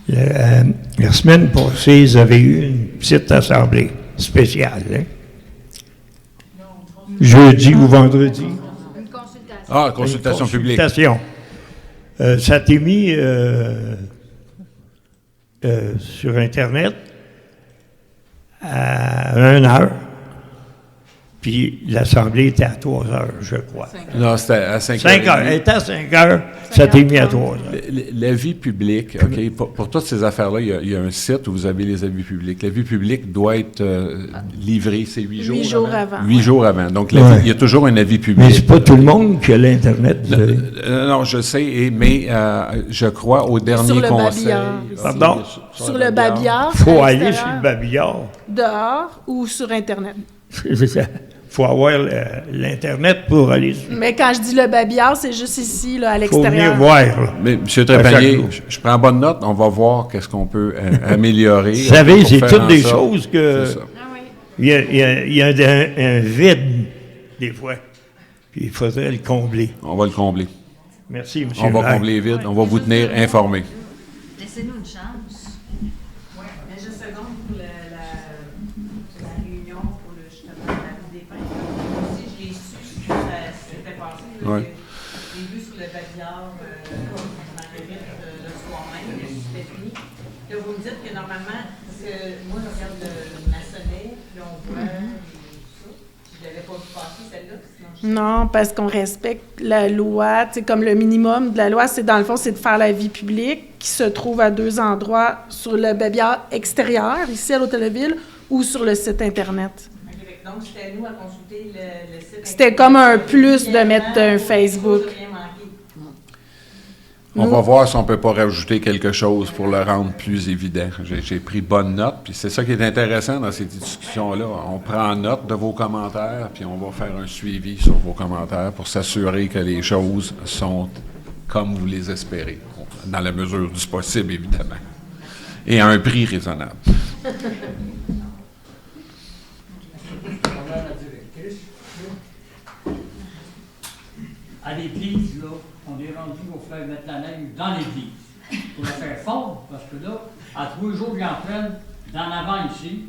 La semaine passée, ils avaient eu une petite assemblée spéciale. Hein? Jeudi ou vendredi. Une consultation. Ah, consultation publique. Consultation. Ça a été mis sur Internet à 1 heure. Puis l'Assemblée était à 3 heures, je crois. Non, c'était à 5 5 heures. Elle était à 5 heures, ça a été mis à 3 heures. La vie publique, OK, pour toutes ces affaires-là, il y a un site où vous avez les avis publics. La vie publique doit être livrée, c'est 8 jours 8 jours avant. 8 jours avant. Donc, Ouais. il y a toujours un avis public. Mais c'est pas tout le monde qui a l'Internet. Non, je sais, mais je crois au dernier Sur le conseil. babillard, ici. Pardon? Sur le babillard. Il faut à aller l'extérieur, sur le babillard. Dehors ou sur Internet. Il faut avoir l'Internet pour aller sur. Mais quand je dis le babillard, c'est juste ici, là, à Il faut l'extérieur. venir voir. Là. Mais, M. À chaque Trépanier, jour. je prends bonne note. On va voir qu'est-ce qu'on peut améliorer. Vous savez, pour c'est faire toutes en des sorte- choses que. C'est ça. Il y a un vide, des fois. Puis il faudrait le combler. On va le combler. Merci, M. On va Lair. combler vite. On va vous tenir informés. Laissez-nous une chance. Oui, mais je seconde pour la réunion pour justement la vie des peintres. Aussi, je l'ai su ce que ça s'était passé. Ouais. J'ai vu sur le babillard, Marguerite, le soir même, que c'était fini. Là, vous me dites que normalement, parce que moi, je regarde le maçonnet, puis on voit tout ça. Je l'avais pas vu passer, celle-là, sinon je Non, parce qu'on respecte la loi. Tu sais, comme le minimum de la loi, c'est dans le fond, c'est de faire la vie publique qui se trouve à 2 endroits sur le babillard extérieur, ici à l'Hôtel de Ville, ou sur le site Internet. OK, donc c'était à nous à consulter le site. C'était comme un plus de mettre un Facebook. Rien manqué. On va voir si on peut pas rajouter quelque chose pour le rendre plus évident. J'ai pris bonne note, puis c'est ça qui est intéressant dans ces discussions-là. On prend note de vos commentaires, puis on va faire un suivi sur vos commentaires pour s'assurer que les choses sont comme vous les espérez, dans la mesure du possible, évidemment, et à un prix raisonnable. À l'église, là, on est rendu pour faire mettre la neige dans l'église. Pour la faire fondre, parce que là, à tous les jours, ils en prennent d'en avant ici,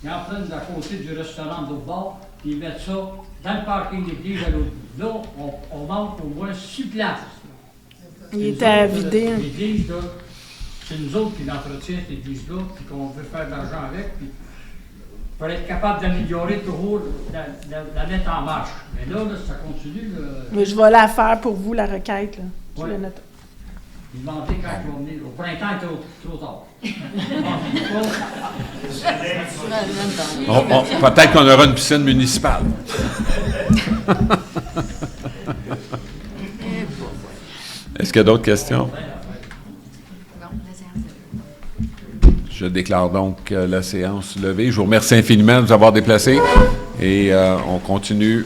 ils en prennent d'à côté du restaurant de l'autre bord, puis ils mettent ça dans le parking de l'église à l'autre bout. Là, on manque au moins 6 places. Il était à vider. Hein. L'église, là, c'est nous autres qui l'entretient, cette église-là, puis qu'on veut faire de l'argent avec, puis pour être capable d'améliorer toujours, la mettre en marche. Mais là, ça continue. Mais je vais la faire pour vous, la requête. Là. Je Ouais. la note. Demandez quand ils vont venir. Au printemps, c'est trop tard. Peut-être qu'on aura une piscine municipale. Est-ce qu'il y a d'autres questions? Je déclare donc la séance levée. Je vous remercie infiniment de nous avoir déplacés et on continue